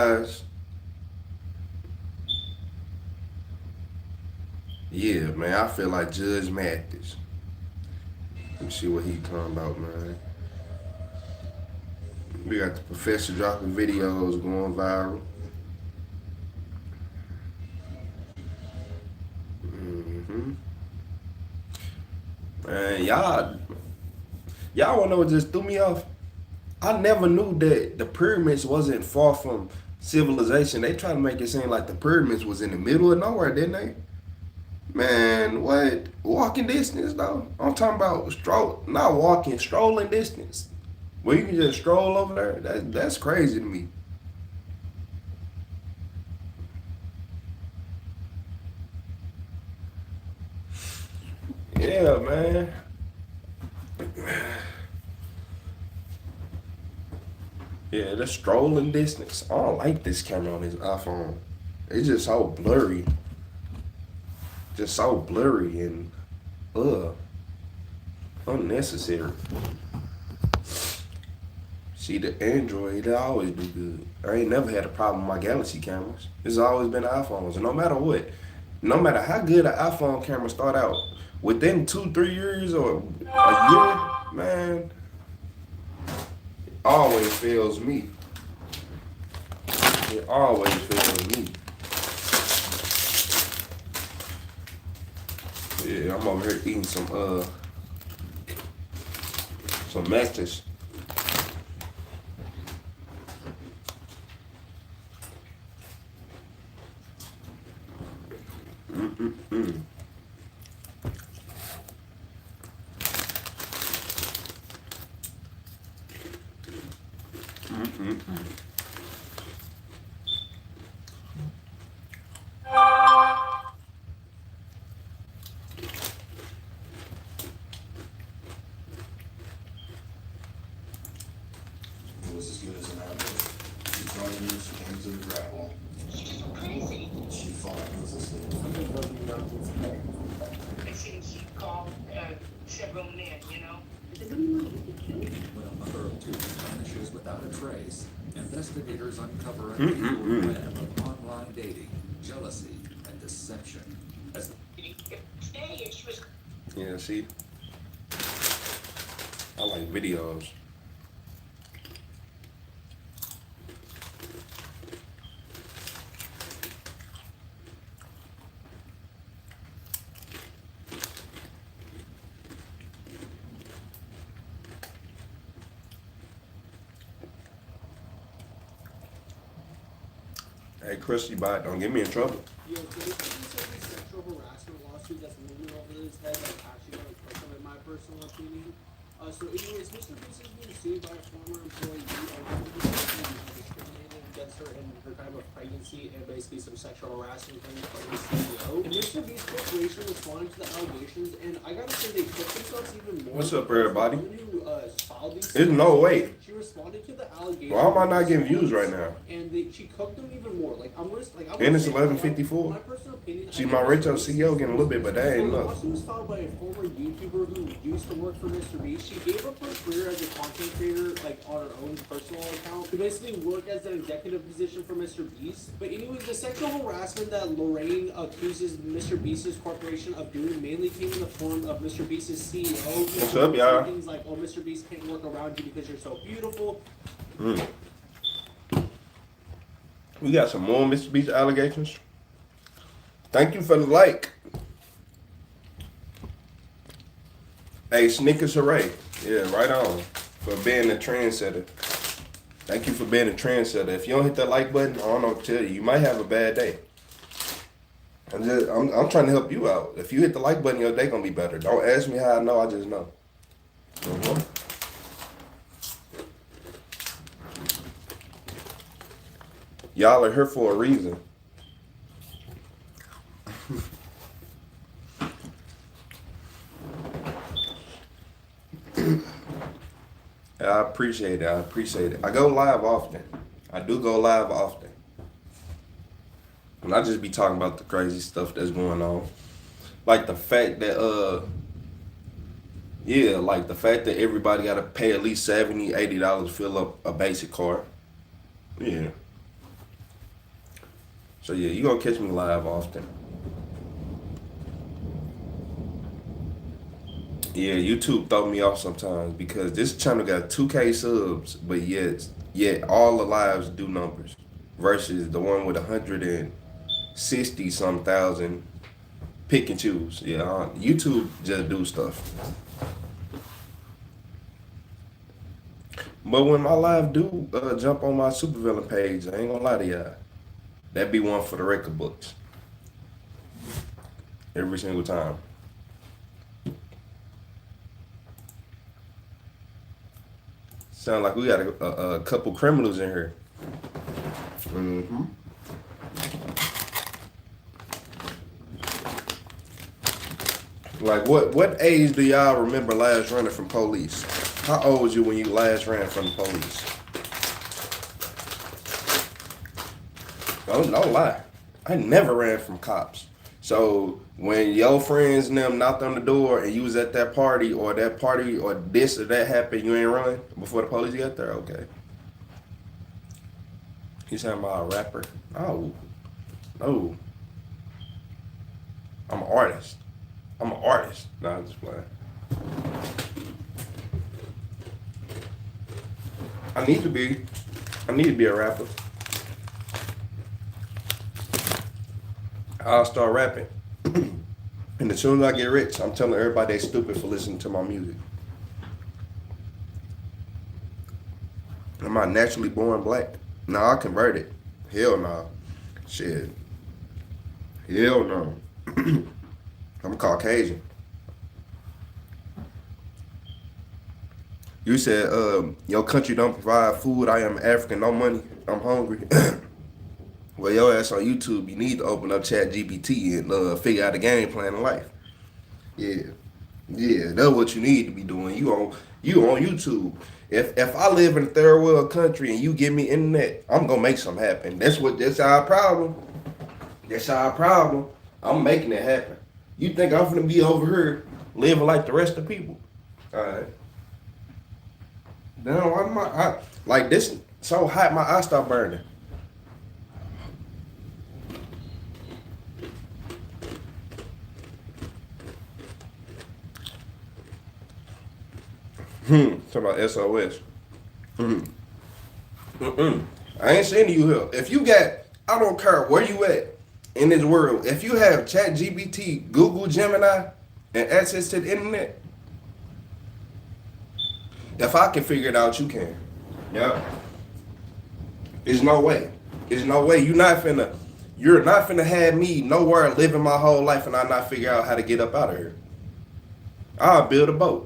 guys. Yeah, man, I feel like Judge Mathis. Let me see what he talking about, man. We got the professor dropping videos going viral. Mm-hmm. Man, y'all wanna know what just threw me off? I never knew that the pyramids wasn't far from civilization. They try to make it seem like the pyramids was in the middle of nowhere, didn't they? Man, what? Walking distance though? I'm talking about not walking, strolling distance. Where you can just stroll over there. That's crazy to me. Yeah, man. Yeah, the strolling distance. I don't like this camera on this iPhone. It's just so blurry. Just so blurry and unnecessary. See, the Android, they always do good. I ain't never had a problem with my Galaxy cameras. It's always been iPhones. And no matter what, no matter how good an iPhone camera start out, within 2-3 years or a year, man, always fails me. It always fails me. Yeah, I'm over here eating some matches. Mm-mm-mm. Mm-mm-mm. It was as good as an ambush. She tried to use came to the grapple. She's so crazy. She fought ruthlessly. It seems she called several men, you know? When a mother of two vanishes without a trace, investigators uncover an evil web of online dating, jealousy, and deception. As Hey, and she was Yeah, see? I like videos. Hey, Chris, you bot, don't get me in trouble. Yo, so this is a sexual harassment lawsuit that's looming over his head that's actually going to crush him, in my personal opinion. So anyways, Mr. Beast is being sued by a former employee discriminated against her in her time of pregnancy and basically some sexual harassment claims by the CEO. And Mr. Beast Corporation responded to the allegations, and I gotta say they took themselves even more. What's up, everybody? The woman who filed these There's no way. She responded to the allegations. Why am I not getting views right now? And she cooked them even more. Like I'm just like And it's 11:54. My personal opinion. See, my Retro CEO getting a little bit, but that ain't The enough. lawsuit was filed by a former YouTuber who used to work for Mr. Beast. She gave up her career as a content creator, like on her own personal account, to basically work as an executive position for Mr. Beast. But anyways, the sexual harassment that Lorraine accuses Mr. Beast's corporation of doing mainly came in the form of Mr. Beast's CEO. What's up, y'all? Things like, oh, Mr. Beast can't work around you because you're so beautiful. We got some more Mr. Beast allegations. Thank you for the like. Hey, Snickers Hooray. Yeah, right on. For being a trendsetter. Thank you for being a trendsetter. If you don't hit that like button, I don't know what to tell you. You might have a bad day. I'm trying to help you out. If you hit the like button, your day gonna be better. Don't ask me how I know, I just know. Mhm. Y'all are here for a reason. I appreciate it. I appreciate it. I go live often. I do go live often. And I just be talking about the crazy stuff that's going on. Like the fact that like the fact that everybody gotta pay at least $70, $80 to fill up a basic car. Yeah. So yeah, you gonna catch me live often. Yeah, YouTube throw me off sometimes because this channel got 2K subs, but yet all the lives do numbers versus the one with 160 some thousand pick and choose. Yeah, YouTube just do stuff. But when my live do jump on my supervillain page, I ain't gonna lie to y'all. That be one for the record books. Every single time. Sound like we got a couple criminals in here. Mm-hmm. Like what age do y'all remember last running from police? How old was you when you last ran from the police? Don't lie. I never ran from cops. So when your friends and them knocked on the door and you was at that party or this or that happened, you ain't run before the police got there? Okay. He's talking about a rapper. Oh. No. I'm an artist. Nah, I'm just playing. I need to be a rapper. I'll start rapping. And as soon as I get rich, I'm telling everybody they stupid for listening to my music. Am I naturally born black? No, I converted. Hell no. Shit. Hell no. I'm Caucasian. You said, your country don't provide food. I am African, no money. I'm hungry. Well, your ass on YouTube, you need to open up ChatGPT and figure out a game plan in life. Yeah, that's what you need to be doing. You on YouTube. If I live in a third world country and you give me internet, I'm gonna make something happen. That's our problem. That's our problem. I'm making it happen. You think I'm gonna be over here living like the rest of the people? All right. Then why am I like this? So hot, my eye start burning. Talking about SOS. I ain't sending you here. If you got, I don't care where you at in this world. If you have ChatGPT, Google Gemini, and access to the internet, if I can figure it out, you can. Yeah. There's no way. There's no way. You're not finna have me nowhere living my whole life and I not figure out how to get up out of here. I'll build a boat.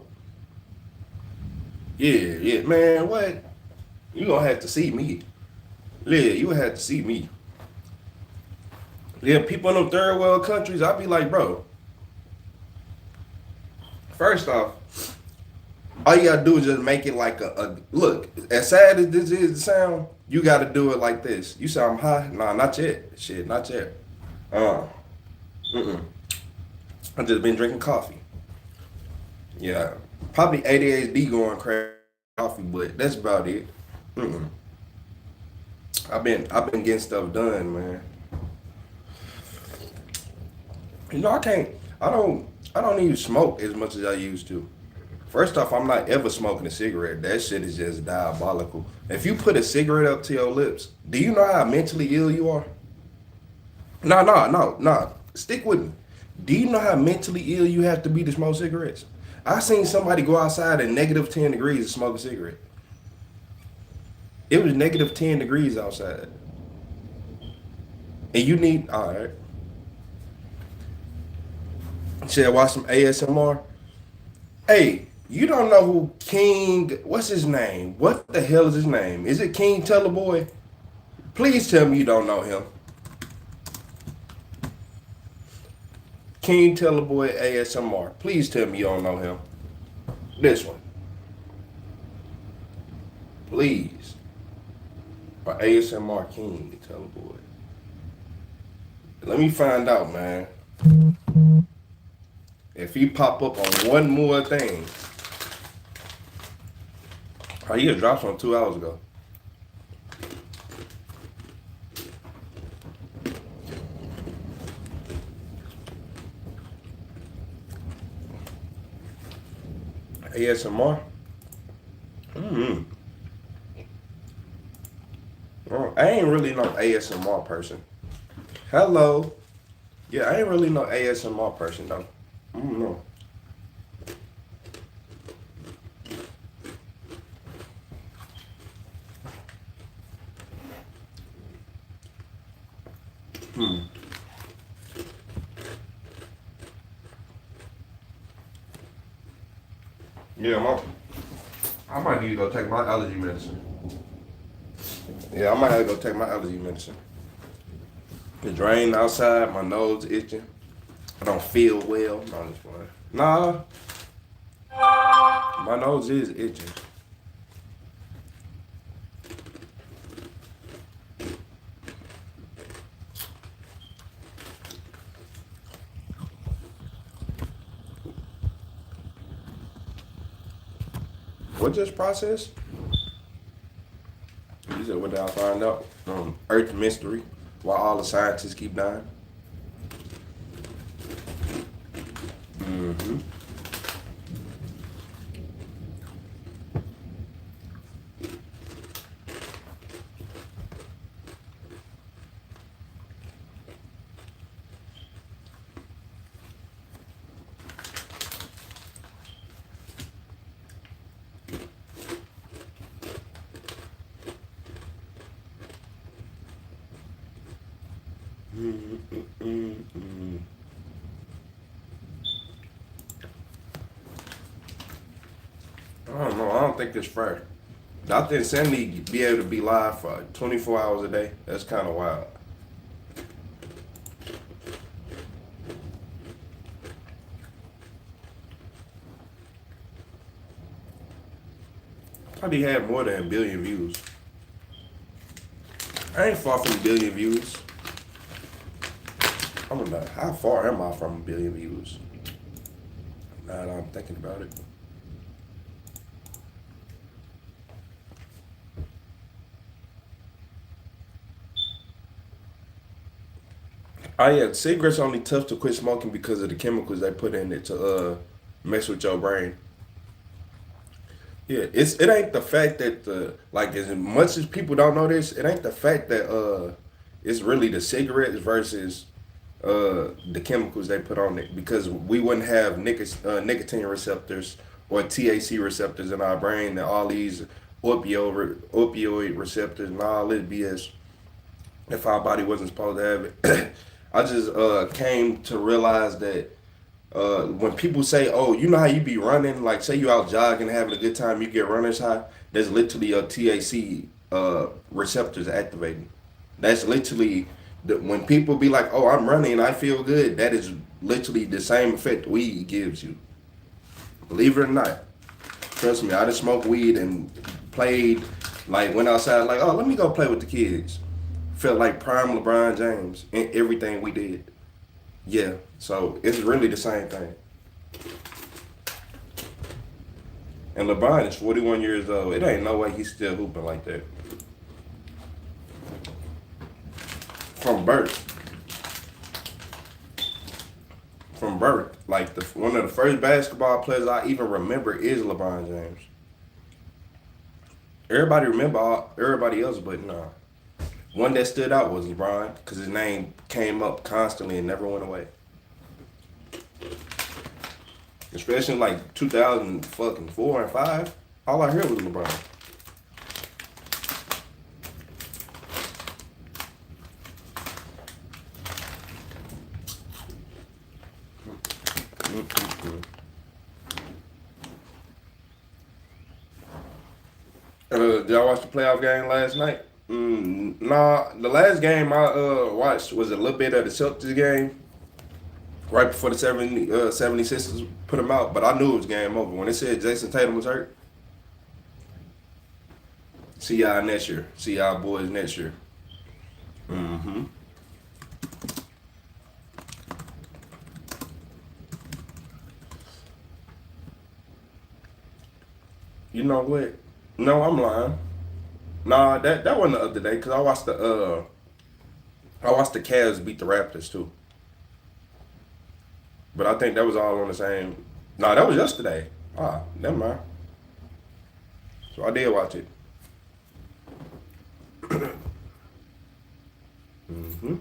Yeah, man, what? You gonna have to see me. Yeah, you gonna have to see me. Yeah, people in them third world countries, I'll be like, bro, first off, all you gotta do is just make it like a look, as sad as this is to sound, you gotta do it like this. You say I'm high? Nah, not yet. Shit, not yet. I just been drinking coffee. Yeah. Probably ADHD going crazy coffee, but that's about it. I've been getting stuff done, man. You know, I don't even smoke as much as I used to. First off, I'm not ever smoking a cigarette. That shit is just diabolical. If you put a cigarette up to your lips, do you know how mentally ill you are? No. Stick with me. Do you know how mentally ill you have to be to smoke cigarettes? I seen somebody go outside at -10 degrees and smoke a cigarette. It was -10 degrees outside. And you need, all right. Should I watch some ASMR? Hey, you don't know who what's his name? What the hell is his name? Is it King Tellerboy? Please tell me you don't know him. King Tellerboy ASMR. Please tell me you don't know him. This one. Please. Or ASMR King Tellerboy. Let me find out, man. If he pop up on one more thing. Oh, he had dropped one 2 hours ago. ASMR. Mm-hmm. Oh, I ain't really no ASMR person. Hello. Yeah, I ain't really no ASMR person though. I don't know. Yeah, I might need to go take my allergy medicine. Yeah, I might have to go take my allergy medicine. The drain outside, my nose itching. I don't feel well. No, I'm just playing. Nah, my nose is itching. What just processed? You said what did I find out? Earth mystery. Why all the scientists keep dying. Mm-hmm. Mm-mm-mm-mm. I don't know. I don't think it's fair. I think Sandy be able to be live for 24 hours a day. That's kind of wild. Probably had more than a billion views. I ain't far from a billion views. I don't know. How far am I from a billion views? Now that I'm thinking about it. Oh yeah, cigarettes only tough to quit smoking because of the chemicals they put in it to mess with your brain. Yeah, it ain't the fact that like as much as people don't know this, it ain't the fact that it's really the cigarettes versus the chemicals they put on it because we wouldn't have nicotine receptors or THC receptors in our brain and all these opioid receptors and all this BS if our body wasn't supposed to have it. I just came to realize that when people say, "Oh, you know how you be running," like say you out jogging, having a good time, you get runner's high. There's literally a THC receptors activating. That's literally when people be like, "Oh, I'm running, I feel good." That is literally the same effect weed gives you. Believe it or not, trust me. I just smoked weed and played, like went outside, like, "Oh, let me go play with the kids." Felt like prime LeBron James in everything we did. Yeah, so it's really the same thing. And LeBron is 41 years old. It ain't no way he's still hooping like that. From birth. From birth. Like one of the first basketball players I even remember is LeBron James. Everybody remember everybody else, but nah. One that stood out was LeBron because his name came up constantly and never went away. Especially in like 2004 and 5, all I heard was LeBron. Did y'all watch the playoff game last night? Nah, the last game I watched was a little bit of the Celtics game right before the 76ers put them out, but I knew it was game over. When they said Jason Tatum was hurt, see y'all next year. See y'all boys next year. Mm-hmm. You know what? No, I'm lying. Nah, that wasn't the other day because I watched the Cavs beat the Raptors too. But I think that was all on the same. Nah, that was yesterday. Ah, never mind. So I did watch it. hmm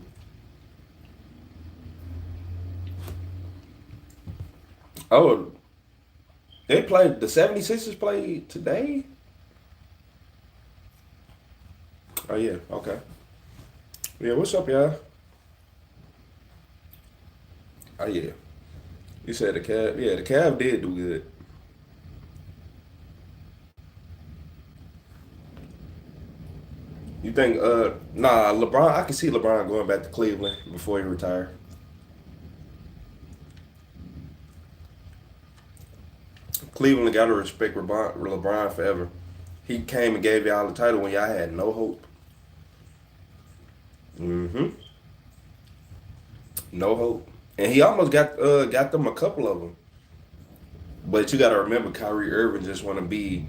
Oh, they played, the 76ers played today? Oh, yeah, okay. Yeah, what's up, y'all? Oh, yeah. You said the Cavs. Yeah, the Cavs did do good. You think, nah, LeBron, I can see LeBron going back to Cleveland before he retire. Cleveland got to respect LeBron forever. He came and gave y'all the title when y'all had no hope. hmm No hope. And he almost got them a couple of them. But you got to remember, Kyrie Irving just want to be.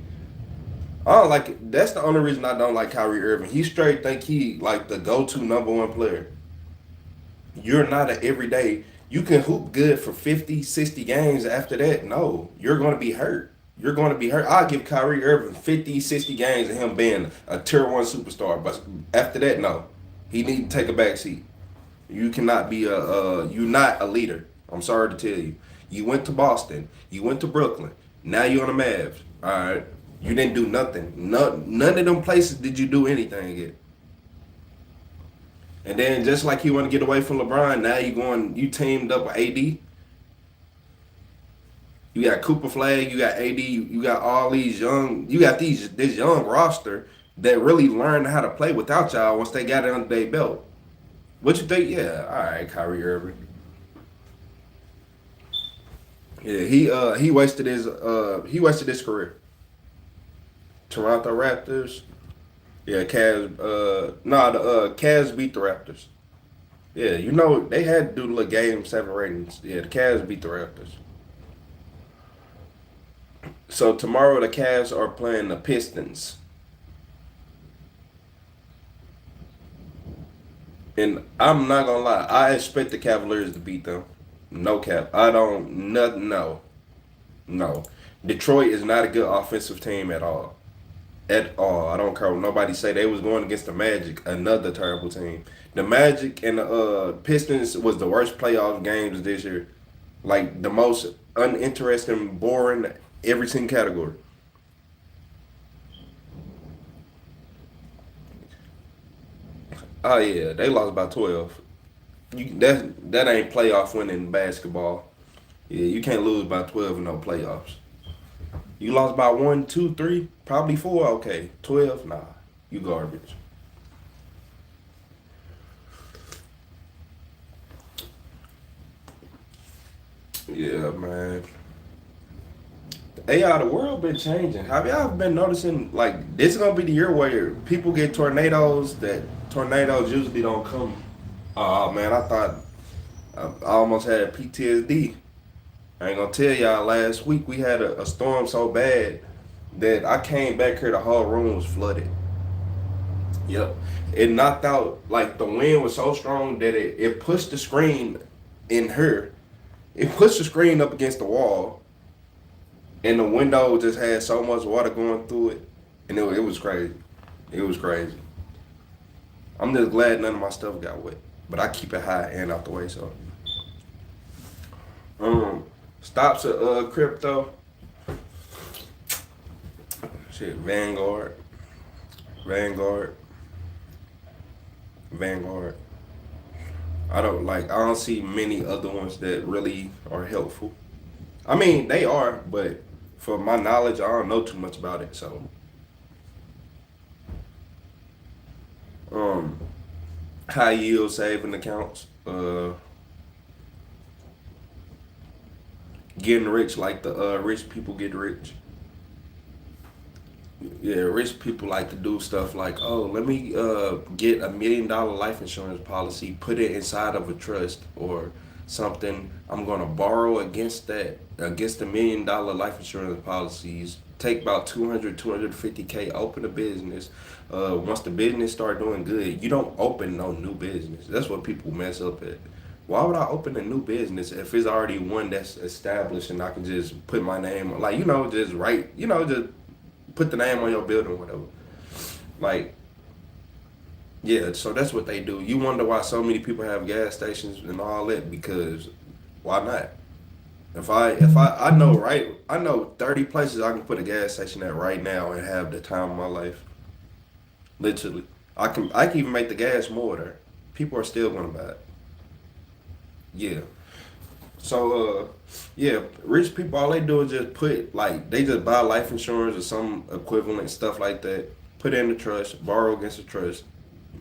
I don't like it. That's the only reason I don't like Kyrie Irving. He straight think he like the go-to number one player. You're not an everyday. You can hoop good for 50, 60 games. After that, no. You're going to be hurt. You're going to be hurt. I'll give Kyrie Irving 50, 60 games of him being a tier one superstar. But after that, no. He need to take a back seat. You cannot be you're not a leader. I'm sorry to tell you. You went to Boston. You went to Brooklyn. Now you're on the Mavs. All right. You didn't do nothing. None of them places did you do anything yet. And then just like you want to get away from LeBron, now you teamed up with AD. You got Cooper Flag, you got AD, you got all these this young roster that really learned how to play without y'all once they got it under their belt. What you think? Yeah, all right, Kyrie Irving. Yeah, he wasted his career. Toronto Raptors. Yeah, Cavs. The Cavs beat the Raptors. Yeah, they had to do the game 7 ratings. Yeah, the Cavs beat the Raptors. So tomorrow the Cavs are playing the Pistons. And I'm not gonna lie, I expect the Cavaliers to beat them. No cap. I don't. No. Detroit is not a good offensive team at all. At all. I don't care what nobody say. They was going against the Magic, another terrible team. The Magic and the Pistons was the worst playoff games this year. Like the most uninteresting, boring, every single category. Oh yeah, they lost by 12. That ain't playoff winning basketball. Yeah, you can't lose by 12 in no playoffs. You lost by 1, 2, 3, probably 4. Okay, 12, nah, you garbage. Yeah, man. AI, the world been changing. Have y'all been noticing like this is gonna be the year where people get tornadoes that tornadoes usually don't come. Oh man, I thought I almost had PTSD. I ain't gonna tell y'all. Last week we had a storm so bad that I came back here, the whole room was flooded. Yep, it knocked out like the wind was so strong that it pushed the screen in her. It pushed the screen up against the wall and the window just had so much water going through it, and it was crazy. It was crazy. I'm just glad none of my stuff got wet, but I keep it high and out the way. So, stops at crypto. Shit, Vanguard. I don't see many other ones that really are helpful. I mean, they are, but for my knowledge, I don't know too much about it. So, um, high yield saving accounts, getting rich like the rich people get rich. Yeah, rich people like to do stuff like, oh, let me get $1 million life insurance policy, put it inside of a trust or something. I'm gonna borrow against the $1 million life insurance policies. Take about 250K, open a business. Once the business start doing good, you don't open no new business. That's what people mess up at. why would I open a new business if it's already one that's established and I can just put my name on, like, just write, just put the name on your building or whatever. Like, yeah, so that's what they do. You wonder why so many people have gas stations and all that, because why not? I know, right, I know 30 places I can put a gas station at right now and have the time of my life. Literally. I can even make the gas more there. People are still gonna buy it. Yeah. So yeah, rich people, all they do is just put, like, they just buy life insurance or some equivalent stuff like that, put it in the trust, borrow against the trust,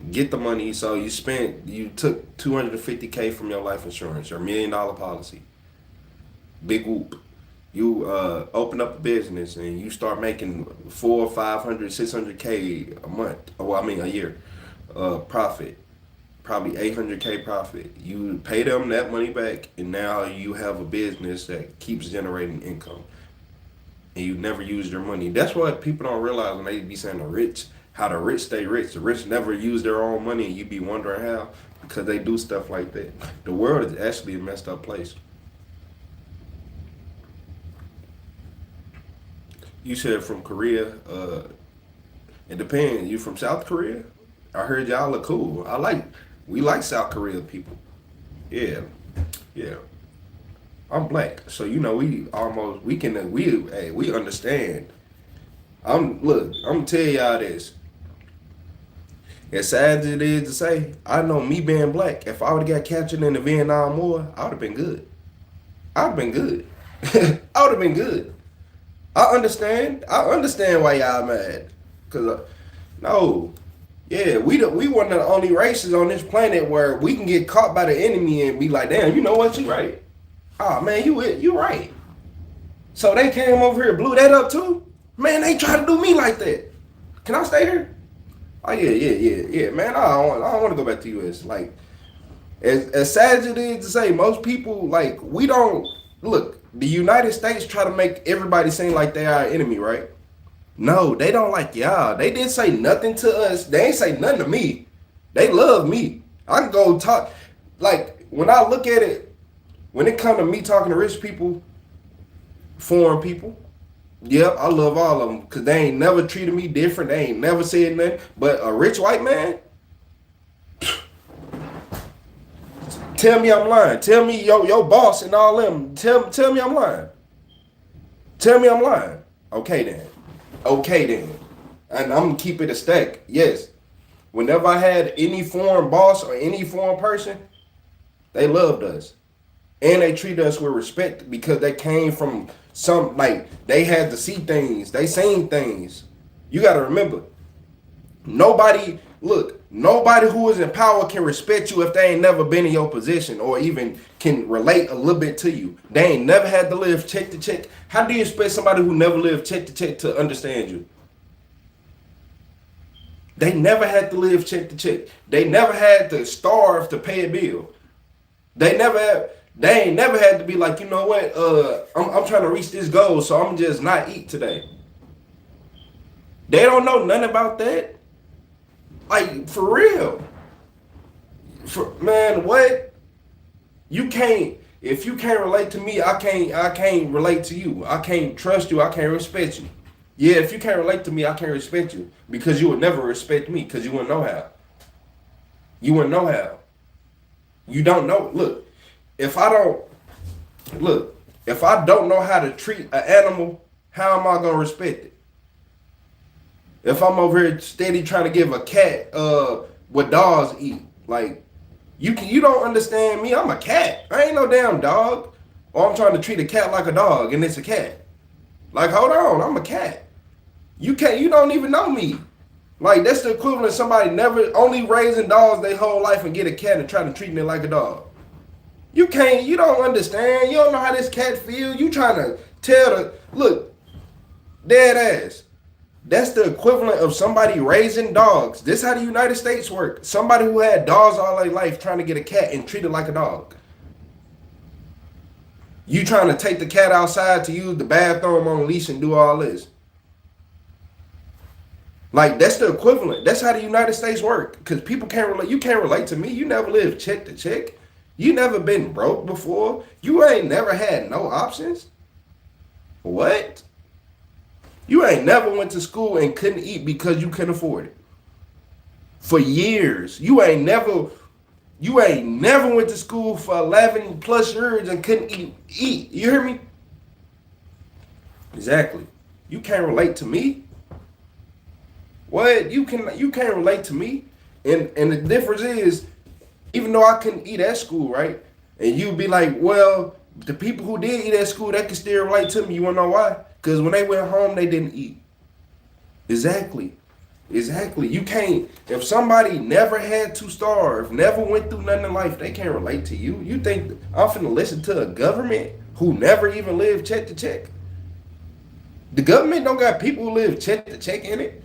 get the money. So you took $250K from your life insurance, your $1 million policy. Big whoop. You open up a business and you start making 400, 500, 600K a month. Well, I mean a year. Profit. Probably 800K profit. You pay them that money back, and now you have a business that keeps generating income. And you never use your money. That's what people don't realize when they be saying how the rich stay rich. The rich never use their own money, and you be wondering how, because they do stuff like that. The world is actually a messed up place. You said from Korea. It depends. You from South Korea? I heard y'all are cool. We like South Korea people. Yeah. I'm black, so we understand. I'm gonna tell y'all this. As sad as it is to say, I know me being black, if I would have got captured in the Vietnam War, I would have been good. I would have been good. I understand why y'all mad. Cause no. Yeah, we one of the only races on this planet where we can get caught by the enemy and be like, damn, you know what, you right. Oh man, you right. So they came over here, blew that up too? Man, they try to do me like that. Can I stay here? Oh yeah, man. I don't want to go back to US. Like, as sad as it is to say, most people, like, we don't look. The United States try to make everybody seem like they are our enemy, right? No, they don't like y'all. They didn't say nothing to us. They ain't say nothing to me. They love me. I can go talk. Like, when I look at it, when it comes to me talking to rich people, foreign people, yep, I love all of them because they ain't never treated me different. They ain't never said nothing. But a rich white man, tell me I'm lying. Tell me your boss and all them. Tell me I'm lying. Tell me I'm lying. Okay then. And I'm gonna keep it a stack. Yes. Whenever I had any foreign boss or any foreign person, they loved us. And they treated us with respect because they came from they had to see things. They seen things. You gotta remember, nobody who is in power can respect you if they ain't never been in your position or even can relate a little bit to you. They ain't never had to live check to check. How do you expect somebody who never lived check to check to understand you? They never had to live check to check. They never had to starve to pay a bill. They ain't never had to be like, you know what, I'm trying to reach this goal, so I'm just not eat today. They don't know nothing about that. Like, for real. Man, what? If you can't relate to me, I can't relate to you. I can't trust you. I can't respect you. Yeah, if you can't relate to me, I can't respect you because you would never respect me because you wouldn't know how. You wouldn't know how. You don't know. Look, if I don't know how to treat an animal, how am I gonna respect it? If I'm over here steady trying to give a cat what dogs eat, like, you don't understand me. I'm a cat. I ain't no damn dog. Or I'm trying to treat a cat like a dog and it's a cat. Like, hold on, I'm a cat. You don't even know me. Like, that's the equivalent of somebody only raising dogs their whole life and get a cat and try to treat me like a dog. You don't understand. You don't know how this cat feel. You trying to look, dead ass. That's the equivalent of somebody raising dogs. This is how the United States work. Somebody who had dogs all their life trying to get a cat and treat it like a dog. You trying to take the cat outside to use the bathroom on a leash and do all this. Like, that's the equivalent. That's how the United States work. Because people can't relate. You can't relate to me. You never lived check to check. You never been broke before? You ain't never had no options? What? You ain't never went to school and couldn't eat because you couldn't afford it. For years. You ain't never went to school for 11 plus years and couldn't eat. You hear me? Exactly. You can't relate to me. What? You can't relate to me. And the difference is, even though I couldn't eat at school, right? And you'd be like, well, the people who did eat at school, they can still relate to me. You wanna know why? Because when they went home, they didn't eat. Exactly. You can't, if somebody never had to starve, never went through nothing in life, they can't relate to you. You think I'm finna listen to a government who never even lived check to check? The government don't got people who live check to check in it.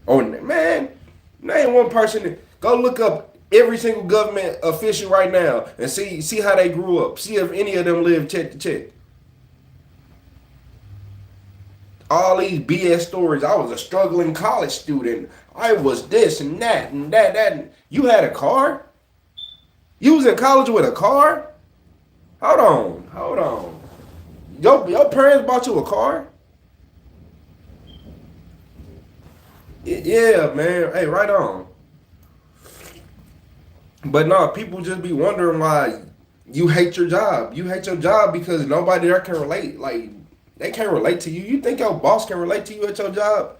Oh man, name one person. Go look up every single government official right now and see how they grew up. See if any of them live check to check. All these BS stories. I was a struggling college student. I was this and that and that. You had a car? You was in college with a car? Hold on. Your parents bought you a car? Yeah, man. Hey, right on. But no, people just be wondering why you hate your job. You hate your job because nobody there can relate. Like, they can't relate to you. You think your boss can relate to you at your job?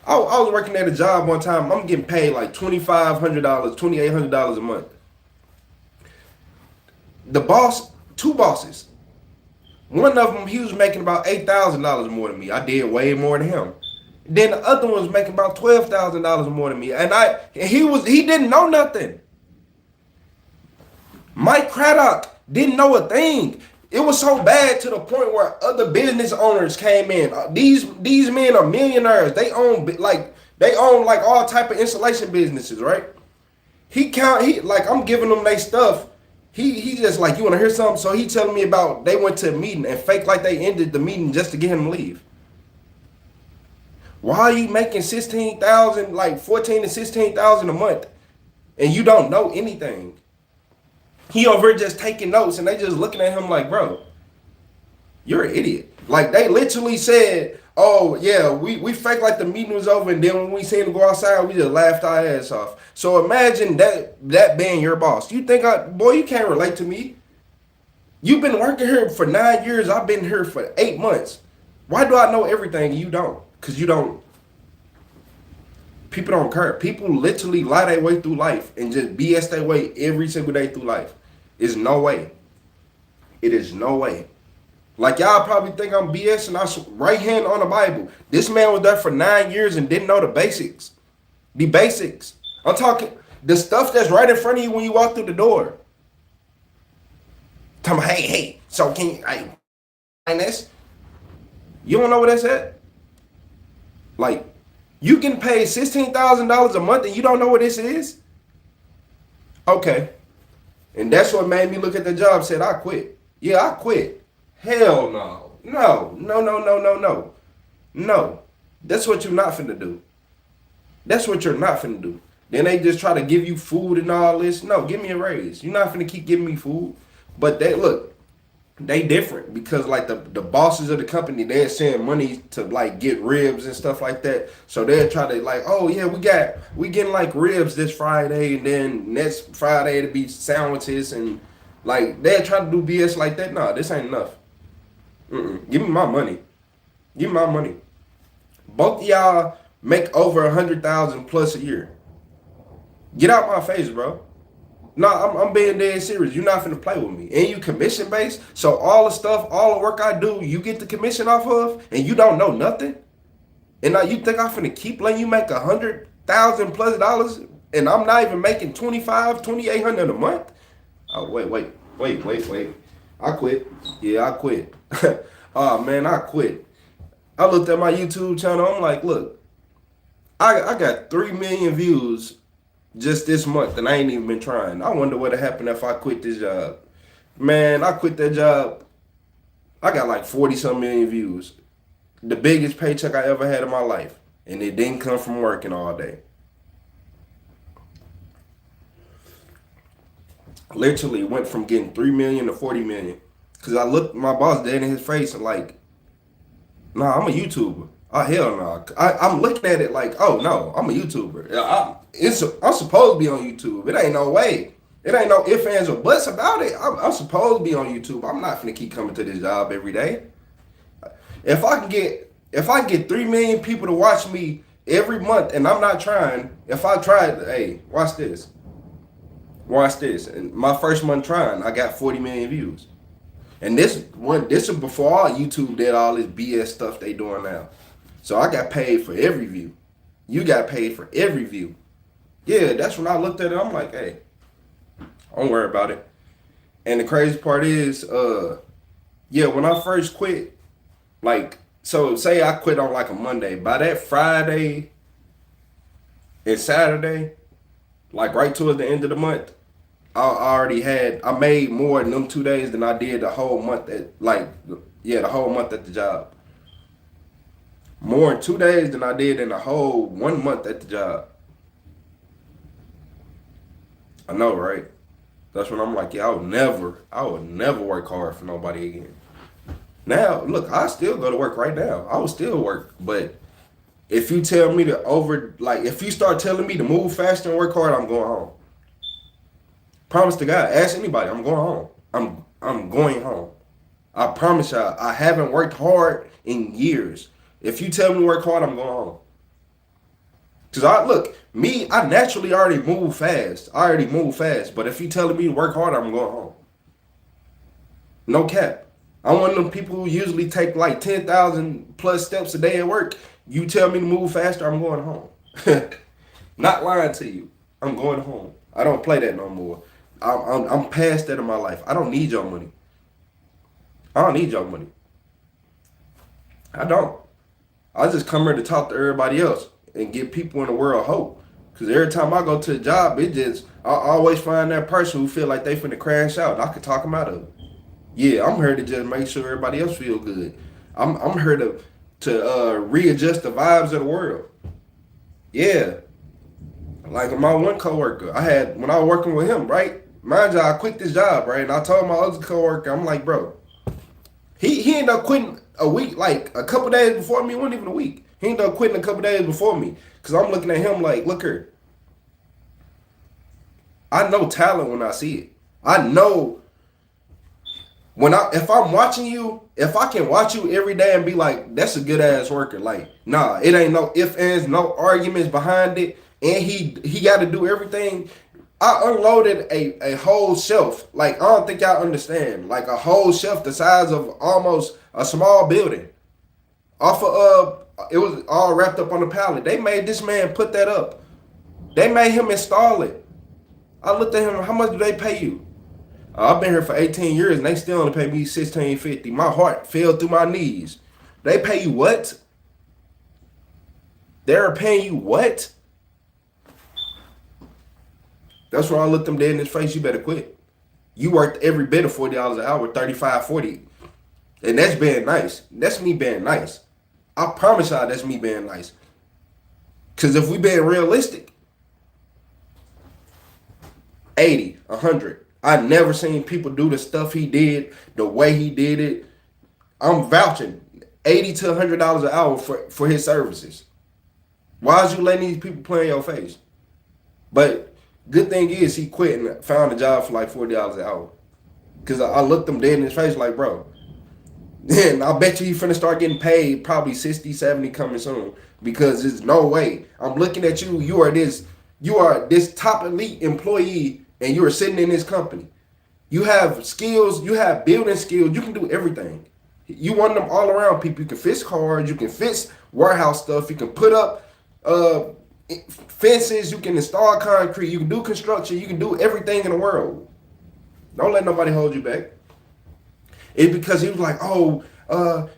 I was working at a job one time. I'm getting paid like $2,500, $2,800 a month. The boss, two bosses. One of them, he was making about $8,000 more than me. I did way more than him. Then the other one was making about $12,000 more than me. And he didn't know nothing. Mike Craddock didn't know a thing. It was so bad to the point where other business owners came in. These men are millionaires. They own like all type of installation businesses, right? I'm giving them their stuff. He just like, you want to hear something? So he telling me about they went to a meeting and fake like they ended the meeting just to get him to leave. Why are you making 16,000, like 14 to 16,000 a month, and you don't know anything? He over here just taking notes, and they just looking at him like, bro, you're an idiot. Like, they literally said, oh, yeah, we fake like the meeting was over, and then when we seen him go outside, we just laughed our ass off. So imagine that being your boss. You think, boy, you can't relate to me. You've been working here for 9 years. I've been here for 8 months. Why do I know everything and you don't? Because you don't. People don't care. People literally lie their way through life and just BS their way every single day through life. It's no way. It is no way. Like, y'all probably think I'm BS and I right hand on the Bible. This man was there for 9 years and didn't know the basics. The basics. I'm talking the stuff that's right in front of you when you walk through the door. Tell me, hey, so can you find this? You don't know what that's at? Like, you can pay $16,000 a month and you don't know what this is? Okay. And that's what made me look at the job and said, I quit. Yeah, I quit. Hell no. No. That's what you're not finna do. That's what you're not finna do. Then they just try to give you food and all this. No, give me a raise. You're not finna keep giving me food. But they different because like the bosses of the company, they're sending money to like get ribs and stuff like that. So they'll try to like, oh yeah, we getting like ribs this Friday, and then next Friday it'll be sandwiches, and like they'll try to do BS like that. No, this ain't enough. Give me my money. Give me my money. Both of y'all make over 100,000 plus a year. Get out my face, bro. No, I'm being dead serious. You're not finna play with me. And you commission based, so all the stuff, all the work I do, you get the commission off of, and you don't know nothing? And now you think I'm finna keep letting you make 100,000 plus dollars, and I'm not even making 2,800 a month? Oh, wait. I quit. Yeah, I quit. Oh, man, I quit. I looked at my YouTube channel. I'm like, look, I got 3 million views just this month, and I ain't even been trying. I wonder what would happen if I quit this job. Man, I quit that job. I got like 40-some million views. The biggest paycheck I ever had in my life. And it didn't come from working all day. Literally went from getting 3 million to 40 million. Cause I looked my boss dead in his face and like, nah, I'm a YouTuber. Oh hell no. I'm looking at it like, oh no, I'm a YouTuber. I'm supposed to be on YouTube. It ain't no way. It ain't no ifs, ands, or buts about it. I'm supposed to be on YouTube. I'm not finna keep coming to this job every day. If I can get 3 million people to watch me every month and I'm not trying, if I tried, hey, watch this. Watch this. And my first month trying, I got 40 million views. And this is before all YouTube did all this BS stuff they doing now. So I got paid for every view. You got paid for every view. Yeah, that's when I looked at it. I'm like, hey, don't worry about it. And the crazy part is, yeah, when I first quit, like, so say I quit on like a Monday. By that Friday and Saturday, like right towards the end of the month, I made more in them 2 days than I did the whole month the whole month at the job. More in 2 days than I did in the whole 1 month at the job. I know, right? That's when I'm like, yeah, I would never work hard for nobody again. Now, look, I still go to work right now. I would still work, but if you tell me if you start telling me to move faster and work hard, I'm going home. Promise to God, ask anybody, I'm going home. I'm going home. I promise y'all, I haven't worked hard in years. If you tell me to work hard, I'm going home. Cause I naturally already move fast. But if you telling me to work hard, I'm going home. No cap. I'm one of them people who usually take like 10,000 plus steps a day at work. You tell me to move faster, I'm going home. Not lying to you. I'm going home. I don't play that no more. I'm past that in my life. I don't need your money. I don't. I just come here to talk to everybody else and give people in the world hope. Because every time I go to a job, I always find that person who feel like they finna crash out. I can talk them out of it. Yeah, I'm here to just make sure everybody else feel good. I'm here to readjust the vibes of the world. Yeah. Like my one coworker, when I was working with him, right? Mind you, I quit this job, right? And I told my other coworker, I'm like, bro, he ended up quitting a week, like a couple days before me. It wasn't even a week. He ended up quitting a couple days before me. Cause I'm looking at him like, look here. I know talent when I see it. I know if I'm watching you, if I can watch you every day and be like, that's a good ass worker. Like, nah, it ain't no ifs, ands, no arguments behind it. And he got to do everything. I unloaded a whole shelf. Like, I don't think y'all understand. Like a whole shelf the size of almost a small building. It was all wrapped up on the pallet. They made this man put that up. They made him install it. I looked at him, how much do they pay you? I've been here for 18 years and they still only pay me $16.50. My heart fell through my knees. They pay you what? They're paying you what? That's why I looked them dead in his face. You better quit. You worked every bit of $40 an hour, 35, 40. And that's being nice. That's me being nice. I promise y'all that's me being nice. Because if we being realistic, 80, 100. I never seen people do the stuff he did, the way he did it. I'm vouching $80 to $100 an hour for his services. Why is you letting these people play in your face? But good thing is he quit and found a job for like $40 an hour. Because I looked him dead in his face like, bro. Then I bet you he finna start getting paid probably 60, 70 coming soon. Because there's no way. I'm looking at you. You are this top elite employee and you are sitting in this company. You have skills. You have building skills. You can do everything. You want them all around people. You can fix cars. You can fix warehouse stuff. You can put up fences. You can install concrete. You can do construction. You can do everything in the world. Don't let nobody hold you back. It's because he was like, oh,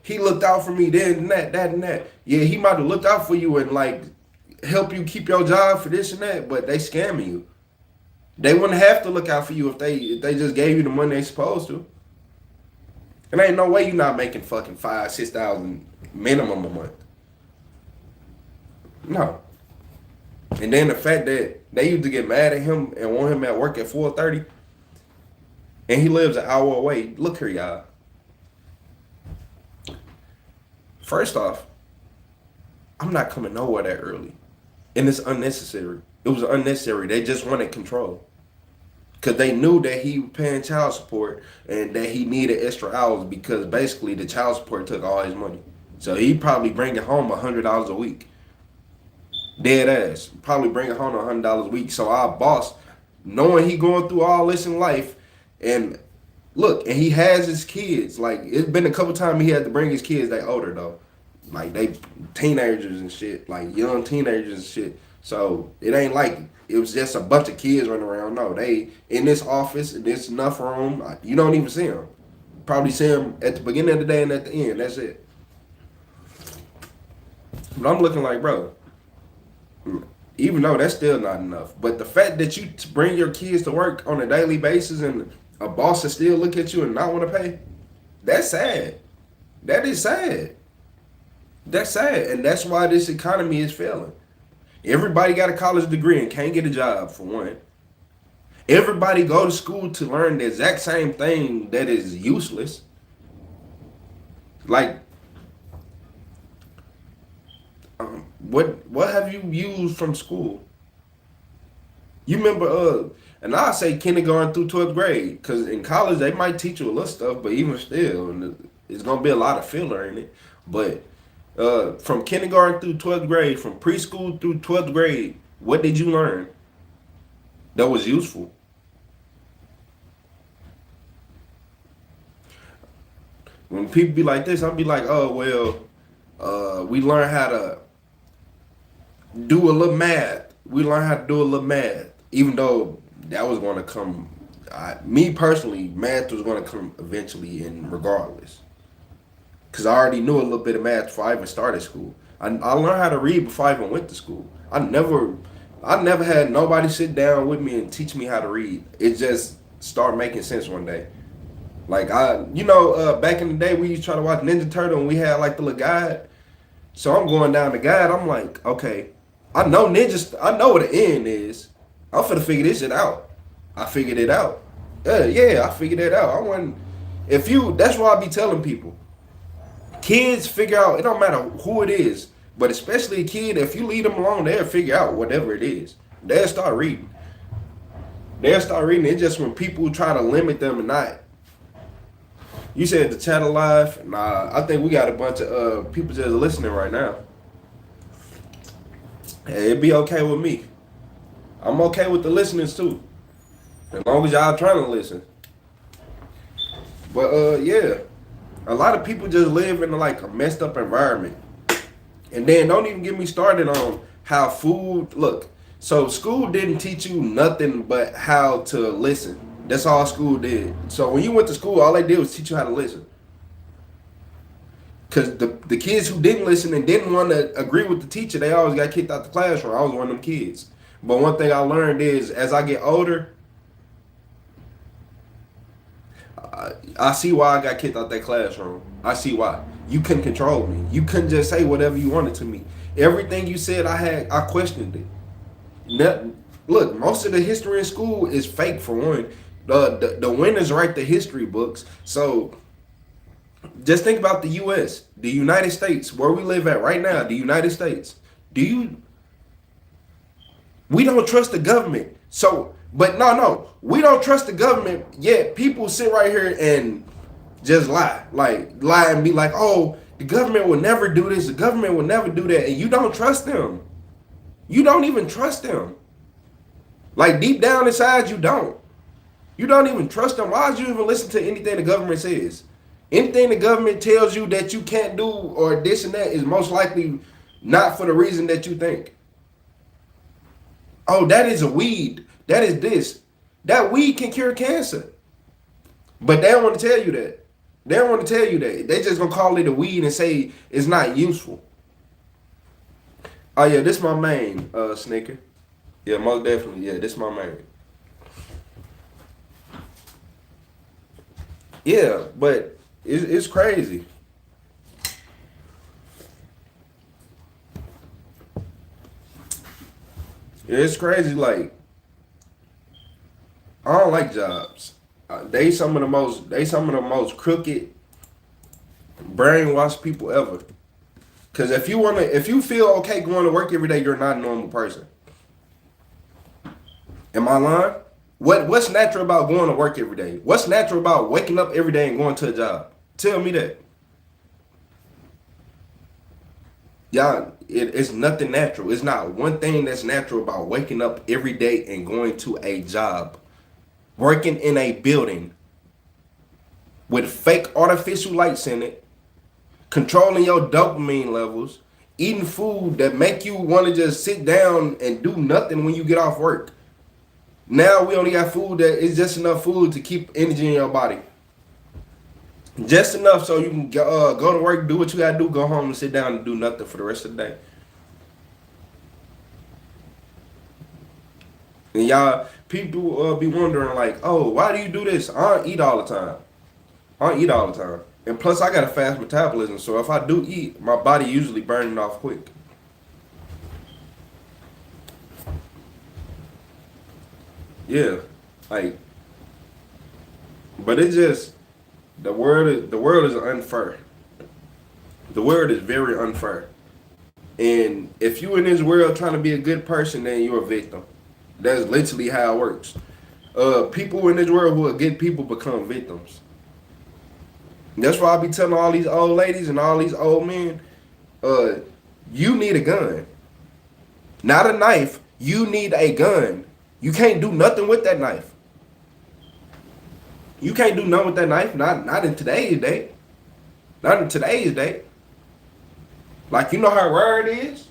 he looked out for me, then and that. Yeah, he might have looked out for you and like help you keep your job for this and that, but they scamming you. They wouldn't have to look out for you if they just gave you the money they supposed to. And ain't no way you're not making fucking $5,000-$6,000 minimum a month. No. And then the fact that they used to get mad at him and want him at work at 4:30. and he lives an hour away. Look here, y'all. First off, I'm not coming nowhere that early. And it's unnecessary. It was unnecessary. They just wanted control. Because they knew that he was paying child support and that he needed extra hours because basically the child support took all his money. So he probably bringing home $100 a week. Dead ass. Probably bringing home $100 a week. So our boss, knowing he going through all this in life, and look, and he has his kids. Like, it's been a couple times he had to bring his kids. They older though. Like, they teenagers and shit. Like, young teenagers and shit. So it ain't like it was just a bunch of kids running around. No, they in this office, in this enough room. You don't even see them. Probably see them at the beginning of the day and at the end. That's it. But I'm looking like, bro, even though that's still not enough. But the fact that you bring your kids to work on a daily basis and a boss will still look at you and not want to pay, that's sad. That is sad. That's sad. And that's why this economy is failing. Everybody got a college degree and can't get a job, for one. Everybody go to school to learn the exact same thing that is useless. Like, what have you used from school? You remember, and I say kindergarten through 12th grade, because in college they might teach you a little stuff, but even still, it's going to be a lot of filler in it. But from kindergarten through 12th grade, from preschool through 12th grade, what did you learn that was useful? When people be like this, I'll be like, oh, well, we learn how to do a little math. We learn how to do a little math, even though that was going to come, me personally, math was going to come eventually and regardless. Because I already knew a little bit of math before I even started school. I learned how to read before I even went to school. I never had nobody sit down with me and teach me how to read. It just started making sense one day. Like, back in the day, we used to try to watch Ninja Turtle and we had like the little guide. So I'm going down the guide. I'm like, okay, I know what the end is. I'm finna figure this shit out. I figured it out. I figured it out. That's why I be telling people. Kids figure out, it don't matter who it is, but especially a kid, if you leave them alone, they'll figure out whatever it is. They'll start reading. It's just when people try to limit them and not. You said the chat alive? Nah, I think we got a bunch of people just listening right now. Hey, it'd be okay with me. I'm okay with the listeners too. As long as y'all trying to listen. But yeah. A lot of people just live in like a messed up environment. And then don't even get me started on how food, look. So school didn't teach you nothing but how to listen. That's all school did. So when you went to school, all they did was teach you how to listen. Because the kids who didn't listen and didn't want to agree with the teacher, they always got kicked out the classroom. I was one of them kids. But one thing I learned is as I get older, I see why I got kicked out that classroom. I see why. You couldn't control me. You couldn't just say whatever you wanted to me. Everything you said, I questioned it. Look, most of the history in school is fake for one. The winners write the history books. So just think about the U.S., the United States, where we live at right now, the United States. We don't trust the government. So, but no, we don't trust the government, yet people sit right here and just lie and be like, oh, the government will never do this, the government will never do that, and you don't trust them. You don't even trust them. Like, deep down inside, you don't. You don't even trust them. Why would you even listen to anything the government says? Anything the government tells you that you can't do or this and that is most likely not for the reason that you think. Oh, that is a weed. That is this. That weed can cure cancer. But they don't want to tell you that. They don't want to tell you that. They just going to call it a weed and say it's not useful. Oh, yeah, this my main, Snicker. Yeah, most definitely. Yeah, this my main. Yeah, but it's crazy. Yeah, it's crazy. Like, I don't like jobs. They some of the most crooked, brainwashed people ever. Cause if you feel okay going to work every day, you're not a normal person. Am I lying? What's natural about going to work every day? What's natural about waking up every day and going to a job? Tell me that. Y'all, it's nothing natural. It's not one thing that's natural about waking up every day and going to a job. Working in a building with fake artificial lights in it, controlling your dopamine levels, eating food that make you want to just sit down and do nothing when you get off work. Now we only got food that is just enough food to keep energy in your body. Just enough so you can go to work, do what you gotta do, go home and sit down and do nothing for the rest of the day. And y'all, people be wondering like, oh, why do you do this? I don't eat all the time. And plus I got a fast metabolism, so if I do eat, my body usually burning off quick. Yeah, like, but it just, the world is unfair. The world is very unfair. And if you in this world trying to be a good person, then you're a victim. That's literally how it works. People in this world who are good people become victims. That's why I be telling all these old ladies and all these old men, you need a gun. Not a knife. You need a gun. You can't do nothing with that knife. You can't do nothing with that knife. Not in today's day. Not in today's day. Like, you know how rare it is?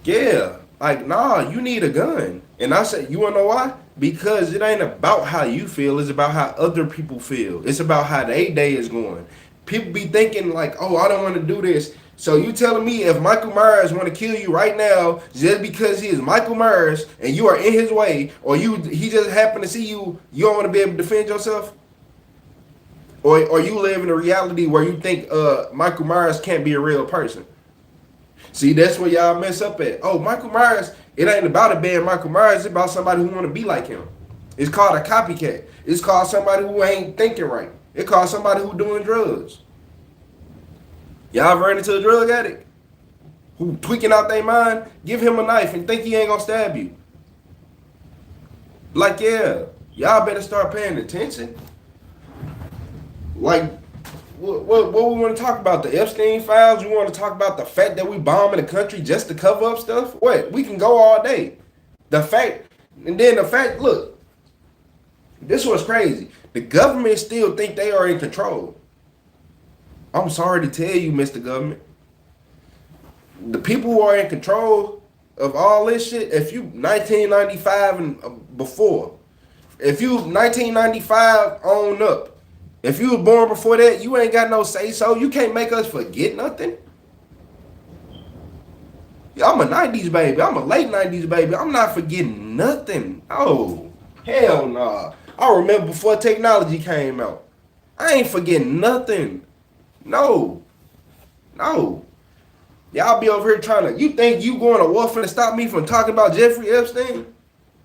Yeah. Like, nah, you need a gun. And I said, you wanna know why? Because it ain't about how you feel, it's about how other people feel. It's about how their day is going. People be thinking like, oh, I don't want to do this. So you telling me if Michael Myers want to kill you right now just because he is Michael Myers and you are in his way, or he just happened to see you, you don't want to be able to defend yourself? Or you live in a reality where you think Michael Myers can't be a real person? See, that's where y'all mess up at. Oh, Michael Myers, it ain't about it being Michael Myers, it's about somebody who want to be like him. It's called a copycat. It's called somebody who ain't thinking right. It's called somebody who doing drugs. Y'all ever ran into a drug addict who tweaking out their mind? Give him a knife and think he ain't gonna stab you. Like, yeah, y'all better start paying attention. Like, what we want to talk about? The Epstein files? You want to talk about the fact that we bombing the country just to cover up stuff? What? We can go all day. Look, this was crazy. The government still think they are in control. I'm sorry to tell you, Mr. Government. The people who are in control of all this shit, if you 1995 and before, if you 1995 on up, if you was born before that, you ain't got no say so. You can't make us forget nothing. Yeah, I'm a 90s baby. I'm a late 90s baby. I'm not forgetting nothing. Oh, hell nah. I remember before technology came out. I ain't forgetting nothing. No. Y'all be over here trying to, you think you going to war finna stop me from talking about Jeffrey Epstein?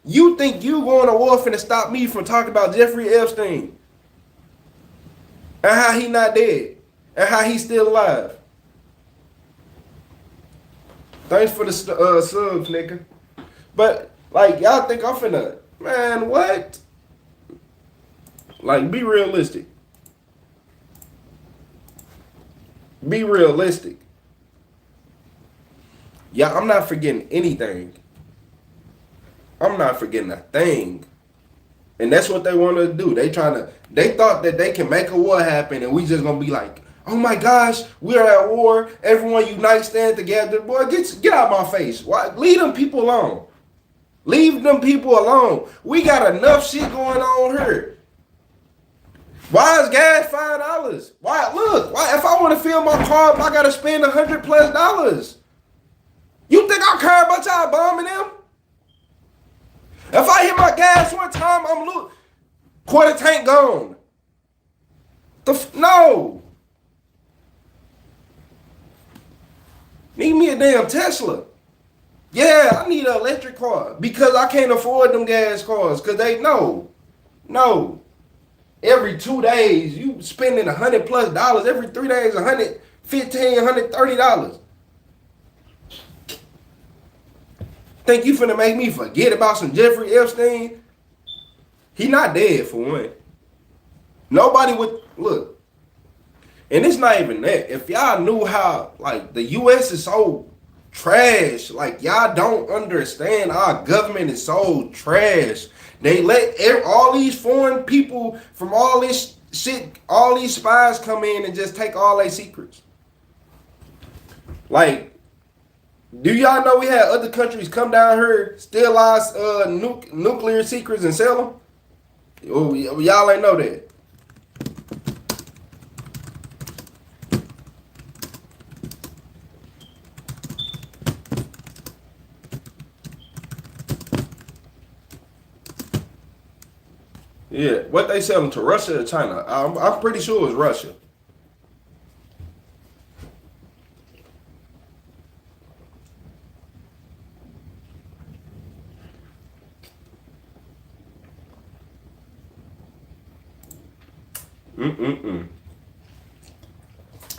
You think you going to war finna stop me from talking about Jeffrey Epstein? And how he not dead? And how he still alive? Thanks for the subs, nigga. But, like, y'all think I'm finna, man, what? Like, be realistic. Be realistic. Yeah, I'm not forgetting anything. I'm not forgetting a thing. And that's what they want to do. They thought that they can make a war happen and we just gonna be like, oh my gosh, we're at war. Everyone unite, stand together. Boy, get out my face. Why? Leave them people alone. Leave them people alone. We got enough shit going on here. Why is gas $5? Why? Look, why? If I want to fill my car up, I gotta spend $100+. You think I care about y'all bombing them? If I hit my gas one time, I'm quarter tank gone. No. Need me a damn Tesla. Yeah, I need an electric car because I can't afford them gas cars because they know. No. Every 2 days, you spending $100+ every 3 days, $115, $130. Think you finna make me forget about some Jeffrey Epstein? He not dead for one. Nobody would look. And it's not even that. If y'all knew how like the US is so trash, like y'all don't understand our government is so trash. They let all these foreign people from all this shit, all these spies come in and just take all their secrets. Like, do y'all know we had other countries come down here, steal our nuclear secrets and sell them? Oh, y'all ain't know that. Yeah, what they selling to Russia or China? I'm pretty sure it's Russia.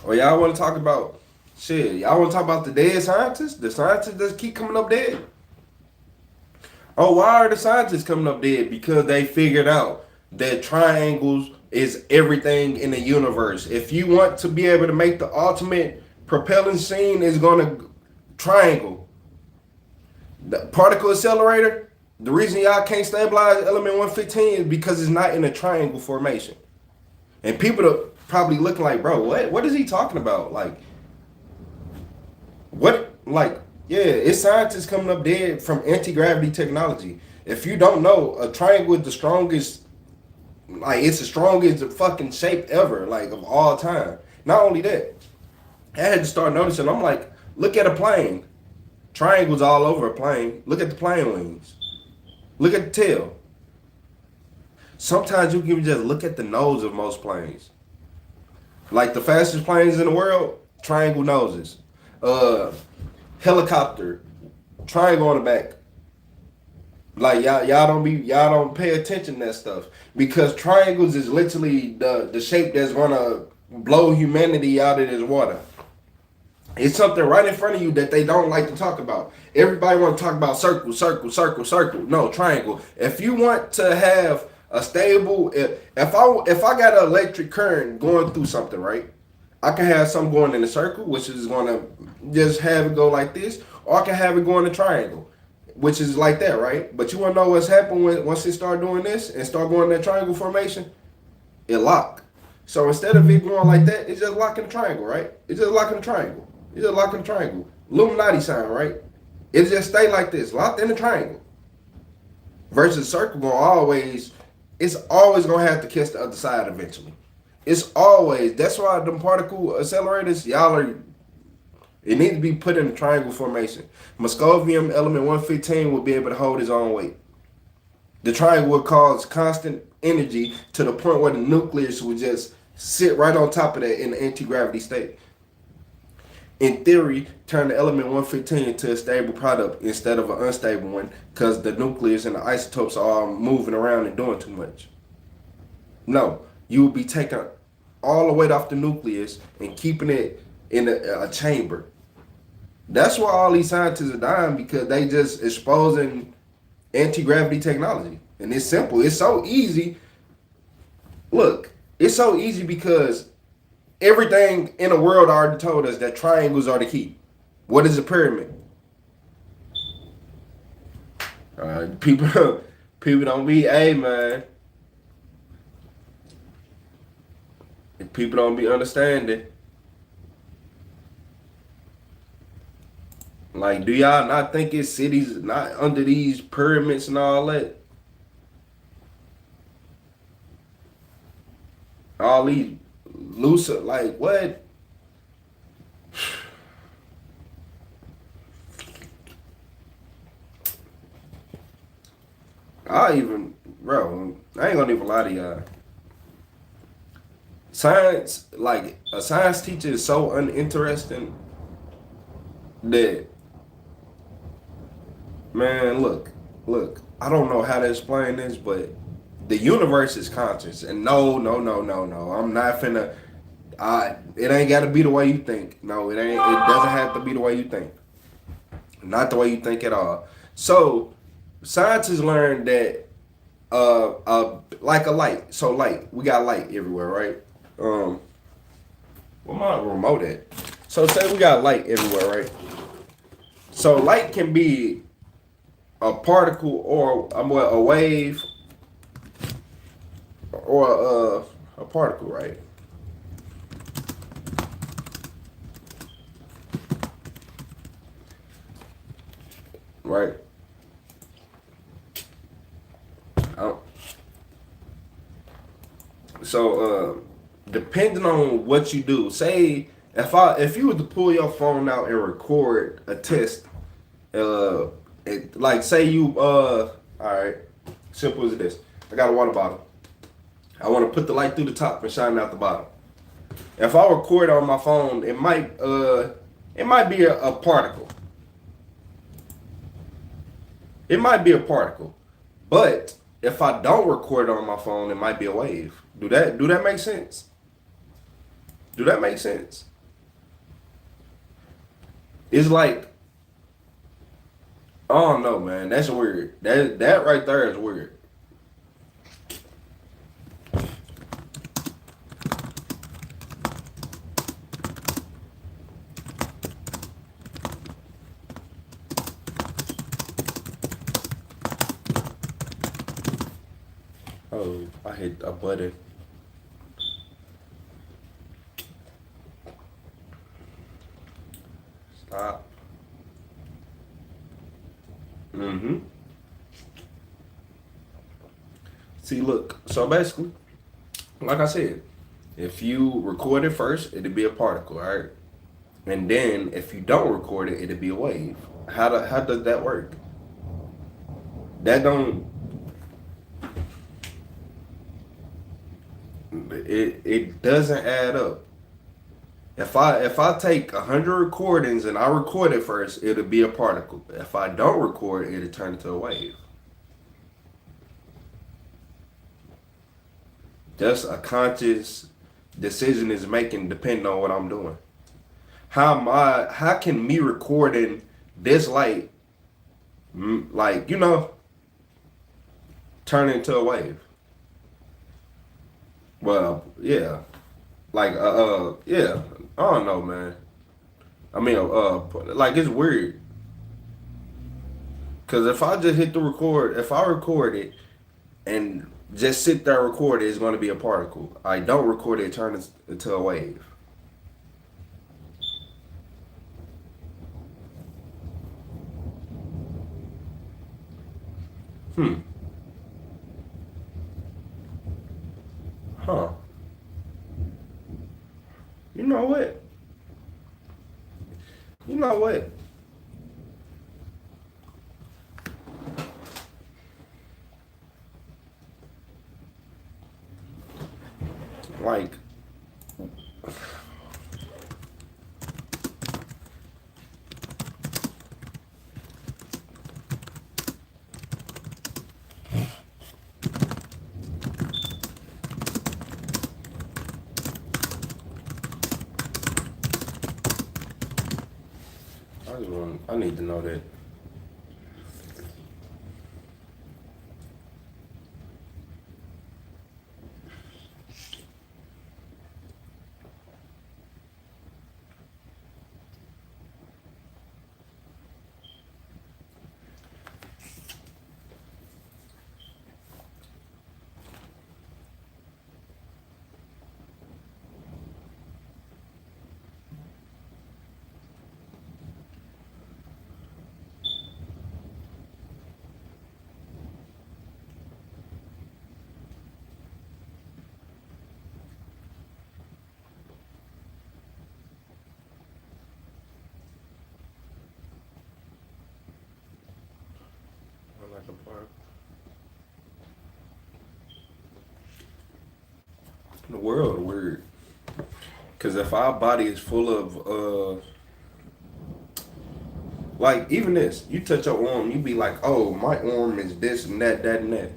Well, y'all want to talk about shit? Y'all want to talk about the dead scientists? The scientists that keep coming up dead? Oh, why are the scientists coming up dead? Because they figured out that triangles is everything in the universe. If you want to be able to make the ultimate propelling scene, is going to triangle. The particle accelerator, the reason y'all can't stabilize element 115 is because it's not in a triangle formation. And people are probably looking like, bro, what is he talking about? Like, what, like, yeah, it's scientists coming up dead from anti-gravity technology. If you don't know, a triangle is the strongest, like, it's the strongest fucking shape ever, like, of all time. Not only that, I had to start noticing, I'm like, look at a plane. Triangles all over a plane. Look at the plane wings. Look at the tail. Sometimes you can just look at the nose of most planes. Like the fastest planes in the world, triangle noses. Helicopter, triangle on the back. Like y'all don't pay attention to that stuff because triangles is literally the shape that's gonna blow humanity out of this water. It's something right in front of you that they don't like to talk about. Everybody want to talk about circle, circle, circle, circle. No, triangle. If you want to have a stable, if I got an electric current going through something, right? I can have something going in a circle, which is going to just have it go like this, or I can have it go in a triangle, which is like that, right? But you want to know what's happened once it start doing this and start going in that triangle formation? It lock. So instead of it going like that, it's just locking the triangle, right? It's just locking the triangle. It's just locking the triangle. Illuminati sign, right? It just stay like this, locked in the triangle. Versus circle it's always gonna have to catch the other side eventually. It's always, that's why them particle accelerators, it needs to be put in a triangle formation. Moscovium element 115 will be able to hold its own weight. The triangle will cause constant energy to the point where the nucleus will just sit right on top of that in the anti-gravity state. In theory, turn the element 115 into a stable product instead of an unstable one because the nucleus and the isotopes are moving around and doing too much. No, you will be taking all the weight off the nucleus and keeping it in a chamber. That's why all these scientists are dying, because they just exposing anti-gravity technology. And it's simple. It's so easy. Look, it's so easy because everything in the world already told us that triangles are the key. What is a pyramid? People don't be, hey man. People don't be understanding. Like, do y'all not think it's cities not under these pyramids and all that? All these loose, like what? Bro, I ain't gonna even lie to y'all. Science, like a science teacher is so uninteresting that, man, look, I don't know how to explain this, but the universe is conscious, and no, I'm not finna. It ain't got to be the way you think. No, it ain't. It doesn't have to be the way you think. Not the way you think at all. So, scientists learned that, like a light. So light, we got light everywhere, right? Where my remote at? So say we got light everywhere, right? So light can be a particle or a wave or a particle, right? Right. So depending on what you do, say if you were to pull your phone out and record a test, like say you all right, simple as this. I got a water bottle. I want to put the light through the top and shine out the bottom. If I record on my phone, it might be a particle. It might be a particle. But if I don't record on my phone, it might be a wave. Do that make sense? Do that make sense? It's like, I don't know, man. That's weird. That right there is weird. Oh, I hit a button. Stop. See, look. So basically, like I said, if you record it first, it'd be a particle, all right? And then if you don't record it, it'd be a wave. How does that work? That don't. It doesn't add up. If I take 100 recordings and I record it first, it'll be a particle. If I don't record it, it'll turn into a wave. Just a conscious decision is making depending on what I'm doing. How can me recording this light, like, turn into a wave? Well, yeah. Like, yeah. I don't know, man. I mean, like, it's weird. Because if I just hit the record, if I record it and just sit there and record it, it's going to be a particle. I don't record it, it turns into a wave. Huh. You know what? You know what? Like, I need to know that. Like a park. The world weird. Cause if our body is full of like even this, you touch your arm, you be like, oh, my arm is this and that, and that.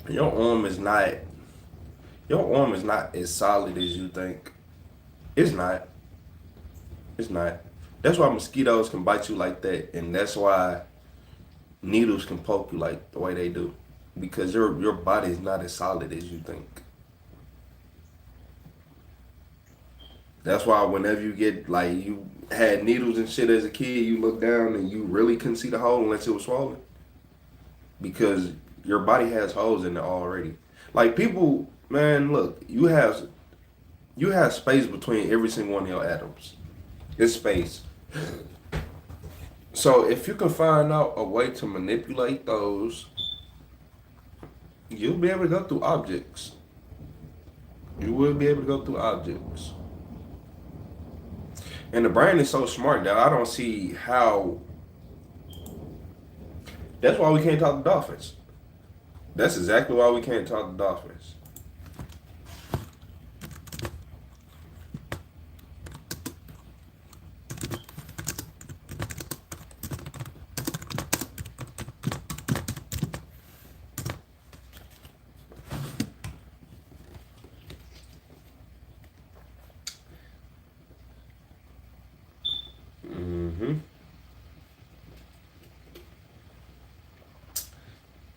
Your arm is not. Your arm is not as solid as you think. It's not. It's not. That's why mosquitoes can bite you like that, and that's why needles can poke you like the way they do, because your body is not as solid as you think. That's why whenever you get like you had needles and shit as a kid, you look down and you really couldn't see the hole unless it was swollen, because your body has holes in it already. Like people, man, look, you have space between every single one of your atoms. It's space. So if you can find out a way to manipulate those, you'll be able to go through objects. You will be able to go through objects. And the brain is so smart that I don't see how. That's why we can't talk to dolphins. That's exactly why we can't talk to dolphins.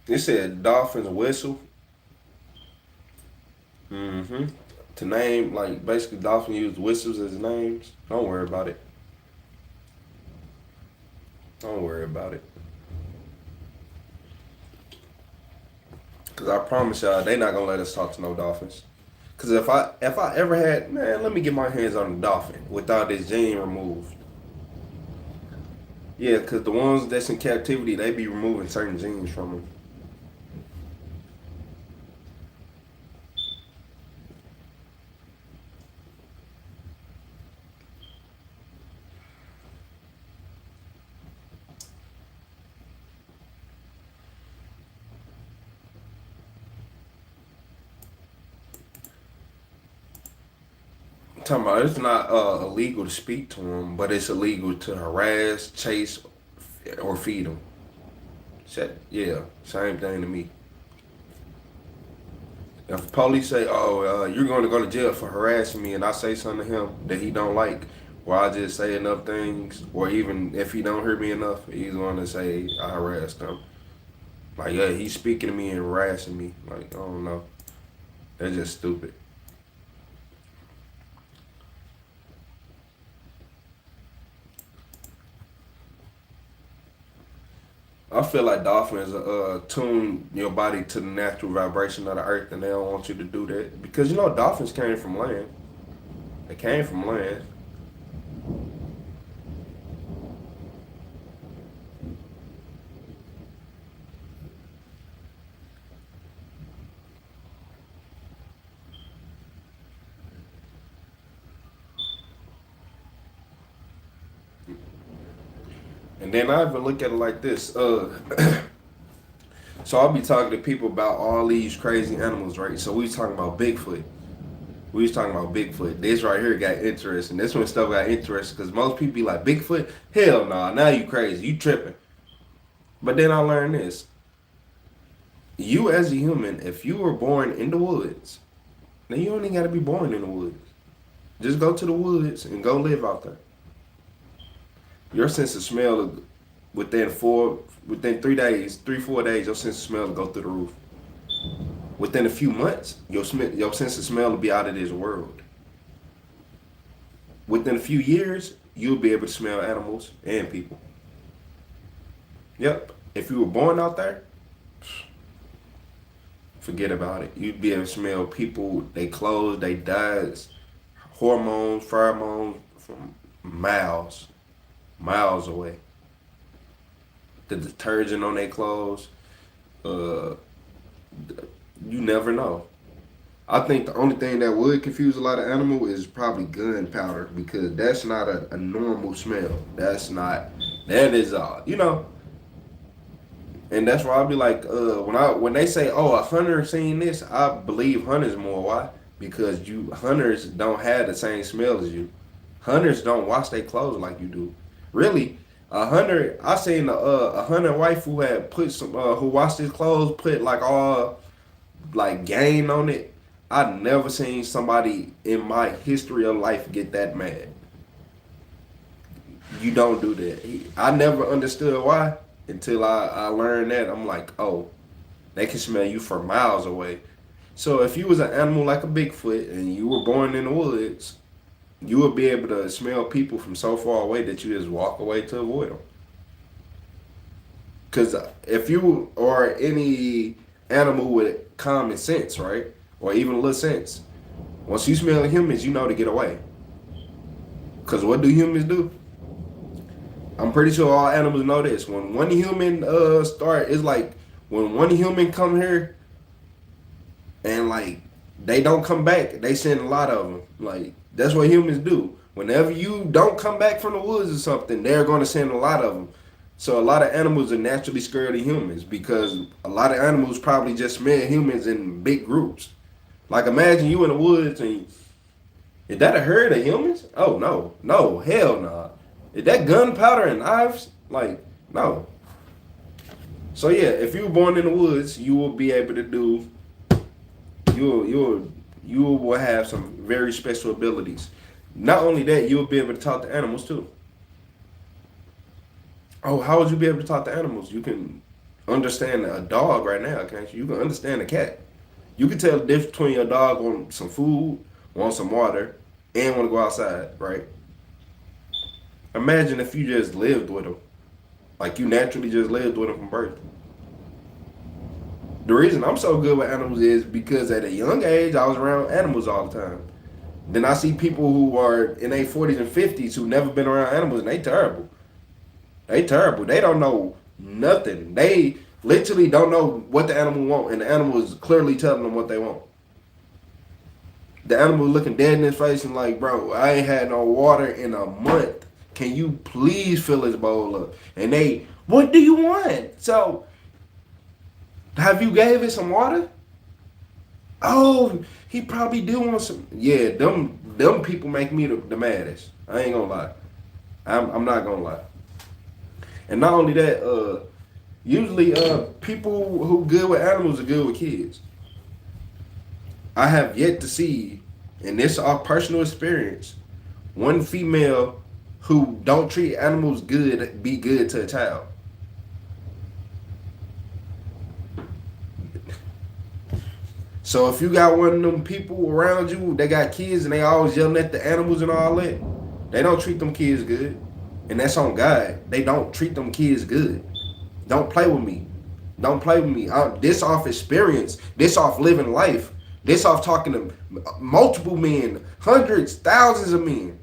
It said dolphins whistle. To name, like, basically dolphins use whistles as names. Don't worry about it. Don't worry about it. Cause I promise y'all, they not gonna let us talk to no dolphins. Cause if I ever had, man, let me get my hands on a dolphin without this gene removed. Yeah, cause the ones that's in captivity, they be removing certain genes from them. Talking about it's not illegal to speak to them, but it's illegal to harass, chase, or feed them. Yeah, same thing to me. If police say, "Oh, you're going to go to jail for harassing me," and I say something to him that he don't like, or I just say enough things, or even if he don't hear me enough, he's going to say I harassed him. Like, yeah, he's speaking to me and harassing me. Like, I don't know. That's just stupid. I feel like dolphins tune your body to the natural vibration of the earth, and they don't want you to do that because dolphins came from land. They came from land. And then I even look at it like this. So I'll be talking to people about all these crazy animals, right? So we was talking about Bigfoot. We was talking about Bigfoot. This right here got interesting. This one stuff got interesting because most people be like, Bigfoot? Hell no, now you crazy. You tripping. But then I learned this. You as a human, if you were born in the woods, now you don't even got to be born in the woods. Just go to the woods and go live out there. Your sense of smell within 3 days, 3-4 days, your sense of smell will go through the roof. Within a few months, your sense of smell will be out of this world. Within a few years, you'll be able to smell animals and people. Yep. If you were born out there, forget about it. You'd be able to smell people, they clothes, they dyes, hormones, pheromones from miles away. The detergent on their clothes, you never know. I think the only thing that would confuse a lot of animals is probably gunpowder because that's not a normal smell. That is and that's why I'll be like, when they say, oh, a hunter seen this, I believe hunters more. Why? Because hunters don't have the same smell as you. Hunters don't wash their clothes like you do. Really, a hunter, I seen a hunter wife who had put some, who washed his clothes, put like all like gain on it, I never seen somebody in my history of life get that mad. You don't do that. I never understood why until I learned that. I'm like, oh, they can smell you from miles away. So if you was an animal like a Bigfoot and you were born in the woods, you would be able to smell people from so far away that you just walk away to avoid them. Because if you are any animal with common sense, right, or even a little sense, once you smell humans, you know to get away. Because what do humans do? I'm pretty sure all animals know this. When one human it's like when one human come here and like they don't come back, they send a lot of them. Like that's what humans do. Whenever you don't come back from the woods or something, they're going to send a lot of them. So a lot of animals are naturally scared of humans because a lot of animals probably just smell humans in big groups. Like imagine you in the woods and is that a herd of humans? Oh no, hell no. Is that gunpowder and knives? Like no. So yeah, if you were born in the woods, you will be able to do. You will have some very special abilities. Not only that, you'll be able to talk to animals too. Oh, how would you be able to talk to animals? You can understand a dog right now, can't you? You can understand a cat. You can tell the difference between your dog want some food, want some water, and want to go outside, right? Imagine if you just lived with them. Like you naturally just lived with them from birth. The reason I'm so good with animals is because at a young age, I was around animals all the time. Then I see people who are in their 40s and 50s who never been around animals, and they terrible. They terrible. They don't know nothing. They literally don't know what the animal want, and the animal is clearly telling them what they want. The animal looking dead in his face and like, bro, I ain't had no water in a month. Can you please fill this bowl up? And they, what do you want? So, have you gave it some water? Oh, he probably do want some. Yeah, them people make me the maddest. I ain't gonna lie. I'm not gonna lie. And not only that, usually people who good with animals are good with kids. I have yet to see, and this is our personal experience, one female who don't treat animals good be good to a child. So if you got one of them people around you, they got kids and they always yelling at the animals and all that, they don't treat them kids good. And that's on God. They don't treat them kids good. Don't play with me. Don't play with me. This off experience. This off living life. This off talking to multiple men, hundreds, thousands of men.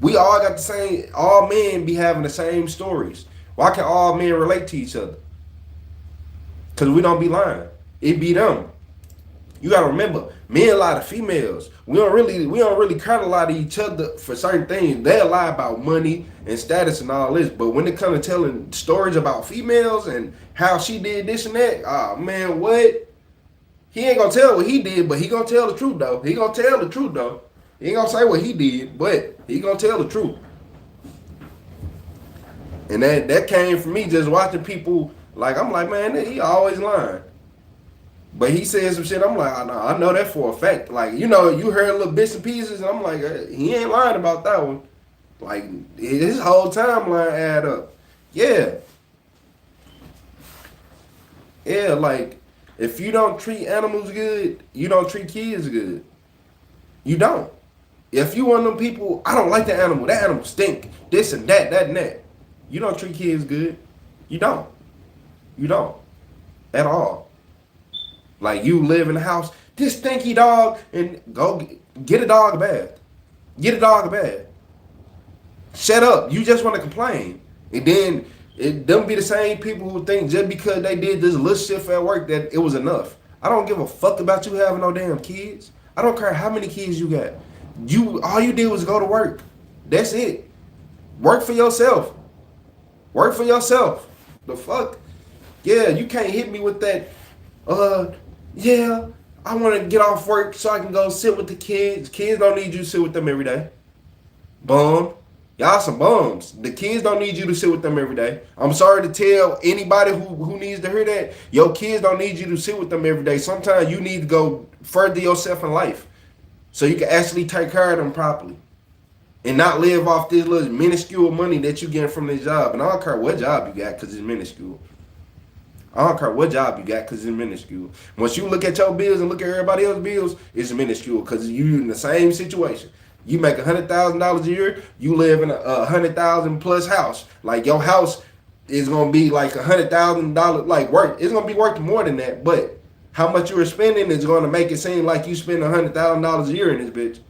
We all got the same, all men be having the same stories. Why can all men relate to each other? Because we don't be lying. It be them. You gotta remember, men lie to females. We don't really cut a lot of each other for certain things. They'll lie about money and status and all this. But when it comes to telling stories about females and how she did this and that, oh man, what? He ain't gonna tell what he did, but he gonna tell the truth though. He gonna tell the truth though. He ain't gonna say what he did, but he gonna tell the truth. And that came from me just watching people. Like I'm like, man, he always lying. But he said some shit. I'm like, I know that for a fact. Like, you know, you heard little bits and pieces, and I'm like, he ain't lying about that one. Like, his whole timeline add up. Yeah. Yeah, like, if you don't treat animals good, you don't treat kids good. You don't. If you one of them people, I don't like the animal. That animal stink. This and that and that. You don't treat kids good. You don't. You don't. At all. Like you live in the house, this stinky dog, and go get a dog a bath. Get a dog a bath. Shut up. You just want to complain. And then them be the same people who think just because they did this little shift at work that it was enough. I don't give a fuck about you having no damn kids. I don't care how many kids you got. All you did was go to work. That's it. Work for yourself. Work for yourself. The fuck? Yeah, you can't hit me with that. Yeah, I want to get off work so I can go sit with the kids. Kids don't need you to sit with them every day. Bum. Y'all some bums. The kids don't need you to sit with them every day. I'm sorry to tell anybody who needs to hear that. Your kids don't need you to sit with them every day. Sometimes you need to go further yourself in life so you can actually take care of them properly and not live off this little minuscule money that you get from this job. And I don't care what job you got because it's minuscule. I don't care what job you got because it's minuscule. Once you look at your bills and look at everybody else's bills, it's minuscule because you in the same situation. You make $100,000 a year. You live in a $100,000 plus house. Like your house is gonna be like $100,000 like worth. It's gonna be worth more than that. But how much you are spending is gonna make it seem like you spend $100,000 a year in this bitch.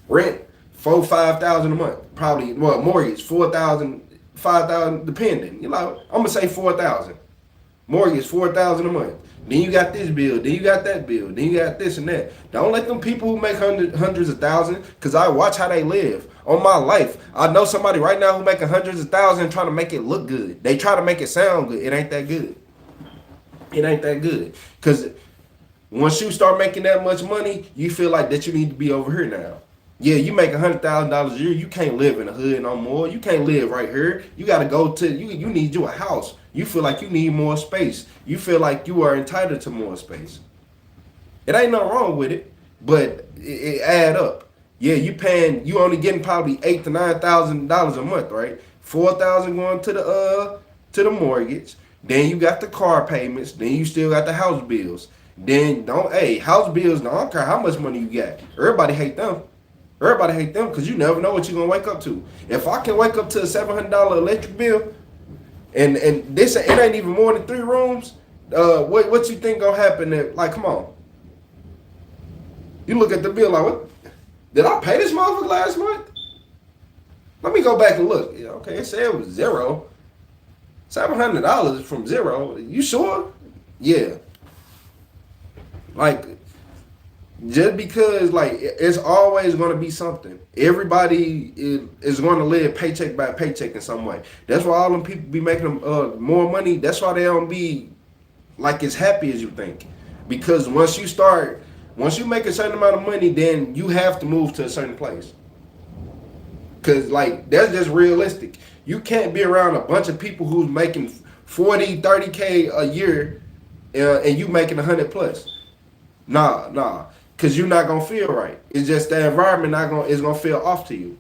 Rent $4,000-5,000 a month. Probably mortgage $4,000, $5,000 depending. You know, I'm gonna say $4,000. Mortgage $4,000 a month. Then you got this bill. Then you got that bill. Then you got this and that. Don't let them people who make hundreds of thousands, because I watch how they live. On my life, I know somebody right now who making hundreds of thousands trying to make it look good. They try to make it sound good. It ain't that good. It ain't that good. Because once you start making that much money, you feel like that you need to be over here now. Yeah, you make $100,000 a year. You can't live in the hood no more. You can't live right here. You got to go to, you need you a house. You feel like you need more space. You feel like you are entitled to more space. It ain't nothing wrong with it, but it add up. Yeah, you only getting probably $8,000 to $9,000 a month, right? $4,000 going to the mortgage. Then you got the car payments. Then you still got the house bills. Then house bills, I don't care how much money you got. Everybody hate them. Everybody hate them because you never know what you're going to wake up to. If I can wake up to a $700 electric bill, and this, it ain't even more than 3 rooms, what you think going to happen there? Like, come on. You look at the bill like, what? Did I pay this motherfucker last month? Let me go back and look. Okay, it said it was $0. $700 from $0. You sure? Yeah. Like, just because, like, it's always going to be something. Everybody is going to live paycheck by paycheck in some way. That's why all them people be making more money. That's why they don't be, like, as happy as you think. Because once you make a certain amount of money, then you have to move to a certain place. Because, like, that's just realistic. You can't be around a bunch of people who's making 40, 30K a year and you making 100 plus. Nah. Because you're not going to feel right. It's just the environment is going to feel off to you.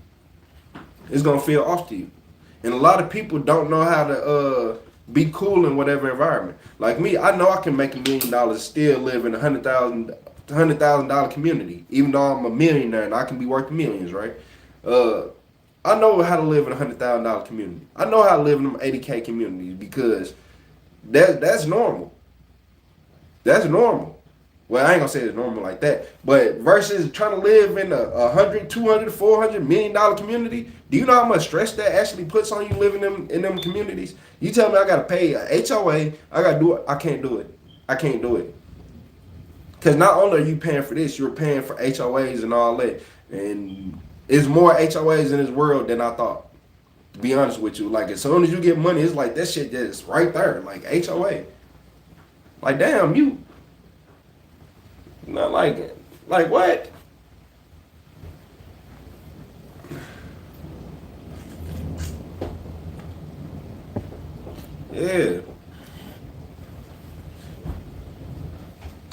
It's going to feel off to you. And a lot of people don't know how to be cool in whatever environment. Like me, I know I can make $1 million still live in a $100,000 community, even though I'm a millionaire and I can be worth millions, right? I know how to live in a $100,000 community. I know how to live in them 80K communities because that's normal. That's normal. Well, I ain't gonna say it's normal like that, but versus trying to live in a $100, $200, $400 million community, do you know how much stress that actually puts on you living in them communities? You tell me I gotta pay a HOA, I gotta do it. I can't do it. Because not only are you paying for this, you're paying for HOAs and all that, and it's more HOAs in this world than I thought. To be honest with you, like as soon as you get money, it's like that shit just right there, like HOA. Like damn, you. Not like what? Yeah.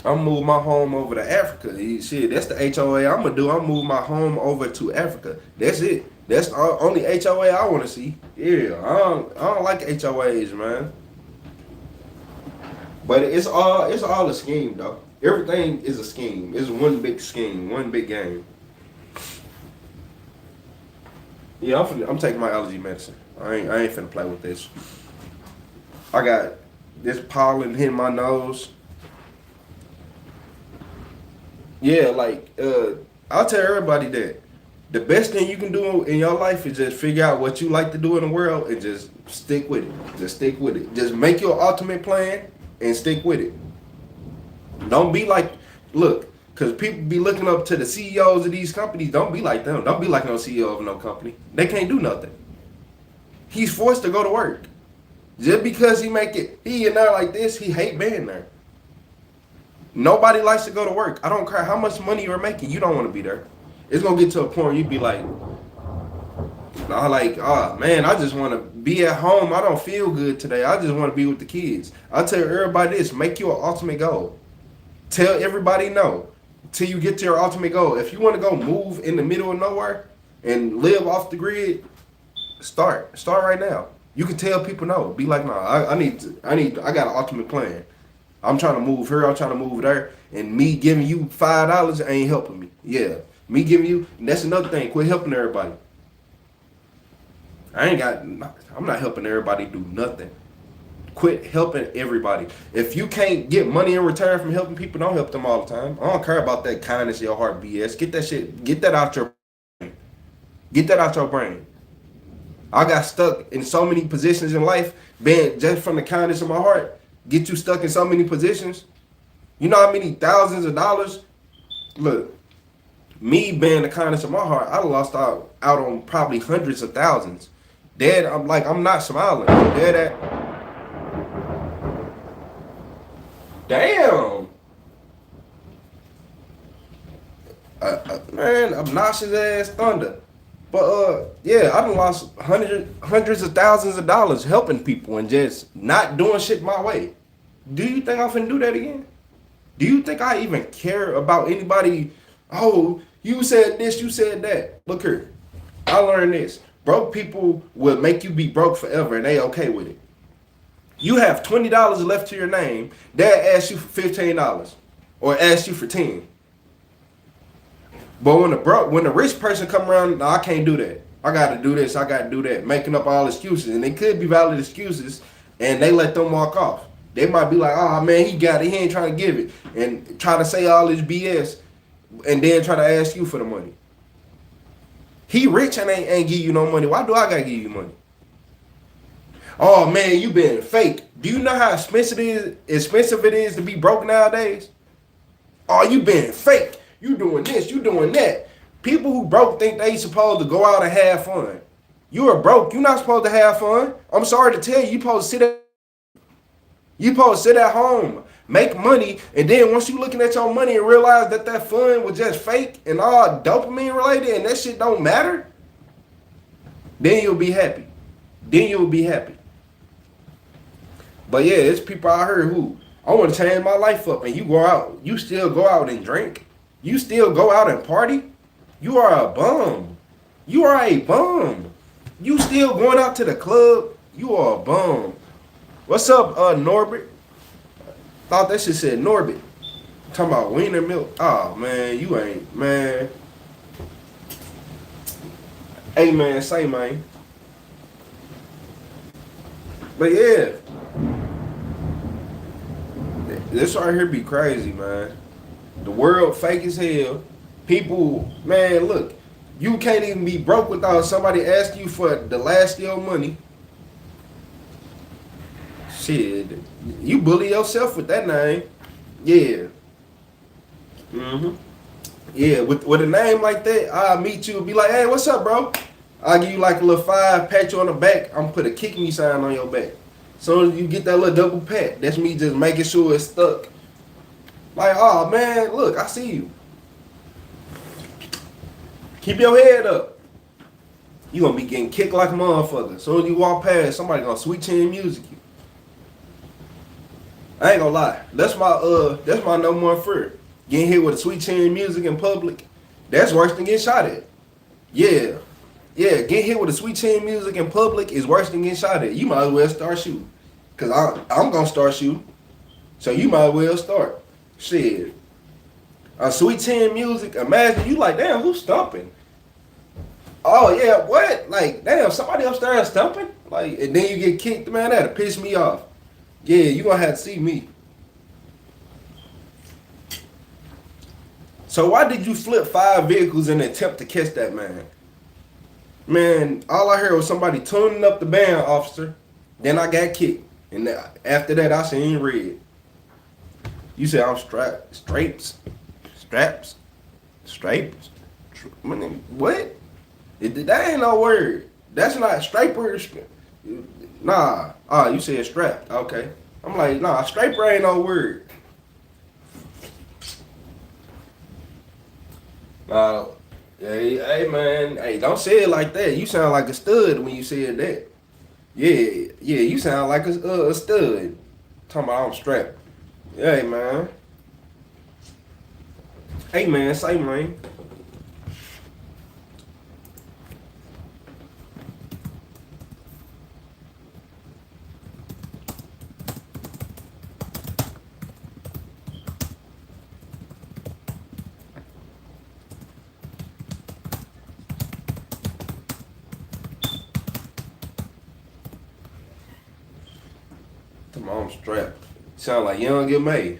I'm moving my home over to Africa. Shit, that's the HOA I'm gonna do. I'm moving my home over to Africa. That's it. That's the only HOA I want to see. Yeah, I don't like HOAs, man. But it's all a scheme, though. Everything is a scheme. It's one big scheme, one big game. Yeah, I'm taking my allergy medicine. I ain't finna play with this. I got this pollen hitting my nose. Yeah, like I'll tell everybody that the best thing you can do in your life is just figure out what you like to do in the world and just stick with it. Just stick with it. Just make your ultimate plan and stick with it. Don't be like, look, because people be looking up to the CEOs of these companies. Don't be like them. Don't be like no CEO of no company. They can't do nothing. He's forced to go to work. Just because he in there like this, he hate being there. Nobody likes to go to work. I don't care how much money you're making. You don't want to be there. It's going to get to a point where you be like, Nah, like, oh man, I just want to be at home. I don't feel good today. I just want to be with the kids. I tell everybody this: make your ultimate goal. Tell everybody no till you get to your ultimate goal. If you want to go move in the middle of nowhere and live off the grid, start right now. You can tell people no. Be like, nah, I got an ultimate plan. I'm trying to move here. I'm trying to move there. And me giving you $5 ain't helping me. Yeah, me giving you. And that's another thing. Quit helping everybody. I'm not helping everybody do nothing. Quit helping everybody. If you can't get money in return from helping people, don't help them all the time. I don't care about that kindness in your heart BS. Get that out your brain. Get that out your brain. I got stuck in so many positions in life, being just from the kindness of my heart. Get you stuck in so many positions. You know how many thousands of dollars? Look, me being the kindness of my heart, I lost out on probably hundreds of thousands. Dad, I'm not smiling. Dad, damn. Man, obnoxious ass thunder. But yeah, I done lost hundreds of thousands of dollars helping people and just not doing shit my way. Do you think I'm finna do that again? Do you think I even care about anybody? Oh, you said this, you said that. Look here, I learned this. Broke people will make you be broke forever and they okay with it. You have $20 left to your name, Dad asks you for $15 or asks you for 10. But when the rich person come around, no, I can't do that. I got to do this, I got to do that, making up all excuses. And they could be valid excuses, and they let them walk off. They might be like, oh man, he got it, he ain't trying to give it. And try to say all this BS, and then try to ask you for the money. He rich and ain't give you no money. Why do I got to give you money? Oh man, you been fake. Do you know how expensive it is to be broke nowadays? Oh, you been fake. You doing this, you doing that. People who broke think they supposed to go out and have fun. You are broke. You're not supposed to have fun. I'm sorry to tell you, you supposed to sit at home, make money, and then once you looking at your money and realize that fun was just fake and all dopamine related and that shit don't matter, then you'll be happy. But yeah, it's people out here who, I want to change my life up, and you still go out and drink. You still go out and party. You are a bum. You are a bum. You still going out to the club. You are a bum. What's up, Norbert? Thought that shit said Norbert. Talking about wiener milk. Oh man, you ain't, man. Hey man, say man. But yeah, this right here be crazy, man. The world fake as hell. People, man, look, you can't even be broke without somebody asking you for the last of your money. Shit, you bully yourself with that name. Yeah. Yeah, with a name like that, I'll meet you and be like, hey, what's up, bro? I'll give you like a little 5, pat you on the back. I'm gonna put a kick me sign on your back. So you get that little double pat. That's me just making sure it's stuck. Like, oh man, look, I see you. Keep your head up. You gonna be getting kicked like a motherfucker. As soon as you walk past, somebody gonna sweet chin music you. I ain't gonna lie. That's my number one fear. Getting hit with a sweet chin music in public. That's worse than getting shot at. Yeah. Yeah, getting hit with a sweet chin music in public is worse than getting shot at. You might as well start shooting. Cause I'm gonna start shooting. So you might as well start. Shit. A sweet chin music, imagine you like, damn, who's stomping? Oh yeah, what? Like, damn, somebody upstairs stomping? Like, and then you get kicked, man, that'll piss me off. Yeah, you gonna have to see me. So why did you flip 5 vehicles in an attempt to catch that man? Man, all I heard was somebody tuning up the band, officer. Then I got kicked. And after that, I seen red. You said I'm straps? What? That ain't no word. That's not striper. Nah. Oh, you said strapped. Okay. I'm like, nah, striper ain't no word. Hey, man. Hey, don't say it like that. You sound like a stud when you said that. Yeah, you sound like a stud. Talking about I'm strapped. Hey, man. Hey, man, say, man. Talking about I'm strapped. Sound like young get made.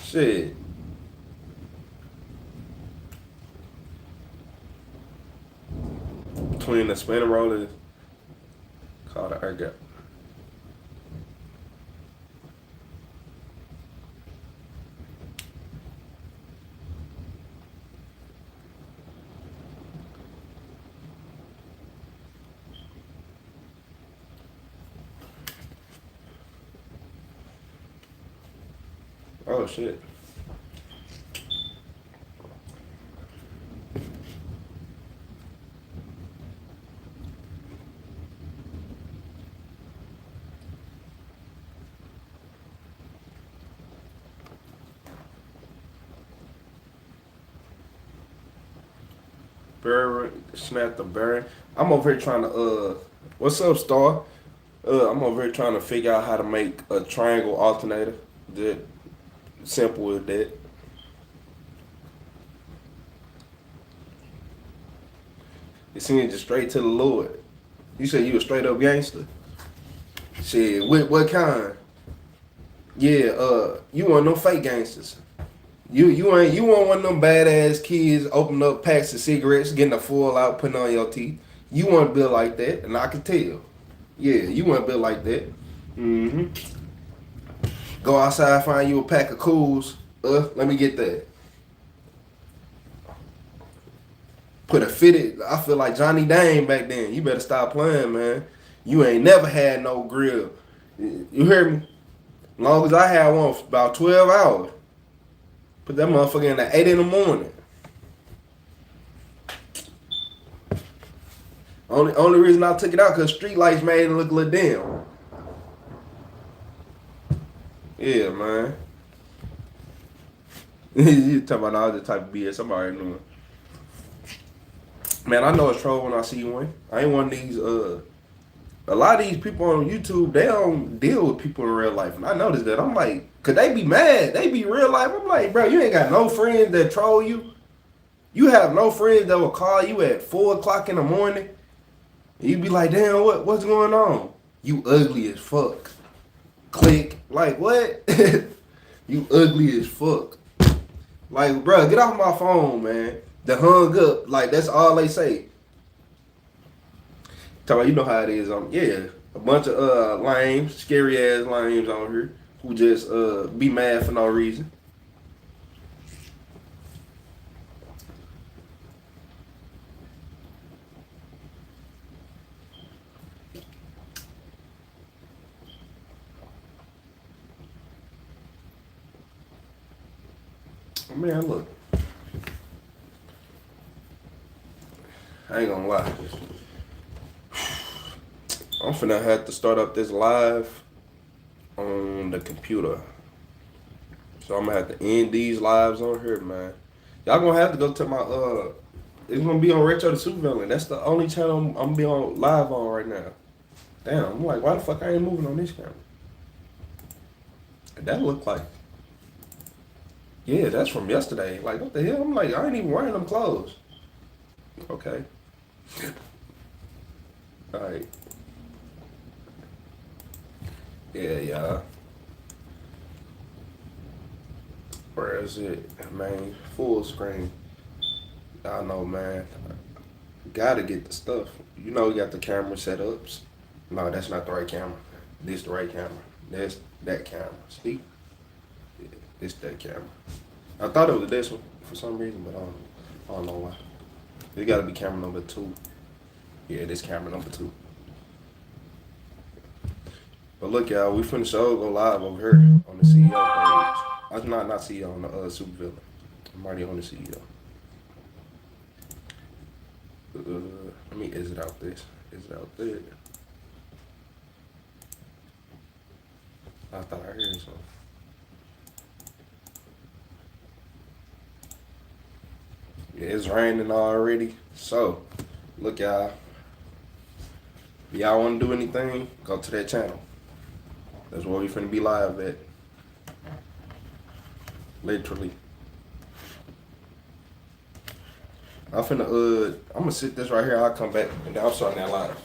Shit. Between the spinning roller called the air gap. Oh shit. Barry snap the Barry. I'm over here trying to what's up, Star? I'm over here trying to figure out how to make a triangle alternator. That simple as that. It seems just straight to the Lord. You said you a straight up gangster? Shit, what kind? Yeah, you want no fake gangsters. You want one of them badass kids opening up packs of cigarettes, getting a full out, putting on your teeth. You want to build like that, and I can tell. Yeah, you want to build like that. Mm-hmm. Go outside, find you a pack of cools. Let me get that. Put a fitted. I feel like Johnny Dane back then. You better stop playing, man. You ain't never had no grill. You hear me? Long as I had one for about 12 hours. Put that motherfucker in at 8 in the morning. Only reason I took it out because street lights made it look a little dim. Yeah, man. You talking about all the type of BS I'm already knowing. Man, I know it's troll when I see one. I ain't one of these, a lot of these people on YouTube, they don't deal with people in real life. And I noticed that. I'm like, cause they be mad. They be real life. I'm like, bro, you ain't got no friends that troll you. You have no friends that will call you at 4 o'clock in the morning. And you be like, damn, what's going on? You ugly as fuck. Click. Like, what? You ugly as fuck. Like, bro, get off my phone, man. They hung up. Like, that's all they say. Talk about, you know how it is. Yeah, a bunch of lames, scary ass lames on here who just be mad for no reason. Man, look, I ain't gonna lie. I'm finna have to start up this live on the computer. So I'm gonna have to end these lives on here, man. Y'all gonna have to go to my it's gonna be on Retro The Supervillain. That's the only channel I'm gonna be on live on right now. Damn, I'm like, why the fuck I ain't moving on this camera? That look like, yeah, that's from yesterday. Like, what the hell? I'm like, I ain't even wearing them clothes. Okay. All right. Yeah, y'all. Where is it, man? Full screen. I know, man. Gotta get the stuff. You know, you got the camera setups. No, that's not the right camera. This the right camera. That's that camera. See? Yeah, this that camera. I thought it was this one for some reason, but I don't know why. It gotta be camera number 2. Yeah, this camera number 2. But look, y'all, we finna show go live over here on the CEO page. I'm not CEO, on the Supervillain. I'm already on the CEO. Let me exit out this. Exit out there. I thought I heard something. Yeah, it's raining already. So, look, y'all. If y'all want to do anything, go to that channel. That's where we finna be live at. Literally. I'm gonna sit this right here. I'll come back and then I'm starting that live.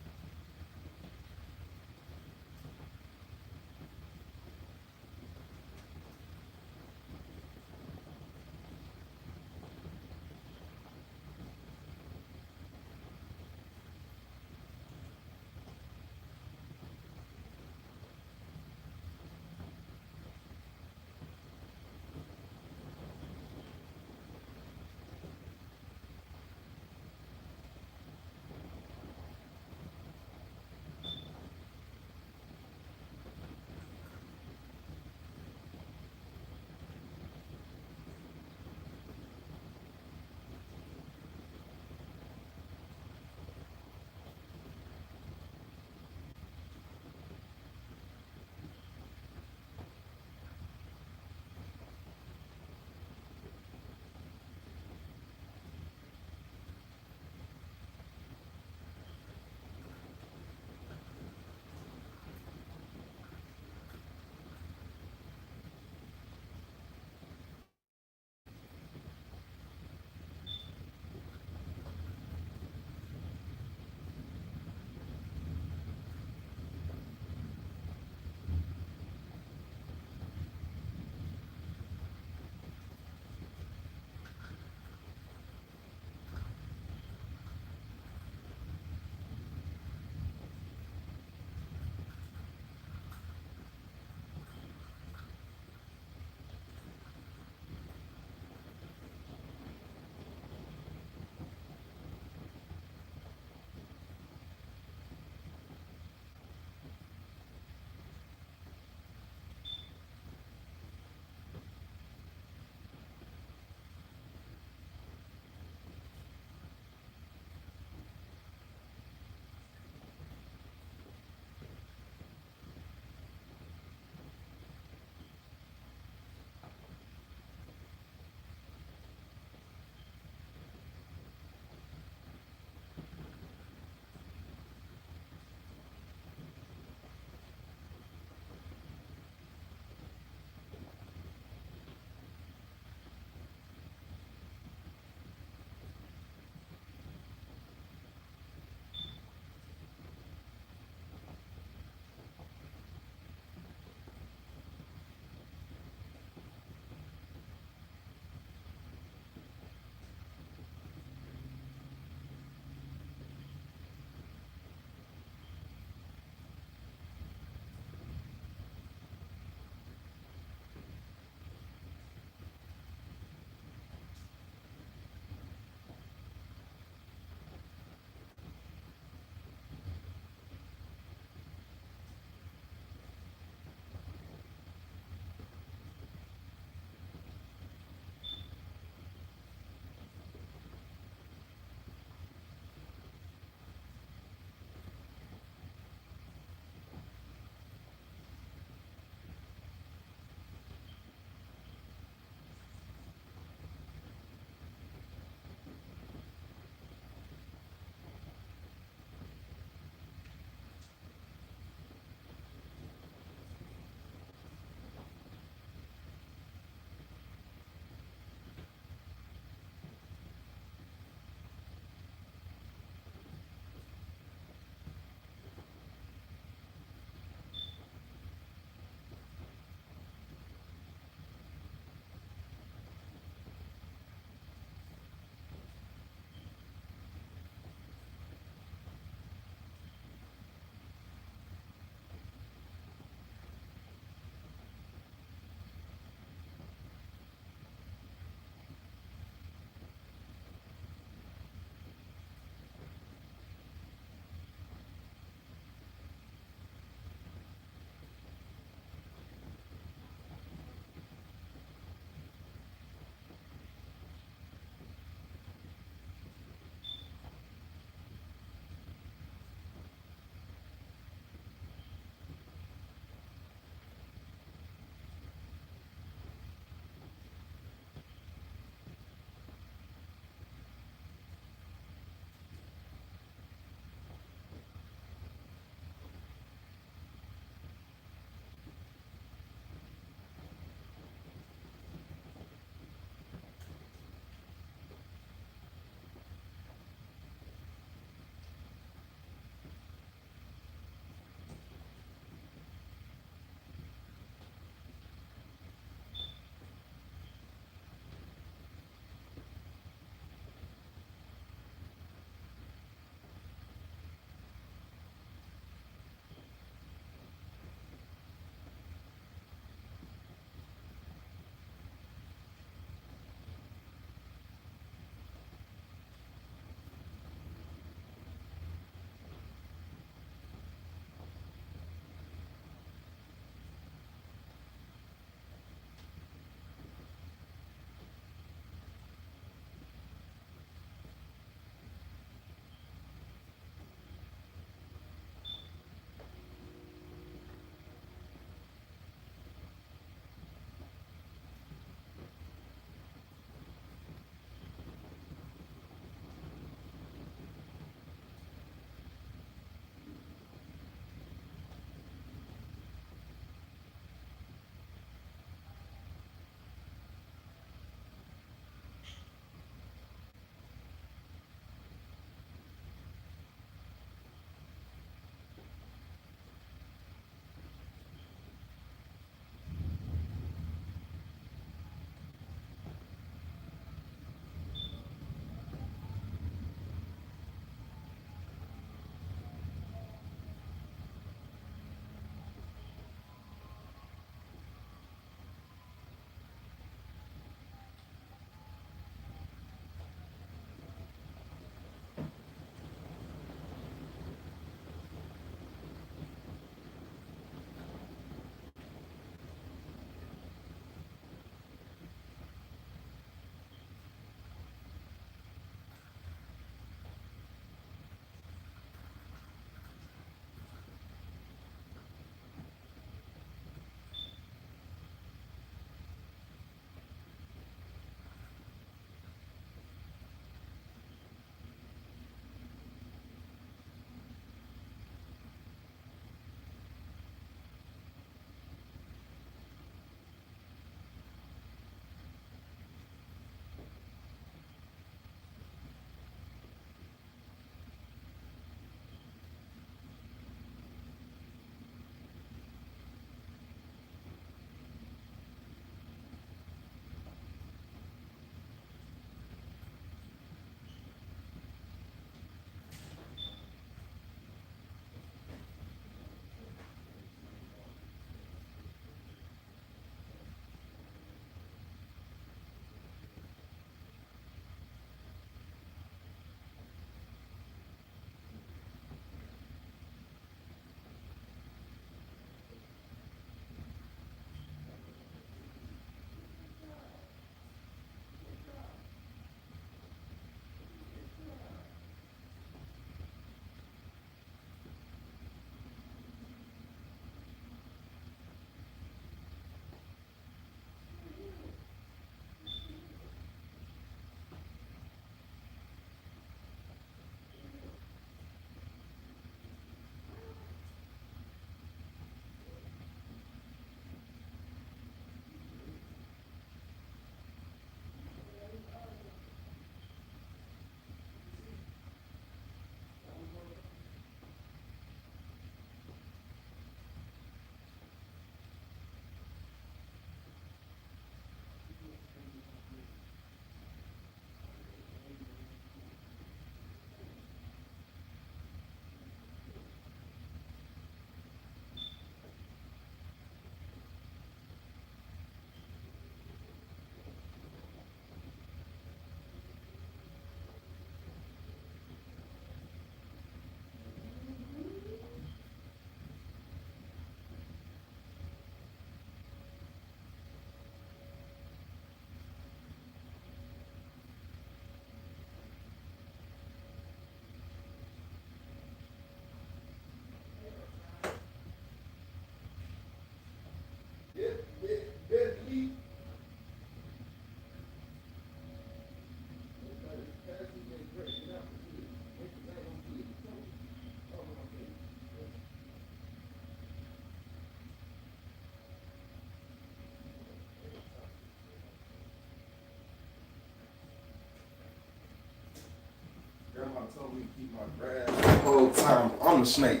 told me to keep my grass the whole time. I'm the snake.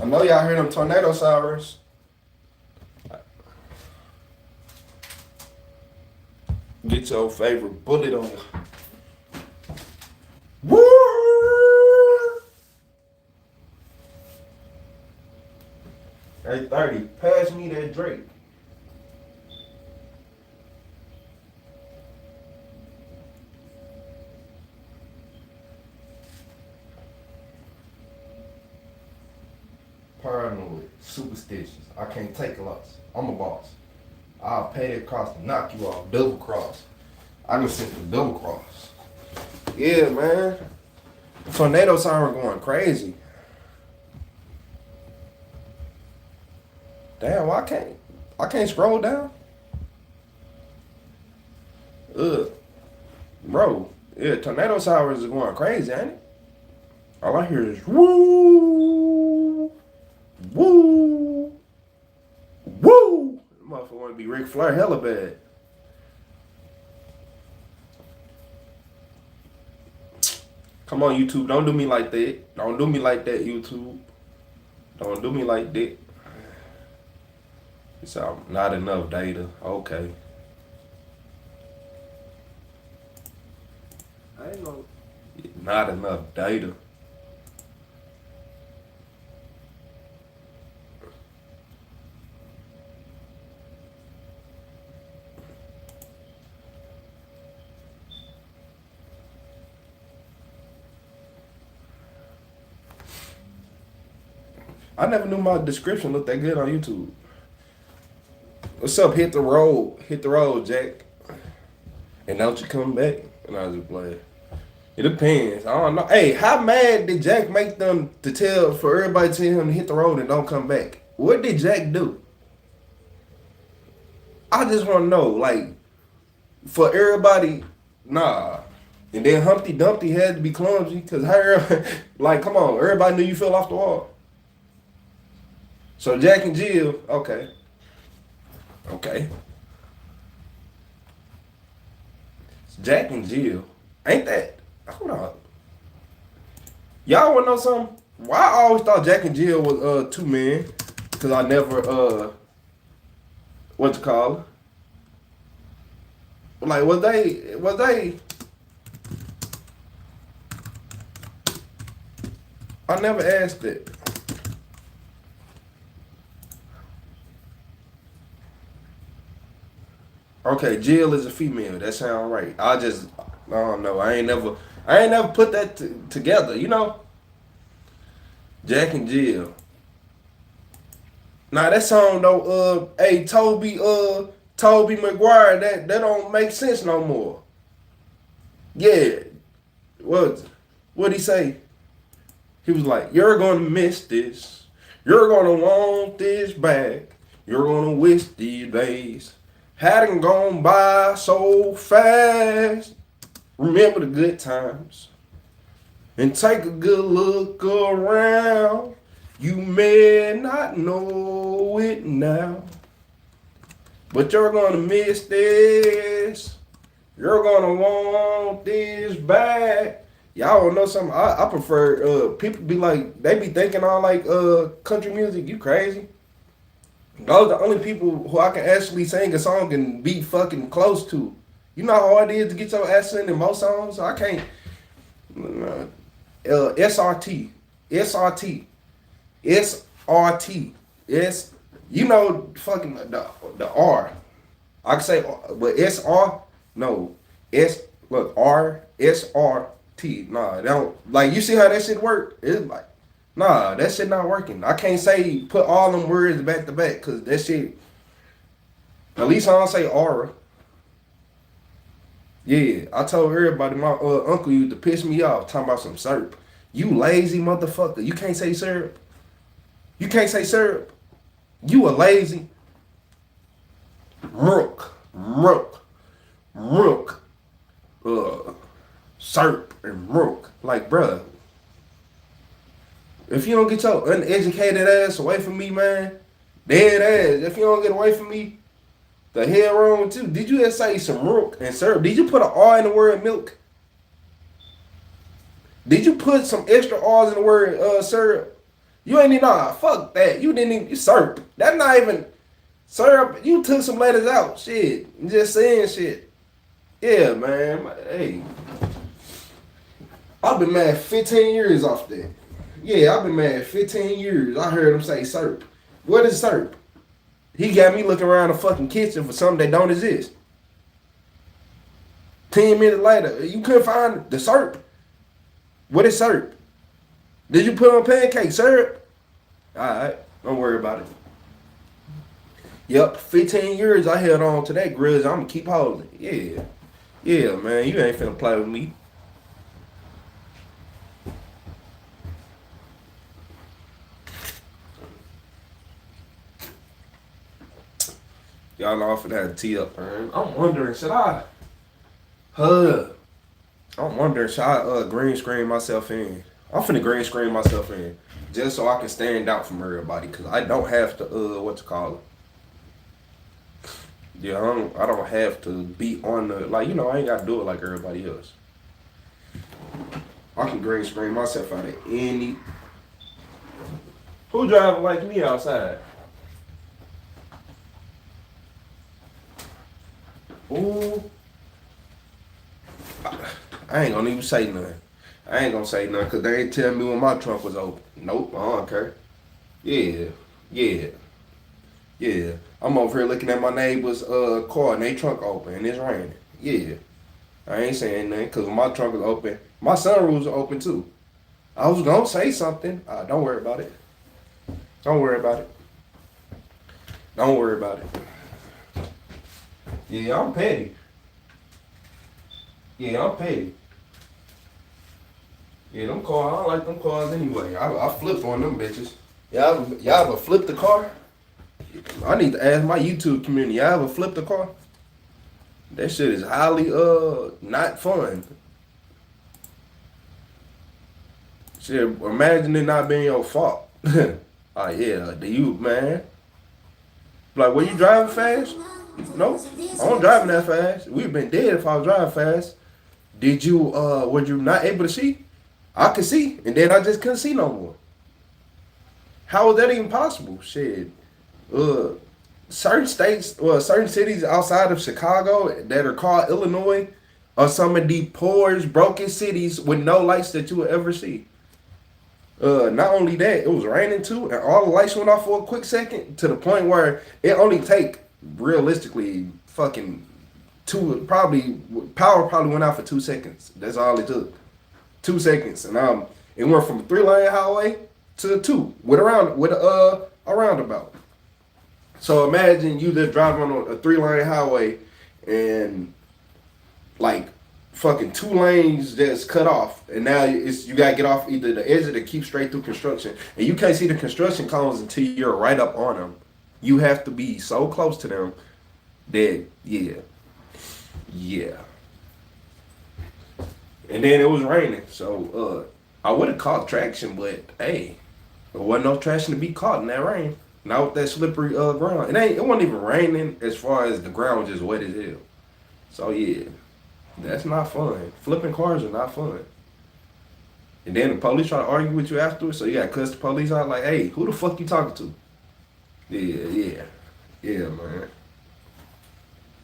I know y'all hear them tornado sirens. Get your favorite bullet on you. Woo! Hey, 30, pass me that Drake. Paranoid, superstitious. I can't take a loss. I'm a boss. I'll pay that cost to knock you off. Double cross. I done sent the double cross. Yeah, man. Tornado siren going crazy. Damn, why I can't scroll down? Bro, yeah, tornado sirens is going crazy, ain't it? All I hear is woo, woo, woo. Motherfucker want to be Ric Flair hella bad. Come on, YouTube. Don't do me like that. Don't do me like that, YouTube. Don't do me like that. It's not enough data. Okay. I didn't know. Not enough data. I never knew my description looked that good on YouTube. What's up? Hit the road, Jack. And don't you come back? And I just play. It depends. I don't know. Hey, how mad did Jack make them for everybody to tell him to hit the road and don't come back? What did Jack do? I just want to know, like, for everybody, nah. And then Humpty Dumpty had to be clumsy because like, come on, everybody knew you fell off the wall. So Jack and Jill, okay. Okay. Jack and Jill. Ain't that? Hold on. Y'all wanna know something? Why I always thought Jack and Jill was two men? Cause I never what you call it? Like was they I never asked it. Okay, Jill is a female. That sound right. I don't know. I ain't never put that together. You know, Jack and Jill. Nah, that song though. Hey, Toby Maguire. That don't make sense no more. Yeah. What'd he say? He was like, "You're gonna miss this. You're gonna want this back. You're gonna wish these days hadn't gone by so fast. Remember the good times and take a good look around. You may not know it now, but you're gonna miss this. You're gonna want this back." Y'all wanna know something? I prefer people be like, they be thinking all like country music. You crazy? Those are the only people who I can actually sing a song and be fucking close to. You know how hard it is to get your accent in most songs? I can't. SRT. You know fucking the R. I can say, but SR, no. SRT. Nah, that don't, like, you see how that shit work? It's like, nah, that shit not working. I can't say put all them words back to back because that shit. At least I don't say aura. Yeah, I told everybody my uncle used to piss me off talking about some syrup. You lazy motherfucker. You can't say syrup. You can't say syrup. You a lazy. Rook. Syrup and rook. Like, bruh. If you don't get your uneducated ass away from me, man, dead ass. If you don't get away from me, the hell wrong with you? Did you just say some rook and syrup? Did you put an R in the word milk? Did you put some extra R's in the word syrup? You ain't even fuck that. You didn't even syrup. That's not even syrup. You took some letters out. Shit. I'm just saying shit. Yeah, man. Hey. I've been mad 15 years off that. Yeah, I've been mad 15 years. I heard him say syrup. What is syrup? He got me looking around the fucking kitchen for something that don't exist. 10 minutes later, you couldn't find the syrup. What is syrup? Did you put on pancake syrup? Alright, don't worry about it. Yep, 15 years I held on to that grudge. I'm gonna keep holding. Yeah. Yeah, man, you ain't finna play with me. Y'all know I finna have a tee up, man. I'm wondering, should I green screen myself in? I'm finna green screen myself in just so I can stand out from everybody, cause I don't have to what you call it. Yeah, I don't have to be on the, like, you know, I ain't gotta do it like everybody else. I can green screen myself out of any. Who driving like me outside? Ooh. I ain't gonna even say nothing. I ain't gonna say nothing because they ain't tell me when my trunk was open. Nope, I don't care. Yeah. I'm over here looking at my neighbor's car and they trunk open and it's raining. Yeah. I ain't saying nothing because when my trunk was open, my sunroofs are open too. I was gonna say something. Don't worry about it. Don't worry about it. Don't worry about it. Yeah, I'm petty. Yeah, I'm petty. Yeah, them cars, I don't like them cars anyway. I flip on them bitches. Y'all ever flip the car? I need to ask my YouTube community. Y'all ever flip the car? That shit is highly not fun. Shit, imagine it not being your fault. Oh yeah, do you, man? Like, were you driving fast? No, I wasn't driving that fast. We'd been dead if I was driving fast. Did you, were you not able to see? I could see, and then I just couldn't see no more. How was that even possible? Shit. Certain states, well, certain cities outside of Chicago that are called Illinois are some of the poorest, broken cities with no lights that you will ever see. Not only that, it was raining too, and all the lights went off for a quick second to the point where it only take realistically fucking power probably went out for 2 seconds. That's all it took. 2 seconds, and it went from a 3-lane highway to 2 with a roundabout. So imagine you just driving on a 3-lane highway and like fucking 2 lanes just cut off, and now you gotta get off either the exit or keep straight through construction, and you can't see the construction cones until you're right up on them. You have to be so close to them that yeah. And then it was raining, so I would have caught traction, but hey, there wasn't no traction to be caught in that rain. Not with that slippery ground. It wasn't even raining as far as the ground was just wet as hell. So yeah, that's not fun. Flipping cars are not fun. And then the police try to argue with you afterwards, so you gotta cuss the police out like, hey, who the fuck you talking to? Yeah, man.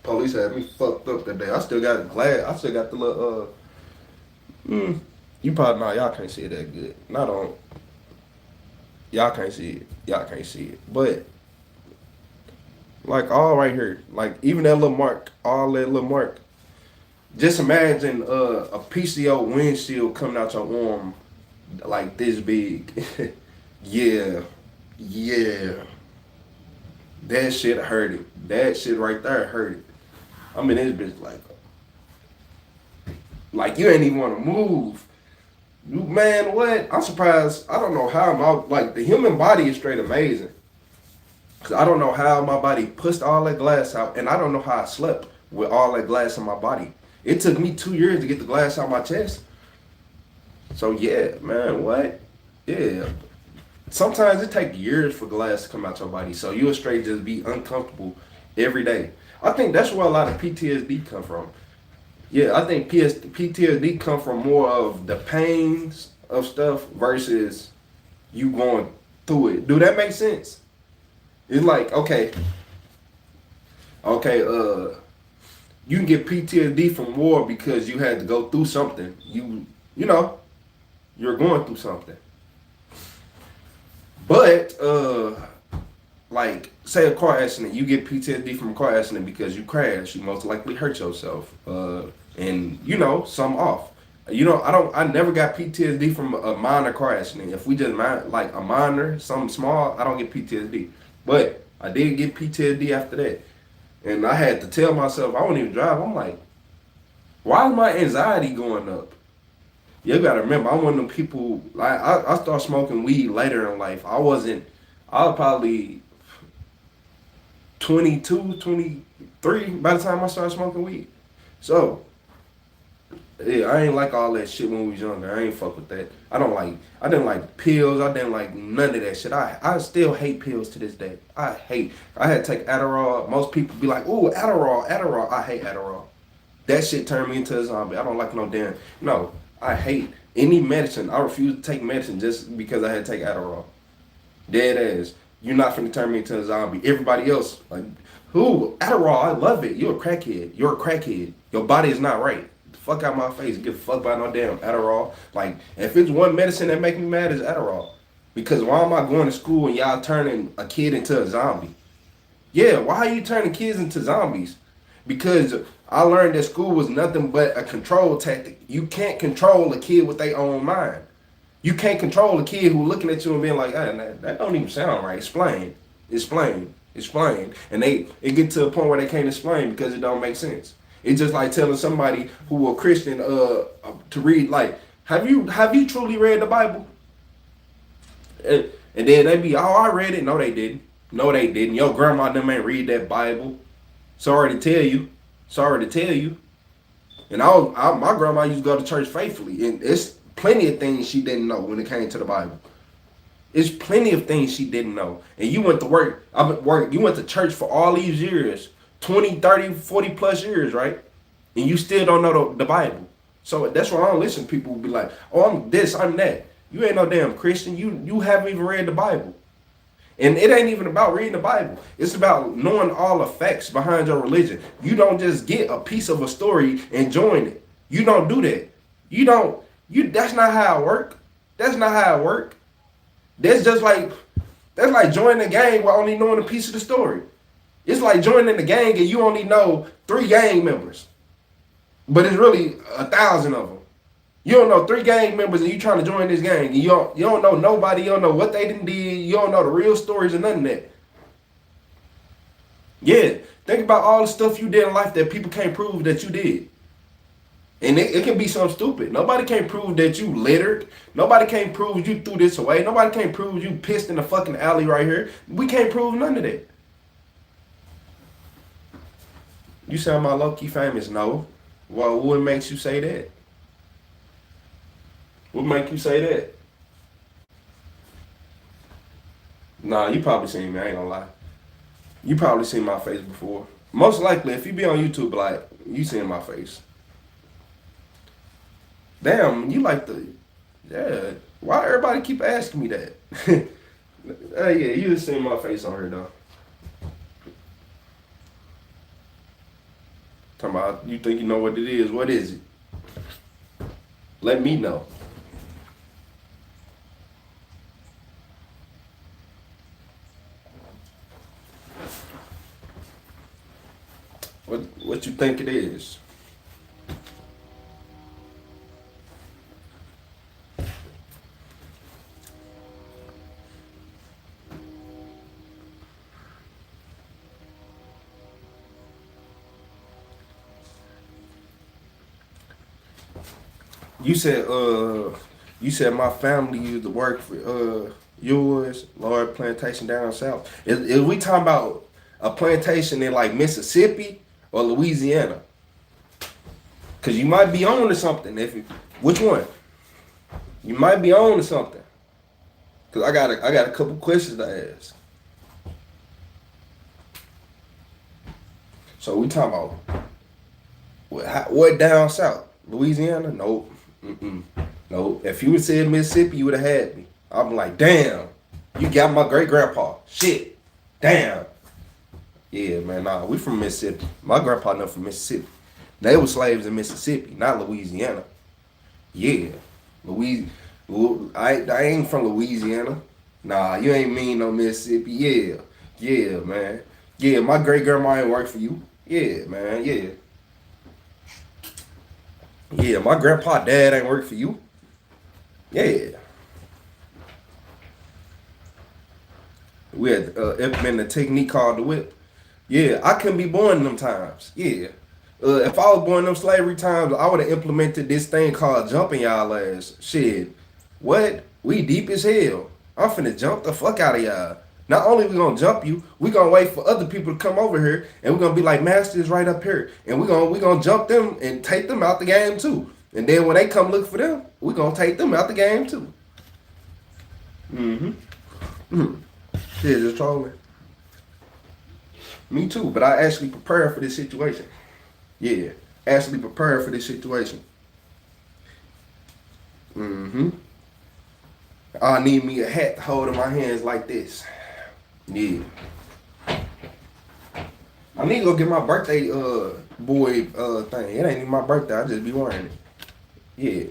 Police had me fucked up that day. I still got the little you probably know y'all can't see it that good. Y'all can't see it. But like all right here, like even that little mark, just imagine a PCO windshield coming out your arm like this big. yeah. That shit hurt it. That shit right there hurt it. I mean, this bitch like you ain't even want to move. You, man, what? I'm surprised. I don't know how the human body is straight amazing. Cause I don't know how my body pushed all that glass out, and I don't know how I slept with all that glass in my body. It took me 2 years to get the glass out my chest. So yeah, man, what? Yeah. Sometimes it takes years for glass to come out your body, so you'll straight just be uncomfortable every day. I think that's where a lot of PTSD come from. Yeah, I think PTSD come from more of the pains of stuff versus you going through it. Do that make sense? It's like, okay, you can get PTSD from war because you had to go through something. You know, you're going through something. But like say a car accident, you get PTSD from a car accident because you crashed. You most likely hurt yourself, and you know some off. You know, I never got PTSD from a minor car accident. If we just mind like a minor, something small, I don't get PTSD. But I did get PTSD after that, and I had to tell myself I won't even drive. I'm like, why is my anxiety going up? You gotta remember, I'm one of them people. Like I started smoking weed later in life. I was probably 22, 23 by the time I started smoking weed. So, yeah, I ain't like all that shit when we was younger. I ain't fuck with that. I didn't like pills. I didn't like none of that shit. I still hate pills to this day. I had to take Adderall. Most people be like, ooh, Adderall. I hate Adderall. That shit turned me into a zombie. I don't like no, I hate any medicine. I refuse to take medicine just because I had to take Adderall. Dead ass. You're not finna turn me into a zombie. Everybody else, like, who? Adderall, I love it. You're a crackhead. You're a crackhead. Your body is not right. Fuck out my face. Get fucked by no damn Adderall. Like, if it's one medicine that make me mad, it's Adderall. Because why am I going to school and y'all turning a kid into a zombie? Yeah, why are you turning kids into zombies? Because I learned that school was nothing but a control tactic. You can't control a kid with their own mind. You can't control a kid who looking at you and being like, hey, that don't even sound right. Explain. And it get to a point where they can't explain because it don't make sense. It's just like telling somebody who a Christian to read, like, have you truly read the Bible? And then they be, oh, I read it. No, they didn't. Your grandma and them ain't read that Bible. Sorry to tell you. And my grandma used to go to church faithfully, and it's plenty of things she didn't know when it came to the Bible. It's plenty of things she didn't know. And you went to work. You went to church for all these years, 20, 30, 40 plus years, right? And you still don't know the Bible. So that's why I don't listen to people who be like, oh, I'm this, I'm that. You ain't no damn Christian. You haven't even read the Bible. And it ain't even about reading the Bible. It's about knowing all the facts behind your religion. You don't just get a piece of a story and join it. You don't do that. That's not how it work. That's like joining a gang while only knowing a piece of the story. It's like joining the gang and you only know 3 gang members. But it's really 1,000 of them. You don't know 3 gang members and you trying to join this gang. And you don't know nobody. You don't know what they done did. You don't know the real stories and none of that. Yeah, think about all the stuff you did in life that people can't prove that you did. And it can be something stupid. Nobody can't prove that you littered. Nobody can't prove you threw this away. Nobody can't prove you pissed in the fucking alley right here. We can't prove none of that. You say I'm low-key famous? No. Well, what makes you say that? What make you say that? Nah, you probably seen me, I ain't gonna lie. You probably seen my face before. Most likely, if you be on YouTube, like, you seen my face. Damn, you like yeah. Why everybody keep asking me that? Yeah, you just seen my face on here, though. Talking about, you think you know what it is. What is it? Let me know. What you think it is? You said my family used to work for yours, Lord Plantation down south. Is we talking about a plantation in like Mississippi or Louisiana? Cause you might be on to something. Which one? You might be on to something. Cause I got a couple questions to ask. So we talking about What down south? Louisiana? Nope. Nope. If you would said Mississippi, you would have had me. I'm like, damn, you got my great grandpa. Shit. Damn. Yeah, man, nah, we from Mississippi. My grandpa not from Mississippi. They were slaves in Mississippi, not Louisiana. Yeah. I ain't from Louisiana. Nah, you ain't mean no Mississippi. Yeah. Yeah, man. Yeah, my great grandma ain't work for you. Yeah, man, yeah. Yeah, my grandpa dad ain't work for you. Yeah. We had implemented a technique called the whip. Yeah, I couldn't be born in them times. Yeah. If I was born in them slavery times, I would have implemented this thing called jumping y'all ass. Shit. What? We deep as hell. I'm finna jump the fuck out of y'all. Not only we gonna jump you, we gonna wait for other people to come over here, and we're gonna be like, Master is right up here, and we gonna jump them and take them out the game too. And then when they come look for them, we gonna take them out the game too. Yeah, just trolling. Me too, but I actually prepared for this situation. Yeah, actually prepared for this situation. I need me a hat to hold in my hands like this. Yeah. I need to go get my birthday boy thing. It ain't even my birthday. I just be wearing it. Yeah.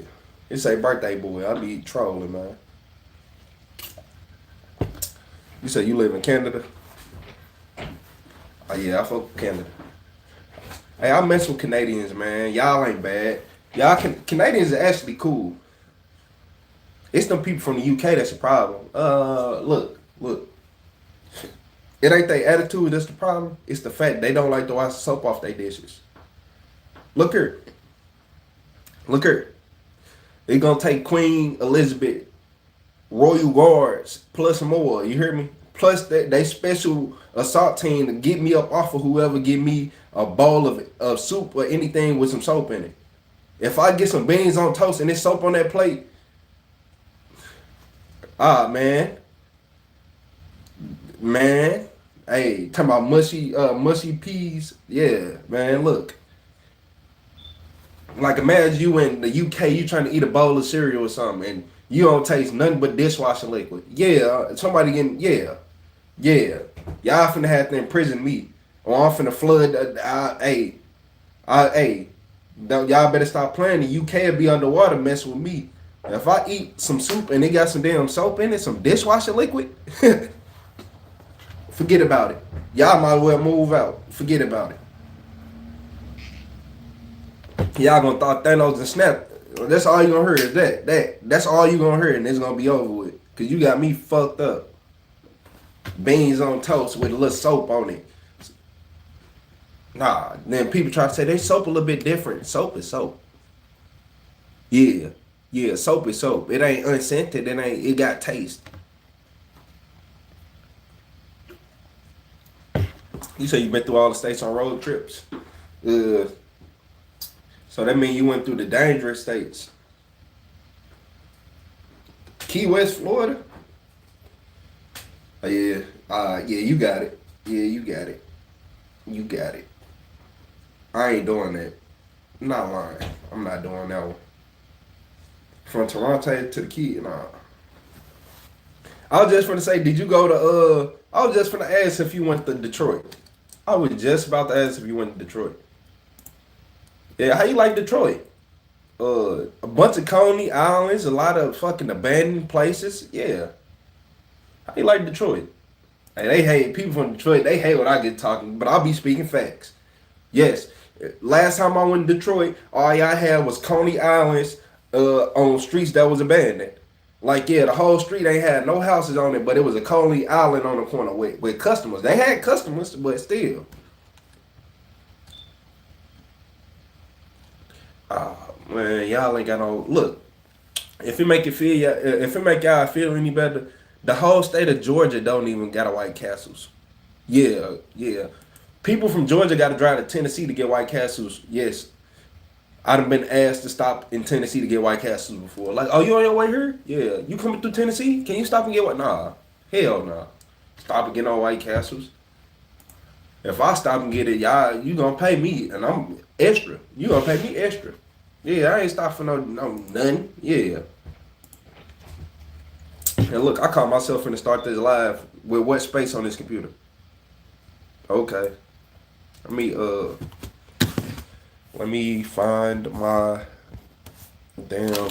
It say birthday boy. I be trolling, man. You say you live in Canada? Oh yeah, I fuck with Canada. Hey, I mess with Canadians, man. Y'all ain't bad. Canadians are actually cool. It's them people from the UK that's the problem. Look. It ain't their attitude that's the problem. It's the fact they don't like to wash soap off their dishes. Look here. They gonna take Queen Elizabeth, Royal Guards, plus more. You hear me? Plus they special assault team to get me up off of whoever give me a bowl of soup or anything with some soap in it. If I get some beans on toast and there's soap on that plate, man, hey, talking about mushy peas, yeah, man, look. Like imagine you in the UK, you trying to eat a bowl of cereal or something, and you don't taste nothing but dishwasher liquid. Yeah, somebody getting, yeah. Y'all finna have to imprison me, or I'm finna flood. Y'all better stop playing. The UK will be underwater messing with me. If I eat some soup and it got some damn soap in it, some dishwasher liquid, forget about it. Y'all might as well move out. Forget about it. Y'all gonna thought Thanos and snap. That's all you gonna hear is that's all you gonna hear, and it's gonna be over with. Cause you got me fucked up. Beans on toast with a little soap on it. Nah, then people try to say they soap a little bit different. Soap is soap. Yeah, soap is soap. It ain't unscented. It got taste. You say you been through all the states on road trips. So that means you went through the dangerous states. Key West, Florida. Oh, yeah. You got it. Yeah, you got it. You got it. I ain't doing that. I'm not lying. I'm not doing that one. From Toronto to the Key, nah. I was just gonna say, did you go to I was just gonna ask if you went to Detroit. I was just about to ask if you went to Detroit. Yeah, how you like Detroit? A bunch of Coney Islands, a lot of fucking abandoned places. Yeah. How you like Detroit? Hey, they hate people from Detroit. They hate when I get talking, but I'll be speaking facts. Yes. Last time I went to Detroit, all y'all had was Coney Islands on streets that was abandoned. Like, yeah, the whole street ain't had no houses on it, but it was a Coney Island on the corner with customers. They had customers, but still. Oh, man, y'all ain't got no... Look, if it make y'all feel any better, the whole state of Georgia don't even got a White Castles. Yeah. People from Georgia got to drive to Tennessee to get White Castles. Yes. I done been asked to stop in Tennessee to get White Castles before. Like, oh, you on your way here? Yeah. You coming through Tennessee? Can you stop and get what? Nah. Hell nah. Stop and get on White Castles. If I stop and get it, y'all, you gonna pay me. And Extra. You gonna pay me extra. Yeah, I ain't stopping for no nothing. Yeah. And look, I caught myself finna start this live with what space on this computer. Okay. Let me find my damn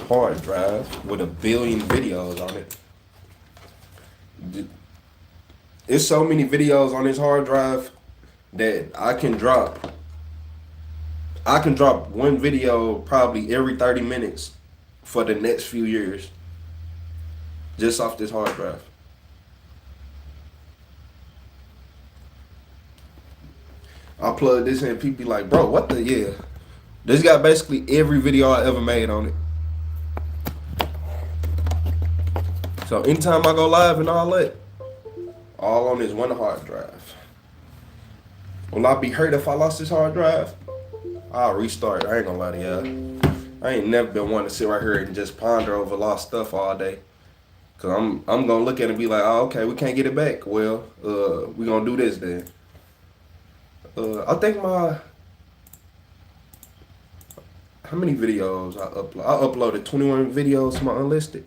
hard drive with 1 billion videos on it. There's so many videos on this hard drive that I can drop. I can drop one video probably every 30 minutes for the next few years. Just off this hard drive. I plug this in, people be like, bro, what the, yeah. This got basically every video I ever made on it. So anytime I go live and all that, all on this one hard drive. Will I be hurt if I lost this hard drive? I'll restart. I ain't gonna lie to y'all. I ain't never been one to sit right here and just ponder over lost stuff all day. Cause I'm gonna look at it and be like, oh, okay, we can't get it back. Well, we gonna do this then. I think how many videos I upload? I uploaded 21 videos to my unlisted.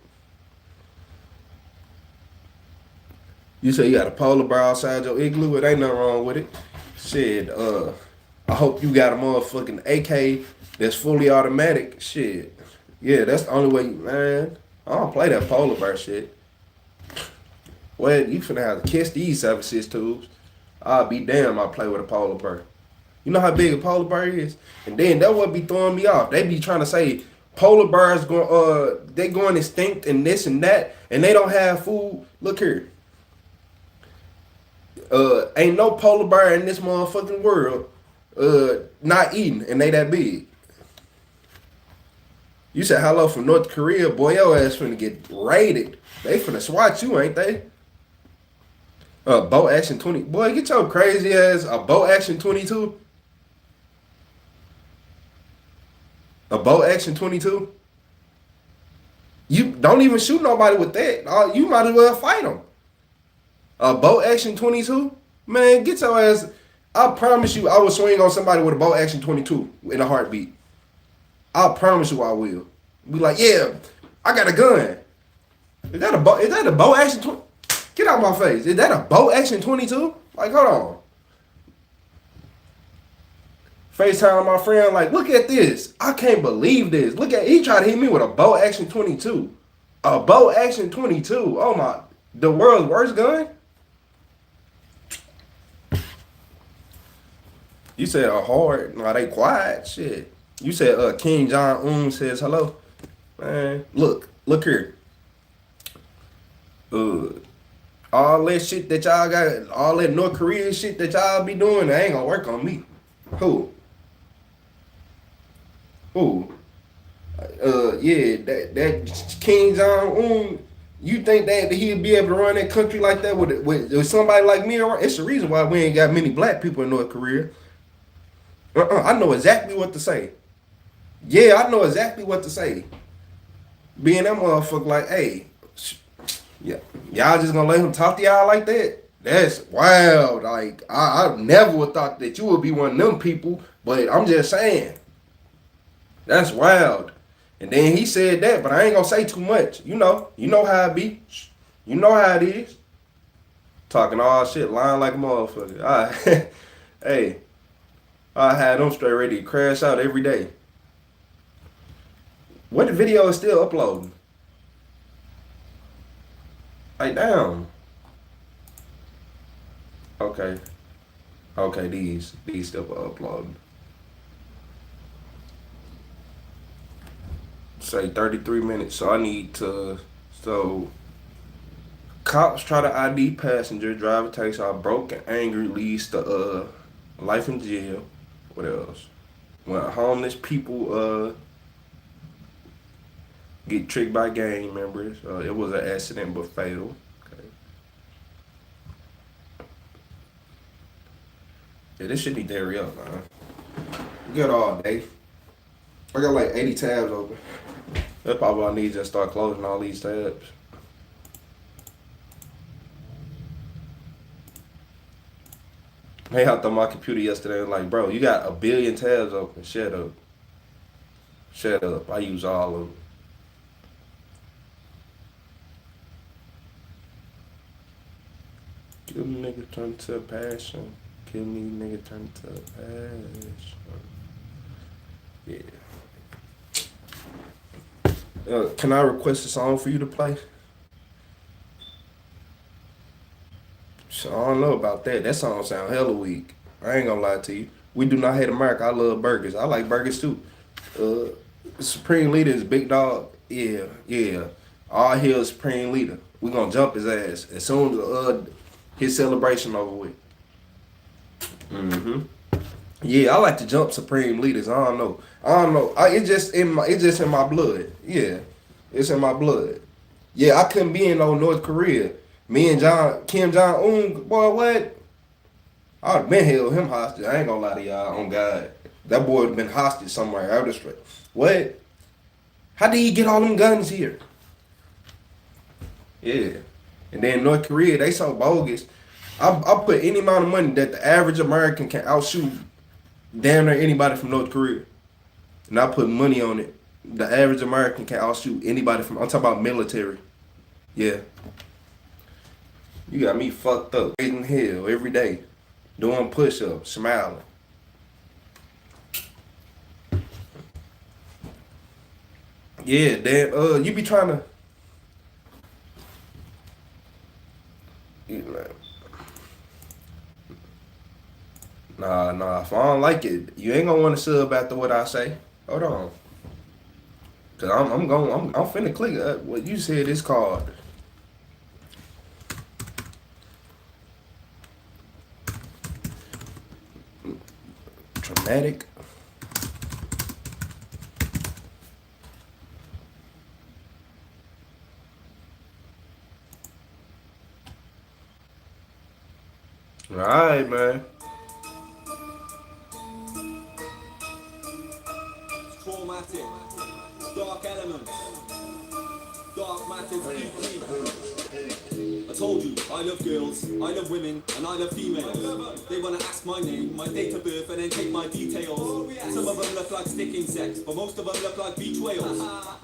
You say you got a polar bear outside your igloo? It ain't nothing wrong with it. Shit, I hope you got a motherfucking AK that's fully automatic. Shit. Yeah, that's the only way, man. I don't play that polar bear shit. Well, you finna have to kiss these 7.6 tubes. I'll be damn I play with a polar bear. You know how big a polar bear is? And then that would be throwing me off. They be trying to say polar bears they going extinct and this and that, and they don't have food. Look here. Ain't no polar bear in this motherfucking world not eating, and they that big. You said hello from North Korea, boy, your ass finna get raided. They finna swat you, ain't they? Boat Action 20. Boy, get your crazy ass a Boat Action 22. A Boat Action 22. You don't even shoot nobody with that. You might as well fight them. A Boat Action 22? Man, get your ass. I promise you I will swing on somebody with a Boat Action 22 in a heartbeat. I promise you I will. Be like, yeah, I got a gun. Is that a Boat Action 20? Get out my face. Is that a Boat Action 22? Like, hold on. FaceTime my friend, like, look at this. I can't believe this. Look at, he tried to hit me with a Boat Action 22. A Boat Action 22. Oh my, the world's worst gun? You said a hard, no, they quiet, shit. You said King Jong-un says hello. Man, look here. All that shit that y'all got, all that North Korean shit that y'all be doing, that ain't gonna work on me. Who? Yeah, that King Jong-un, you think that he'd be able to run that country like that with somebody like me around? It's the reason why we ain't got many black people in North Korea. I know exactly what to say. Yeah, I know exactly what to say. Being that motherfucker like, hey, yeah, y'all just gonna let him talk to y'all like that? That's wild. Like, I never would thought that you would be one of them people, but I'm just saying. That's wild. And then he said that, but I ain't gonna say too much. You know how it be. You know how it is. Talking all shit, lying like a motherfucker. Hey, I had them straight ready to crash out every day. What the video is still uploading? Like, damn. Okay, these still uploading. Say 33 minutes, so I need to, cops try to ID passenger, driver takes out broke and angry, leads to life in jail. What else? When homeless people get tricked by gang members. It was an accident but fatal. Okay. Yeah, this shit need to hurry up, man. We got all day. I got like 80 tabs open. That's probably what I need to just start closing all these tabs. They hopped on my computer yesterday and like, bro, you got a billion tabs open. Shut up. Shut up. I use all of them. Kill me, nigga, turn to passion. Kill me, nigga, turn to passion. Yeah. Can I request a song for you to play? So I don't know about that. That song sound hella weak. I ain't gonna lie to you. We do not hate America. I love burgers. I like burgers too. Supreme Leader is big dog. Yeah, yeah. All hail Supreme Leader. We gonna jump his ass as soon as his celebration over with. Yeah, I like to jump Supreme Leaders. I don't know. It's just in my blood. Yeah, it's in my blood. Yeah, I couldn't be in no North Korea. Me and Kim Jong-un, boy, what? I'd have been held him hostage. I ain't gonna lie to y'all, on God. That boy would have been hostage somewhere. I would have straight. What? How did he get all them guns here? Yeah. And then North Korea, they so bogus. I put any amount of money that the average American can outshoot damn near anybody from North Korea. And I put money on it. The average American can outshoot anybody from, I'm talking about military. Yeah. You got me fucked up. In hell every day. Doing push-ups, smiling. Yeah, damn, you be trying to. Nah, if I don't like it, you ain't gonna want to sub after what I say. Hold on. Cause I'm finna click what you said is called. Traumatic. All right, man. Traumatic, dark elements, dark matters. I told you, I love girls, I love women, and I love females. They wanna ask my name, my date of birth, and then take my details. Some of them look like stick insects, but most of them look like beach whales.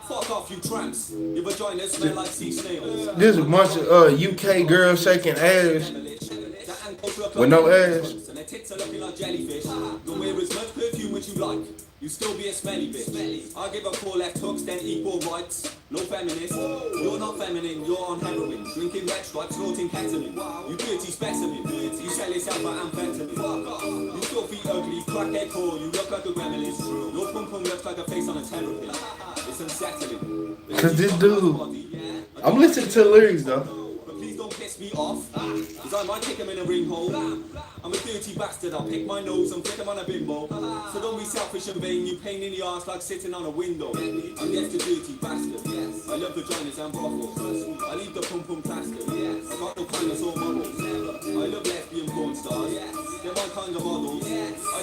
Fuck off, you tramps. Your vaginas smell like sea snails. There's a bunch of UK girls shaking ass with no ass. And their tits are looking like jellyfish. You'll wear as much perfume as you like. You still be a smelly bitch. I give up 4 left hooks, then equal rights. No feminist. You're not feminine, you're on heroin. Drinking red stripes, snorting ketamine. You dirty specimen. You sell yourself for amphetamine. You still feel ugly, crackhead core. You look like a gremlin. Your pum pum looks like a face on a terrapin. It's unsettling. Cause this dude, I'm listening to the lyrics though. Please don't piss me off, cause I might kick him in a ring hole. I'm a dirty bastard, I'll pick my nose and flick him on a bimbo. So don't be selfish and vain, you pain in the arse like sitting on a window. I'm just a dirty bastard, I love vaginas and brothels. I leave the pum pum plaster, I got no kindness or models. I love lesbian porn stars, they're my kind of models. I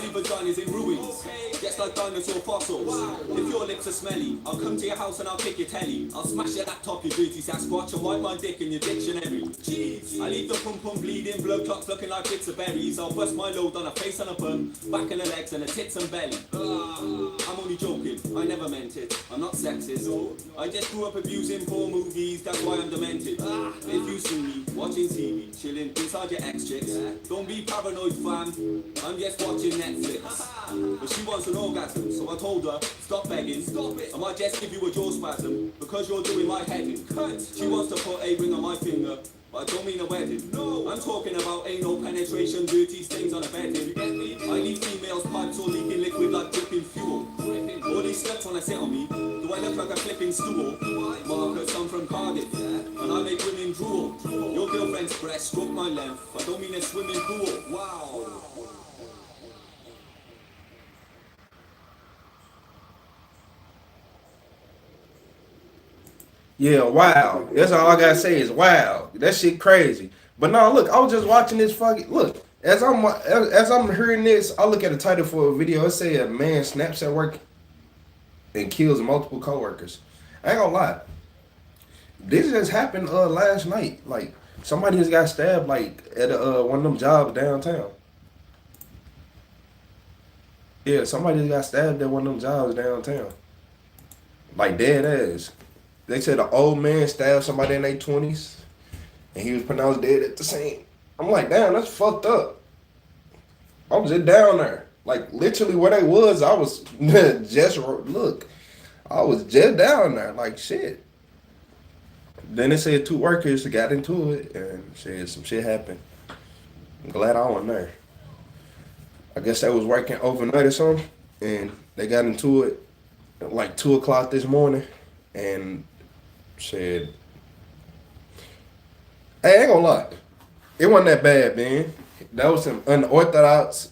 leave vaginas in ruins, just like dinosaur fossils. If your lips are smelly, I'll come to your house and I'll kick your telly. I'll smash your laptop, you dirty Sasquatch, and wipe my dick in your dictionary. Jeez. I leave the pum pum bleeding, blood clots looking like bits of berries. I'll bust my load on a face and a bum, back and the legs and the tits and belly. I'm only joking, I never meant it. I'm not sexist. I just grew up abusing porn movies, that's why I'm demented. If you see me watching TV, chilling inside your ex chicks, don't be paranoid, fam. I'm just watching Netflix. But she wants an orgasm, so I told her, stop begging. Stop it. I might just give you a jaw spasm because you're doing my head in. She wants to put a ring on my finger, but I don't mean a wedding. No, I'm talking about anal penetration, dirty stains on a bedding. I leave females' pipes all leaking liquid like dripping fuel. All these sluts wanna sit on me. Do I look like a flipping stool? Marcus, I'm from Cardiff, and I make women drool. Your girlfriend's breast stroke my length. I don't mean a swimming pool. Wow. Yeah, wow. That's all I gotta say is wow. That shit crazy. But no, look, I was just watching this fucking look. As I'm hearing this, I look at the title for a video. It say a man snaps at work and kills multiple coworkers. I ain't gonna lie. This just happened last night. Like somebody just got stabbed like at one of them jobs downtown. Yeah, somebody just got stabbed at one of them jobs downtown. Like dead ass. They said an old man stabbed somebody in their 20s and he was pronounced dead at the scene. I'm like, damn, that's fucked up. I was just down there. Like literally where they was, I was just look. I was just down there, like shit. Then they said 2 workers got into it and said some shit happened. I'm glad I wasn't there. I guess they was working overnight or something, and they got into it at like 2 o'clock this morning, and said, "Hey, I ain't gonna lie, it wasn't that bad, man. That was some unorthodox.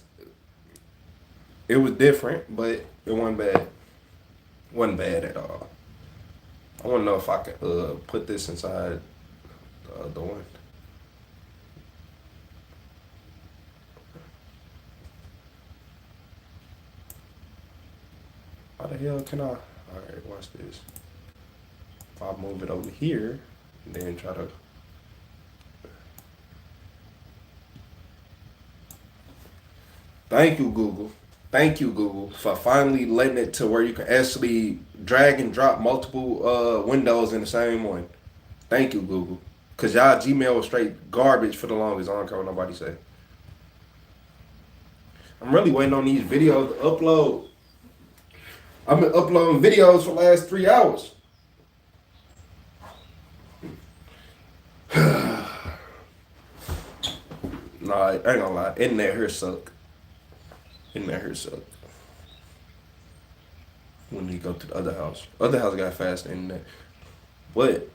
It was different, but it wasn't bad. Wasn't bad at all. I want to know if I could put this inside the other one." How the hell can I? All right, watch this. If I move it over here, and then try to. Thank you, Google. Thank you, Google, for finally letting it to where you can actually drag and drop multiple windows in the same one. Thank you, Google. Because y'all Gmail was straight garbage for the longest. I don't care what nobody say. I'm really waiting on these videos to upload. I've been uploading videos for the last 3 hours. Nah, I ain't gonna lie. Internet here suck. Internet here suck. When you go to the other house. Other house got fast internet. But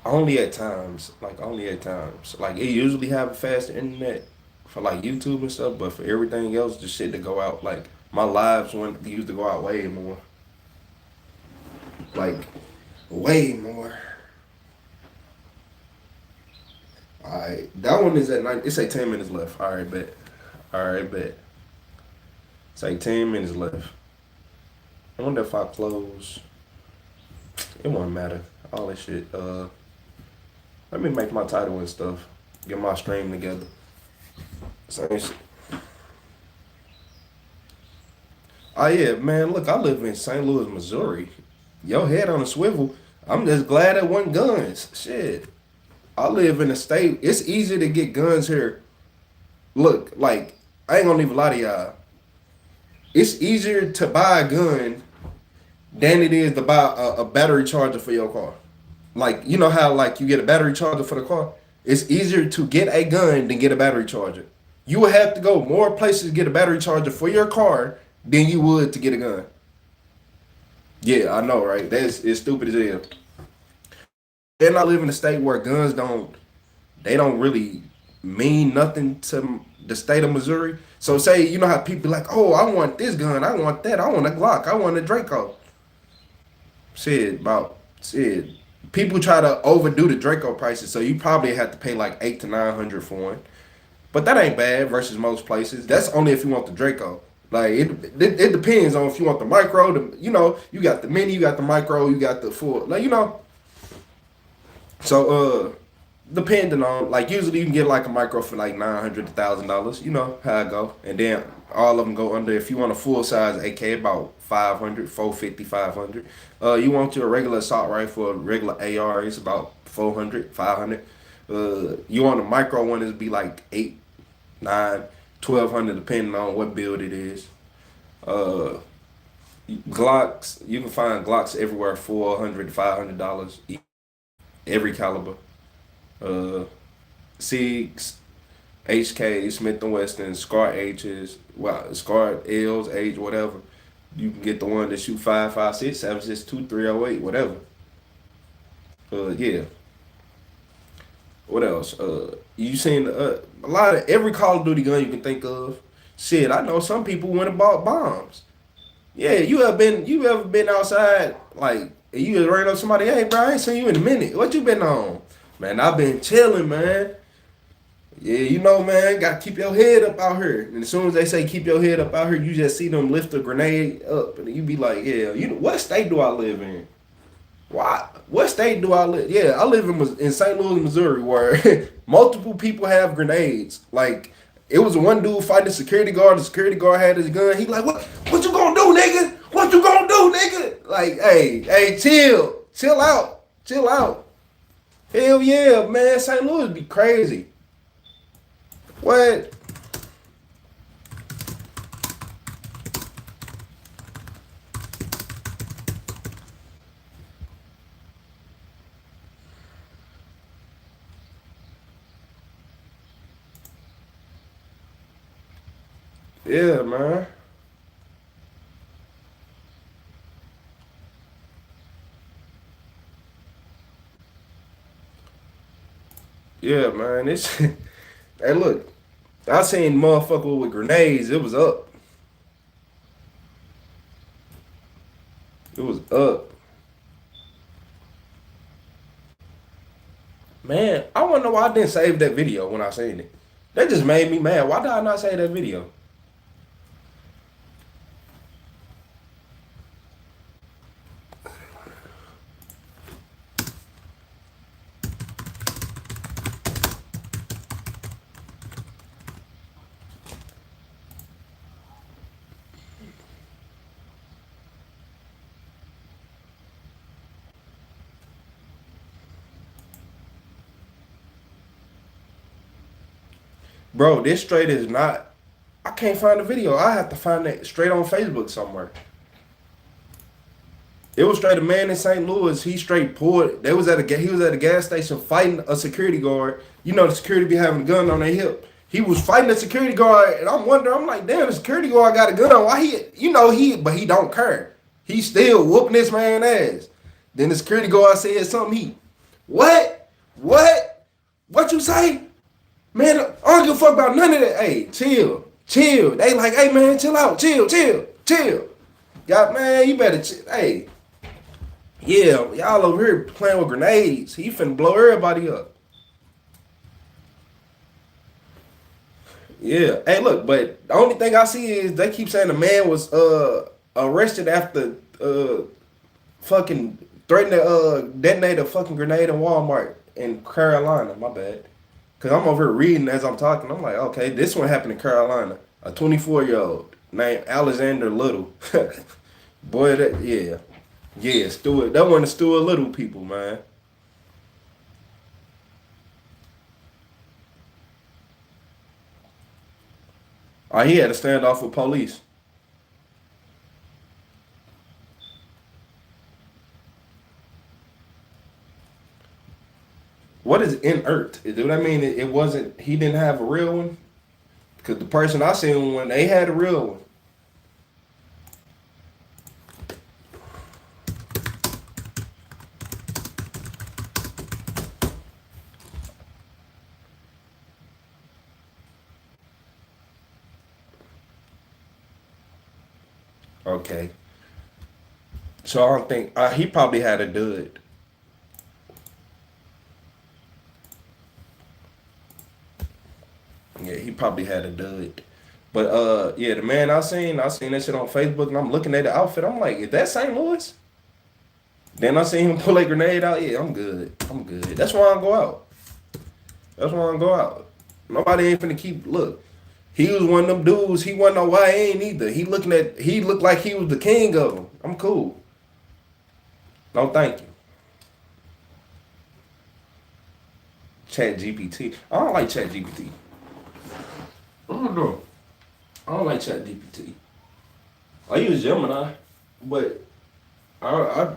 only at times. Like only at times. Like it usually have a fast internet for like YouTube and stuff, but for everything else, just shit to go out. Like my lives used to go out way more. Like way more. Alright, that one is at 9. It's like 10 minutes left. Alright, bet. Alright, bet. It's like 10 minutes left. I wonder if I close. It won't matter. All that shit. Let me make my title and stuff. Get my stream together. Same shit. Oh yeah, man, look, I live in St. Louis, Missouri. Your head on a swivel. I'm just glad it wasn't guns. Shit. I live in a state. It's easier to get guns here. Look, like, I ain't gonna even lie to y'all. It's easier to buy a gun than it is to buy a battery charger for your car. Like, you know how, like, you get a battery charger for the car? It's easier to get a gun than get a battery charger. You would have to go more places to get a battery charger for your car than you would to get a gun. Yeah, I know, right? It's stupid as hell. And I live in a state where guns don't really mean nothing to the state of Missouri. So say, you know how people like, oh, I want this gun, I want that, I want a Glock, I want a Draco. Shit. People try to overdo the Draco prices, so you probably have to pay like $800 to $900 for one. But that ain't bad versus most places. That's only if you want the Draco. Like it depends on if you want the micro. You got the mini, you got the micro, you got the full. Like So depending on, like, usually you can get like a micro for like $900 to $1,000. You know how it go. And then all of them go under. If you want a full size AK, about $500, $450, $500. You want your regular assault rifle, regular AR, it's about $400, $500. You want a micro one, it'd be like $800, $900, $1,200, depending on what build it is. Glocks, you can find Glocks everywhere, $400 to $500, every caliber. SIGs, HK, Smith & Wesson, SCAR H's, SCAR L's, H, whatever. You can get the one that shoot 5.56, 7.62, 308, whatever. Yeah. What else? You seen a lot of every Call of Duty gun you can think of. Shit, I know some people went and bought bombs. Yeah, you ever been outside, like, you just ran up somebody, hey bro, I ain't seen you in a minute. What you been on? Man, I've been chilling, man. Yeah, man, gotta keep your head up out here. And as soon as they say keep your head up out here, you just see them lift a grenade up, and you be like, yeah, what state do I live in? What state do I live? Yeah, I live in St. Louis, Missouri, where multiple people have grenades. Like, It was one dude fighting the security guard. The security guard had his gun. He like, what you gonna do, nigga? What you gonna do, nigga? Like, hey, chill out. Hell yeah, man. St. Louis be crazy. What? Yeah, man. Yeah, man. It's hey, look. I seen motherfucker with grenades. It was up. It was up. Man, I wanna know why I didn't save that video when I seen it. That just made me mad. Why did I not save that video? Bro, this straight is not. I can't find the video. I have to find it straight on Facebook somewhere. It was straight a man in St. Louis. He straight pulled. He was at a gas station fighting a security guard. You know the security be having a gun on their hip. He was fighting the security guard, and I'm wondering. I'm like, damn, the security guard got a gun on. Why but he don't care. He still whooping this man ass. Then the security guard said something. What you say? Man, I don't give a fuck about none of that. Hey, chill. They like, hey man, chill out, chill. God, man, you better chill. Hey, yeah, y'all over here playing with grenades. He finna blow everybody up. Yeah. Hey, look, but the only thing I see is they keep saying the man was arrested after fucking threatening to detonate a fucking grenade in Walmart in Carolina. My bad. Cause I'm over here reading as I'm talking. I'm like, okay, this one happened in Carolina. A 24-year-old named Alexander Little. Boy, Stuart. That one of Stuart Little people, man. Oh, he had a standoff with police. What is inert? Do that mean it wasn't? He didn't have a real one? Because the person I seen when they had a real one. Okay. So I don't think he probably had a dud. Yeah, he probably had a dud. But yeah, the man I seen that shit on Facebook, and I'm looking at the outfit. I'm like, is that St. Louis? Then I seen him pull a grenade out. Yeah, I'm good. That's why I go out. Nobody ain't finna keep look. He was one of them dudes. He wasn't no YN either. He looked like he was the king of them. I'm cool. No, thank you. Chat GPT. I don't like Chat GPT. I don't know. I don't like Chat GPT. I use Gemini, but I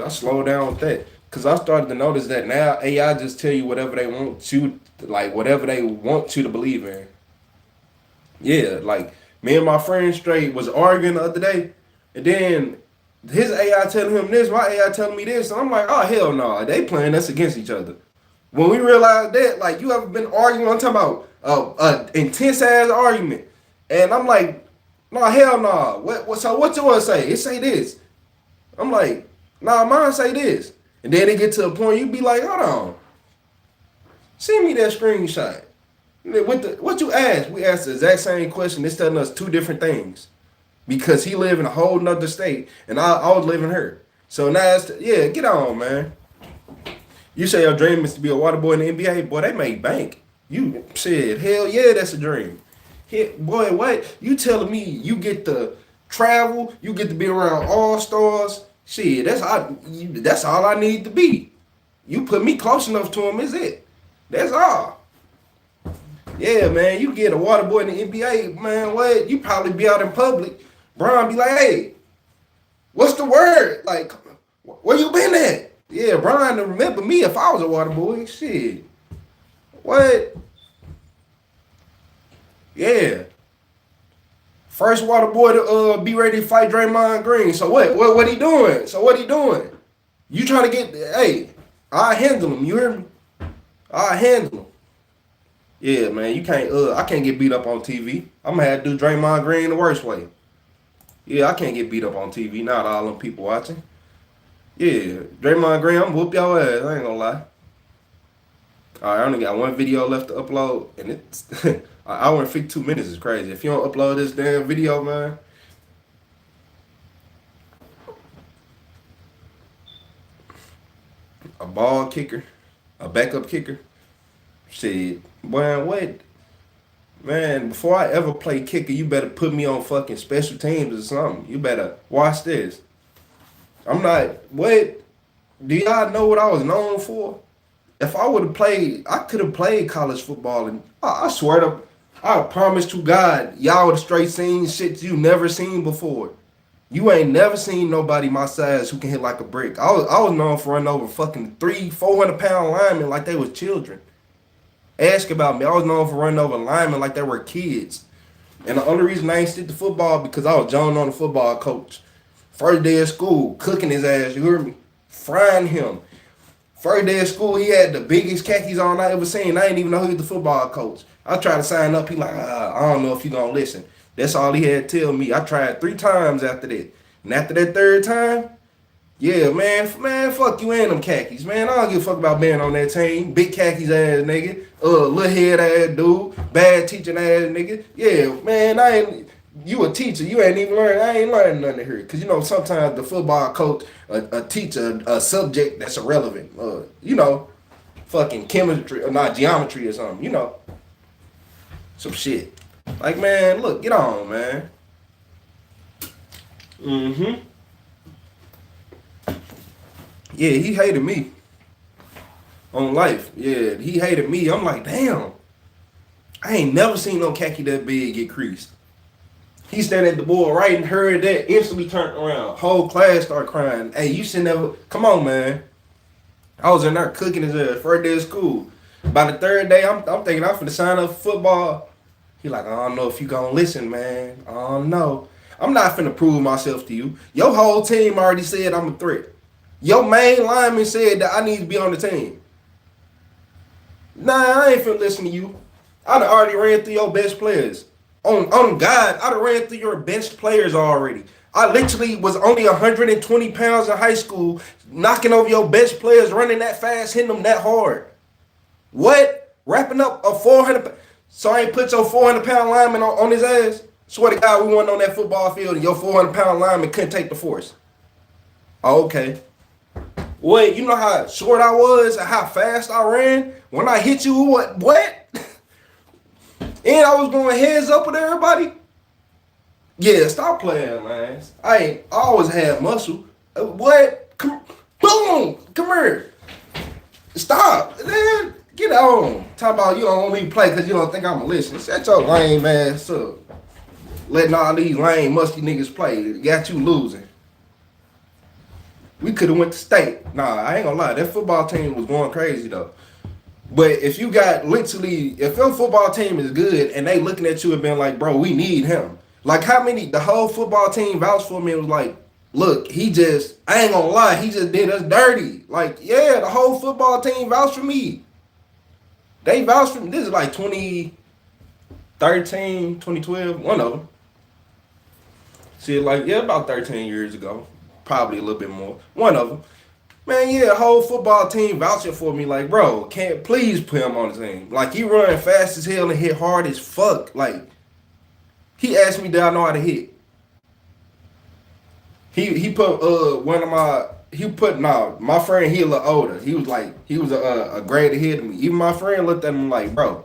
slowed down with that because I started to notice that now AI just tell you whatever they want you to believe in. Yeah, like me and my friend straight was arguing the other day, and then his AI telling him this, my AI telling me this, and I'm like, oh hell no, they playing us against each other. When we realized that, like, you ever been arguing? I'm talking about intense ass argument, and I'm like, no, hell no. So what yours say? It say this. I'm like, nah, mine say this, and then it get to a point you be like, hold on, send me that screenshot. What you asked? We asked the exact same question. It's telling us two different things because he live in a whole nother state and I was living here. So now get on, man. You say your dream is to be a water boy in the NBA? Boy, they make bank. You said, hell yeah, that's a dream. Boy, what? You telling me you get to travel, you get to be around all stars? Shit, that's all I need to be. You put me close enough to him, is it? That's all. Yeah, man, you get a water boy in the NBA, man, what? You probably be out in public. Brian be like, hey, what's the word? Like, where you been at? Yeah, Brian to remember me if I was a water boy. Shit. What? Yeah. First water boy to be ready to fight Draymond Green. So what he doing? You trying to get, hey, I handle him, you hear me? I handle him. Yeah, man, you can't, I can't get beat up on TV. I'm gonna have to do Draymond Green the worst way. Yeah, I can't get beat up on TV, not all them people watching. Yeah, Draymond Green, I'm gonna whoop your ass, I ain't gonna lie. Alright, I only got one video left to upload, and it's an hour and 52 minutes is crazy. If you don't upload this damn video, man. A ball kicker, a backup kicker. Shit, boy, what? Man, before I ever play kicker, you better put me on fucking special teams or something. You better watch this. I'm not, what? Do y'all know what I was known for? If I would have played, I could have played college football, and I swear to, I promise to God, y'all would have straight seen shit you never seen before. You ain't never seen nobody my size who can hit like a brick. I was known for running over fucking 400 pound linemen like they was children. Ask about me. I was known for running over linemen like they were kids. And the only reason I ain't stick to football because I was John on the football coach. First day of school, cooking his ass, you hear me? Frying him. First day of school, he had the biggest khakis on I ever seen. I didn't even know he was the football coach. I tried to sign up. He like, I don't know if you gonna listen. That's all he had to tell me. I tried 3 times after that. And after that 3rd time, yeah, man, fuck you and them khakis, man. I don't give a fuck about being on that team. Big khakis ass nigga. Little head ass dude. Bad teaching ass nigga. Yeah, man, you a teacher. You ain't even learning. I ain't learning nothing here. Because, you know, sometimes the football coach, a teacher, a subject that's irrelevant. You know, fucking chemistry, or not geometry or something, you know. Some shit. Like, man, look, get on, man. Mm-hmm. Yeah, he hated me. On life. Yeah, he hated me. I'm like, damn. I ain't never seen no khaki that big get creased. He standing at the board right and heard that, instantly turned around. Whole class started crying. Hey, you should never, come on, man. I was in there cooking his ass, first day of school. By the 3rd day, I'm thinking I'm finna sign up for football. He like, I don't know if you gonna listen, man. I don't know. I'm not finna prove myself to you. Your whole team already said I'm a threat. Your main lineman said that I need to be on the team. Nah, I ain't finna listen to you. I done already ran through your best players. On God, I done ran through your best players already. I literally was only 120 pounds in high school, knocking over your best players, running that fast, hitting them that hard. What? Wrapping up a 400, so I ain't put your 400 pound lineman on his ass? Swear to God, we went on that football field and your 400 pound lineman couldn't take the force. Oh, okay. Wait, you know how short I was and how fast I ran? When I hit you, what? And I was going heads up with everybody? Yeah, stop playing, man. I always had muscle. What? Come, boom! Come here. Stop. Man, get on. Talk about you don't want me to play because you don't think I'm going to listen. Shut your lame ass up. Letting all these lame, musky niggas play. Got you losing. We could have went to state. Nah, I ain't gonna lie. That football team was going crazy, though. But if you got literally, if your football team is good and they looking at you and being like, bro, we need him. Like how many, the whole football team vouched for me and was like, look, I ain't gonna lie, he just did us dirty. Like, yeah, the whole football team vouched for me. They vouched for me. This is like 2013, 2012, one of them. See, like, yeah, about 13 years ago. Probably a little bit more. One of them. Man, yeah, the whole football team vouching for me. Like, bro, can't please put him on the team. Like, he run fast as hell and hit hard as fuck. Like, he asked me, did I know how to hit? He put my friend, he a little older. He was a grade ahead of me. Even my friend looked at him like, bro,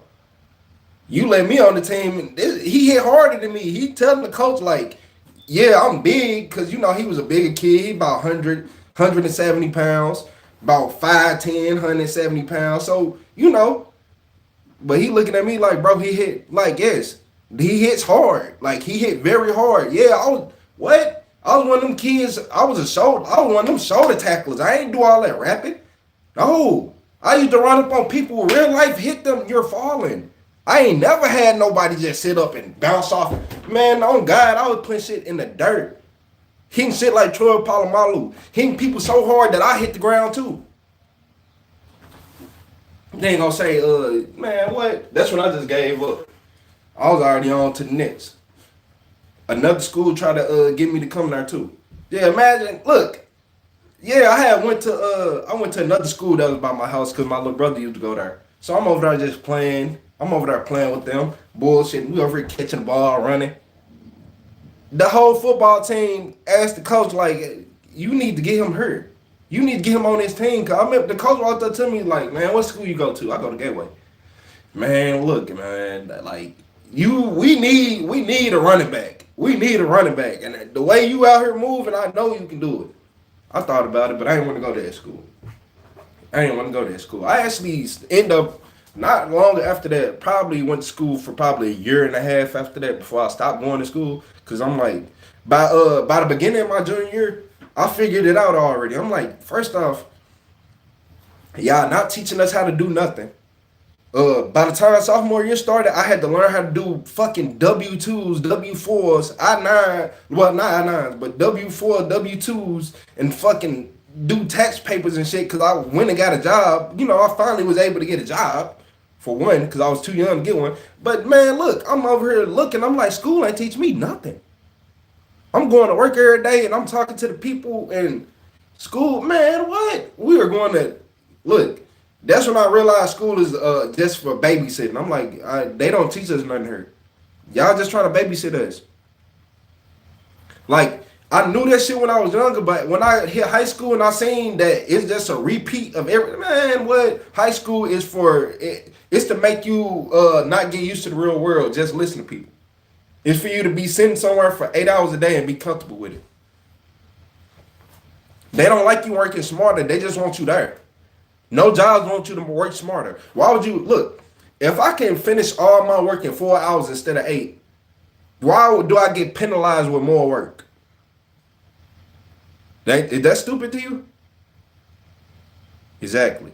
You let me on the team, and he hit harder than me. He telling the coach like, yeah, I'm big, because, you know, he was a bigger kid. He about 170 pounds, about 5'10", 170 pounds. So, you know, but he looking at me like, bro, he hit, like, yes, he hits hard. Like, he hit very hard. Yeah, what? I was one of them kids, I was one of them shoulder tacklers. I ain't do all that rapping. No. I used to run up on people with real life, hit them, you're falling. I ain't never had nobody just sit up and bounce off. Man, on God, I was putting shit in the dirt. Hitting shit like Troy Polamalu. Hitting people so hard that I hit the ground too. They ain't gonna say, man, what? That's when I just gave up. I was already on to the next. Another school tried to get me to come there too. Yeah, imagine, look. Yeah, I went to another school that was by my house because my little brother used to go there. So I'm over there just playing. I'm over there playing with them, bullshit. We over here catching the ball, running. The whole football team asked the coach, like, you need to get him hurt. You need to get him on this team. Cause I remember the coach walked up to me like, man, what school you go to? I go to Gateway. Man, look, man, like, we need a running back. We need a running back. And the way you out here moving, I know you can do it. I thought about it, but I didn't want to go to that school. I actually end up, not long after that, probably went to school for probably a year and a half after that before I stopped going to school. Because I'm like, by the beginning of my junior year, I figured it out already. I'm like, first off, y'all not teaching us how to do nothing. By the time sophomore year started, I had to learn how to do fucking W-2s, W-4s, I-9, well, not I-9s, but W-4, W-2s, and fucking do tax papers and shit, because I went and got a job. You know, I finally was able to get a job, for one, because I was too young to get one. But, man, look, I'm over here looking, I'm like, school ain't teach me nothing. I'm going to work every day, and I'm talking to the people in school. Man, what? We are going to, look, that's when I realized school is just for babysitting. I'm like, they don't teach us nothing here. Y'all just trying to babysit us. Like, I knew that shit when I was younger, but when I hit high school and I seen that it's just a repeat of man, what high school is for, it's to make you not get used to the real world, just listen to people. It's for you to be sitting somewhere for 8 hours a day and be comfortable with it. They don't like you working smarter, they just want you there. No jobs want you to work smarter. Why would you, look, if I can finish all my work in 4 hours instead of 8, why do I get penalized with more work? Is that stupid to you? Exactly.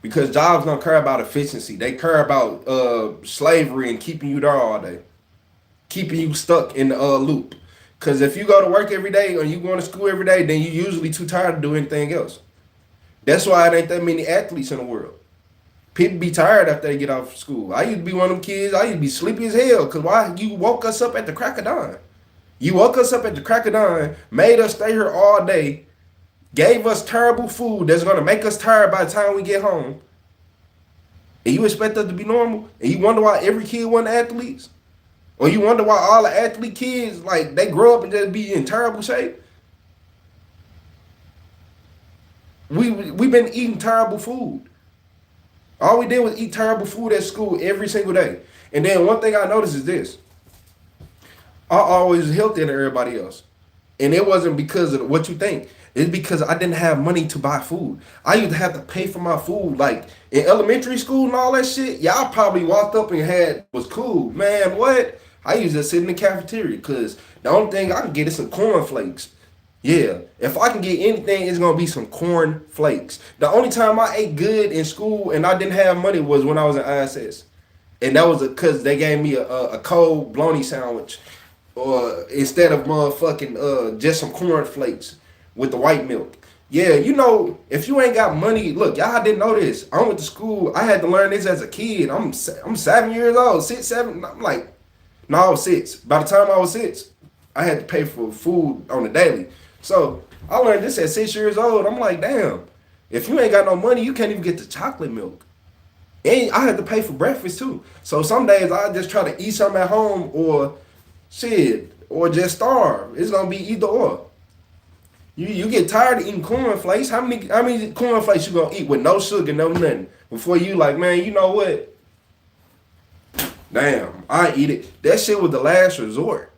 Because jobs don't care about efficiency. They care about slavery and keeping you there all day. Keeping you stuck in the loop. Because if you go to work every day or you going to school every day, then you're usually too tired to do anything else. That's why it ain't that many athletes in the world. People be tired after they get off school. I used to be one of them kids. I used to be sleepy as hell. Because why? You woke us up at the crack of dawn. You woke us up at the crack of dawn, made us stay here all day, gave us terrible food that's going to make us tired by the time we get home. And you expect us to be normal? And you wonder why every kid want athletes? Or you wonder why all the athlete kids, like, they grow up and just be in terrible shape? We've been eating terrible food. All we did was eat terrible food at school every single day. And then one thing I noticed is this. I always was healthier than everybody else. And it wasn't because of what you think. It's because I didn't have money to buy food. I used to have to pay for my food. Like in elementary school and all that shit, y'all probably walked up and was cool. Man, what? I used to sit in the cafeteria because the only thing I can get is some cornflakes. Yeah, if I can get anything, it's going to be some corn flakes. The only time I ate good in school and I didn't have money was when I was in ISS. And that was because they gave me a cold bologna sandwich instead of motherfucking just some corn flakes with the white milk. Yeah, you know, if you ain't got money, look, y'all didn't know this. I went to school. I had to learn this as a kid. I'm 7 years old, 6, 7. I'm like, no, I was 6. By the time I was 6, I had to pay for food on the daily. So I learned this at 6 years old. I'm like, damn, if you ain't got no money, you can't even get the chocolate milk. And I had to pay for breakfast too. So some days I just try to eat something at home or shit, or just starve. It's gonna be either or. You get tired of eating cornflakes. How many cornflakes you gonna eat with no sugar, no nothing? Before you like, man, you know what? Damn, I eat it. That shit was the last resort.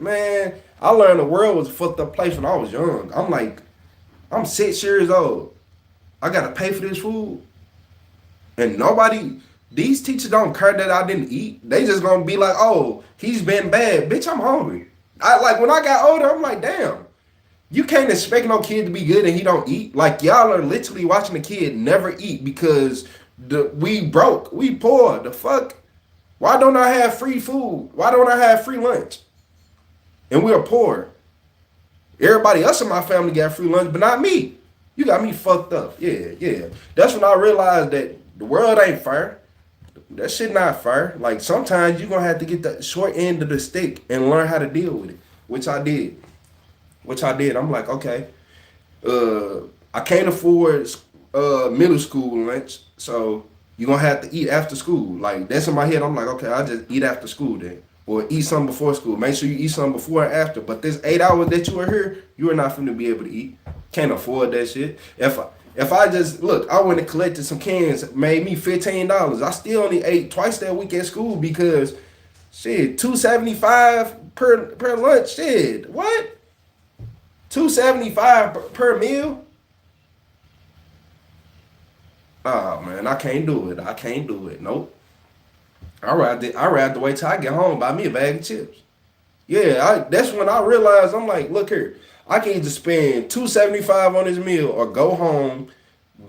Man? I learned the world was a fucked up place when I was young. I'm like, I'm 6 years old. I gotta pay for this food. And these teachers don't care that I didn't eat. They just gonna be like, oh, he's been bad. Bitch, I'm hungry. When I got older, I'm like, damn. You can't expect no kid to be good and he don't eat. Like, y'all are literally watching a kid never eat because we broke. We poor. The fuck? Why don't I have free food? Why don't I have free lunch? And we're poor. Everybody else in my family got free lunch, but not me. You got me fucked up. Yeah. That's when I realized that the world ain't fair. That shit not fair. Like, sometimes you're going to have to get the short end of the stick and learn how to deal with it, which I did. I'm like, okay, I can't afford middle school lunch, so you're going to have to eat after school. Like, that's in my head. I'm like, okay, I'll just eat after school then. Or eat something before school. Make sure you eat something before and after. But this 8 hours that you are here, you are not going to be able to eat. Can't afford that shit. If I just, look, I went and collected some cans, made me $15. I still only ate twice that week at school because, shit, $2.75 per lunch. Shit, what? $2.75 per meal? Oh, man, I can't do it. Nope. I rather wait till I get home, buy me a bag of chips. Yeah, that's when I realized, I'm like, look here, I can either spend $2.75 on this meal or go home,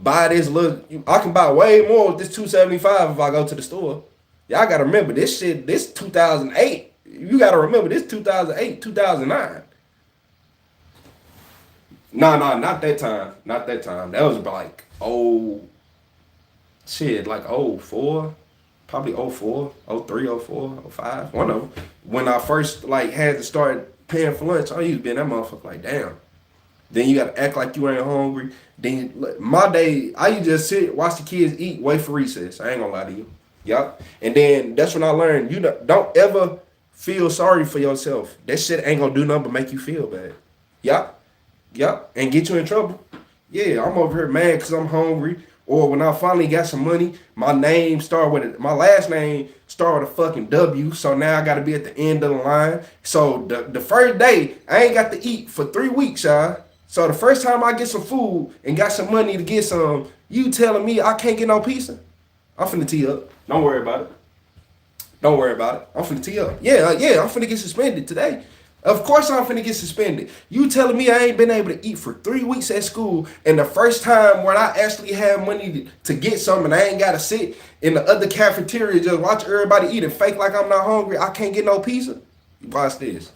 buy this I can buy way more with this $2.75 if I go to the store. Y'all gotta remember this 2008. You gotta remember this 2008, 2009. No, not that time. That was like, like 04. Probably 04, 03, 04, 05, one of them. When I first had to start paying for lunch, I used to be in that motherfucker like, damn. Then you gotta act like you ain't hungry. Then my day, I used to just sit, watch the kids eat, wait for recess. I ain't gonna lie to you. Yup. And then that's when I learned, don't ever feel sorry for yourself. That shit ain't gonna do nothing but make you feel bad. Yup. And get you in trouble. Yeah, I'm over here mad because I'm hungry. Or when I finally got some money, my last name start with a fucking W. So now I gotta be at the end of the line. So the first day, I ain't got to eat for 3 weeks, y'all. So the first time I get some food and got some money to get some, you telling me I can't get no pizza? I'm finna tee up. Don't worry about it. I'm finna tee up. Yeah, I'm finna get suspended today. Of course I'm finna get suspended. You telling me I ain't been able to eat for 3 weeks at school, and the first time when I actually have money to get something, I ain't gotta sit in the other cafeteria just watch everybody eat and fake like I'm not hungry, I can't get no pizza? Watch this.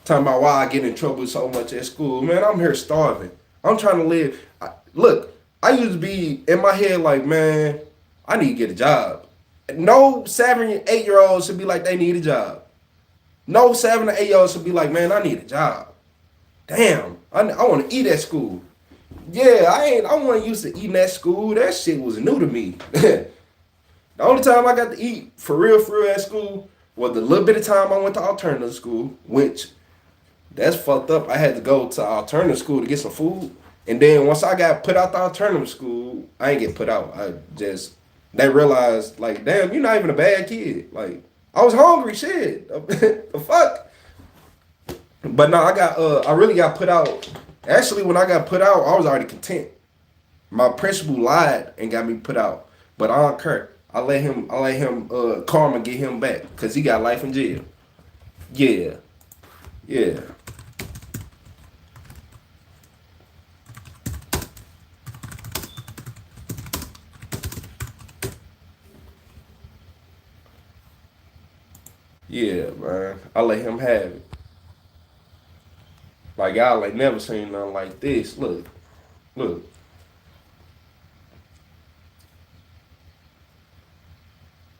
Talking about why I get in trouble so much at school. Man, I'm here starving. I'm trying to live. Look, I used to be in my head like, man, I need to get a job. No 7 8 year olds should be like they need a job. No 7 or 8 year olds should be like, man, I need a job. Damn, I want to eat at school. Yeah, I wasn't used to eating at school. That shit was new to me. The only time I got to eat for real at school was the little bit of time I went to alternative school, which that's fucked up. I had to go to alternative school to get some food. And then once I got put out the alternative school, I ain't get put out. They realized, like, damn, you're not even a bad kid. Like, I was hungry, shit. The fuck? But no, I really got put out. Actually, when I got put out, I was already content. My principal lied and got me put out. But I don't care. I let him karma get him back. Because he got life in jail. Yeah. Yeah, man. I let him have it. Like, y'all ain't never seen nothing like this. Look.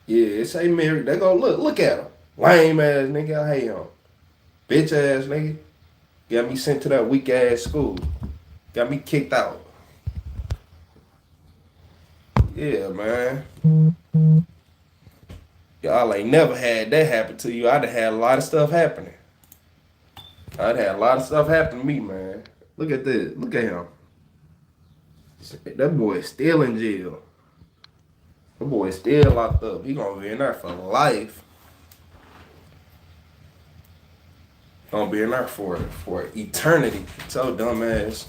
Yeah, it say Mary. They go, look at him. Lame ass nigga, I hate him. Bitch ass nigga. Got me sent to that weak ass school. Got me kicked out. Yeah, man. Y'all ain't never had that happen to you. I'd have had a lot of stuff happening. To me, man. Look at this. Look at him. That boy is still in jail. The boy still locked up. He gonna be in there for life. Gonna be in there for eternity. So dumbass.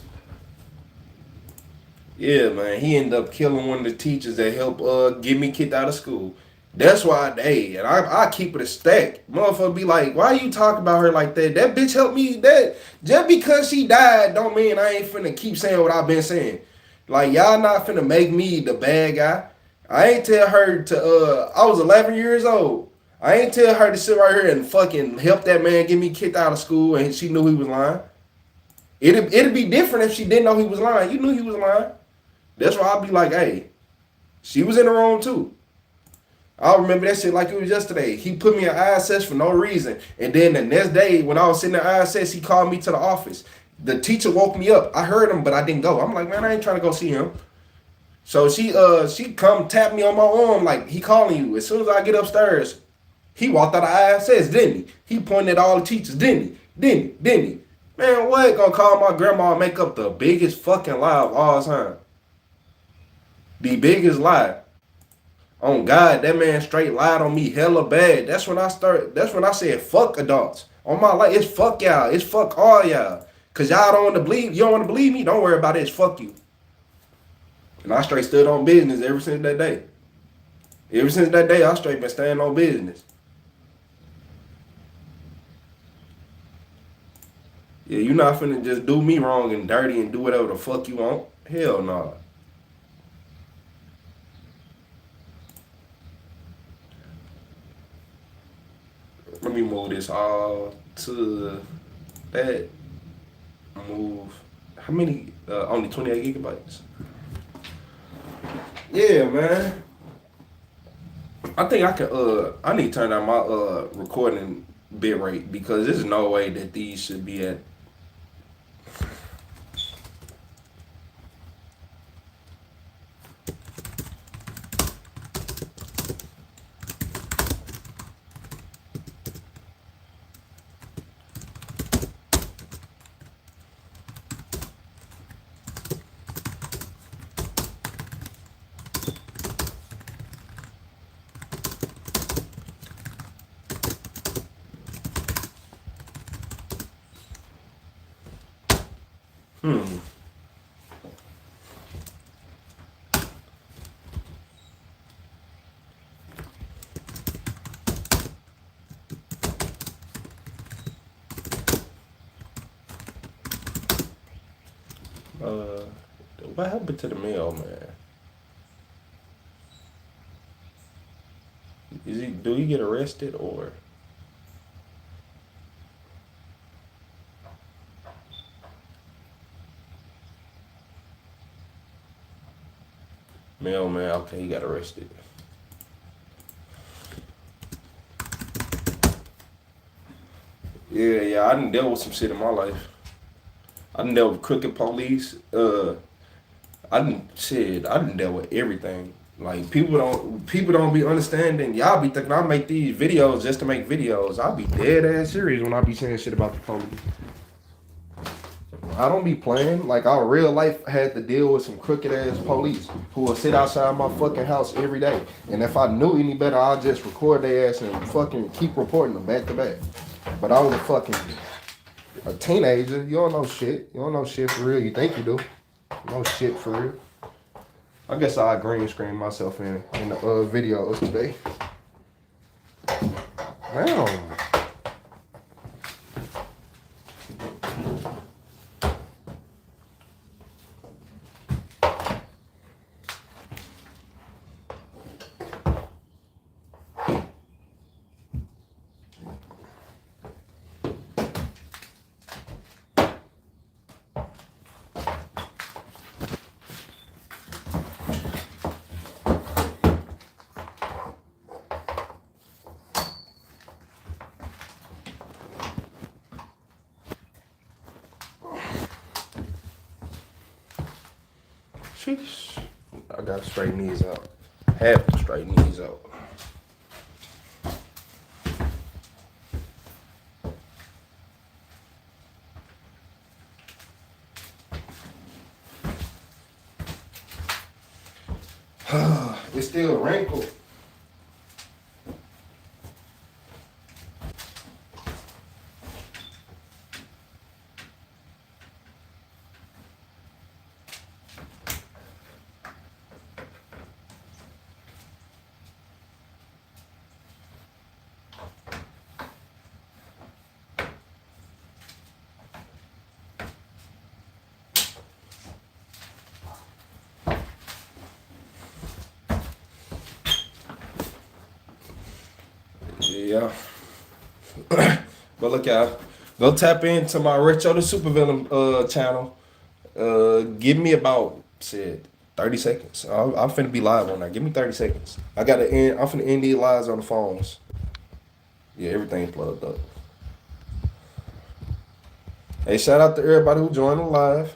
Yeah, man. He ended up killing one of the teachers that helped get me kicked out of school. That's why I keep it a stack. Motherfucker be like, why you talk about her like that? That bitch helped me. That just because she died don't mean I ain't finna keep saying what I've been saying. Like, y'all not finna make me the bad guy. I ain't tell her to I was 11 years old. I ain't tell her to sit right here and fucking help that man get me kicked out of school and she knew he was lying. It'd be different if she didn't know he was lying. You knew he was lying. That's why I'll be like, hey, she was in the wrong too. I remember that shit like it was yesterday. He put me in ISS for no reason. And then the next day when I was sitting in ISS, he called me to the office. The teacher woke me up. I heard him, but I didn't go. I'm like, man, I ain't trying to go see him. So she come tap me on my arm like, he calling you. As soon as I get upstairs, he walked out of ISS, didn't he? He pointed at all the teachers, didn't he? Man, what? Gonna call my grandma and make up the biggest fucking lie of all time. The biggest lie. On God, that man straight lied on me hella bad. That's when I said fuck adults. On my life, it's fuck y'all. It's fuck all y'all. Cause y'all don't want to believe. You don't want to believe me? Don't worry about it. It's fuck you. And I straight stood on business ever since that day. Ever since that day, I straight been standing on business. Yeah, you not finna just do me wrong and dirty and do whatever the fuck you want. Hell no. Let me move this all to that. Move. How many? Only 28 gigabytes. Yeah, man. I think I can. I need to turn down my recording bit rate because there's no way that these should be at. What happened to the mail, man? Do he get arrested or? Mailman, okay, he got arrested. Yeah, I done dealt with some shit in my life. I done dealt with crooked police. I done dealt with everything. Like people don't be understanding. Y'all be thinking I make these videos just to make videos. I be dead ass serious when I be saying shit about the police. I don't be playing. Like I real life had to deal with some crooked ass police who will sit outside my fucking house every day. And if I knew any better, I'd just record their ass and fucking keep reporting them back to back. But I was a teenager. You don't know shit. You don't know shit for real. You think you do. No shit for real. I guess I green screen myself in the videos today. Damn. Sheesh. I gotta straighten these out. Have to straighten these out. It's still wrinkled. Yeah. But look, y'all, go tap into my Retro The Supervillain channel. Give me about 30 seconds. I'm finna be live on that. Give me 30 seconds. I'm finna end these lives on the phones. Yeah, everything's plugged up. Hey, shout out to everybody who joined the live.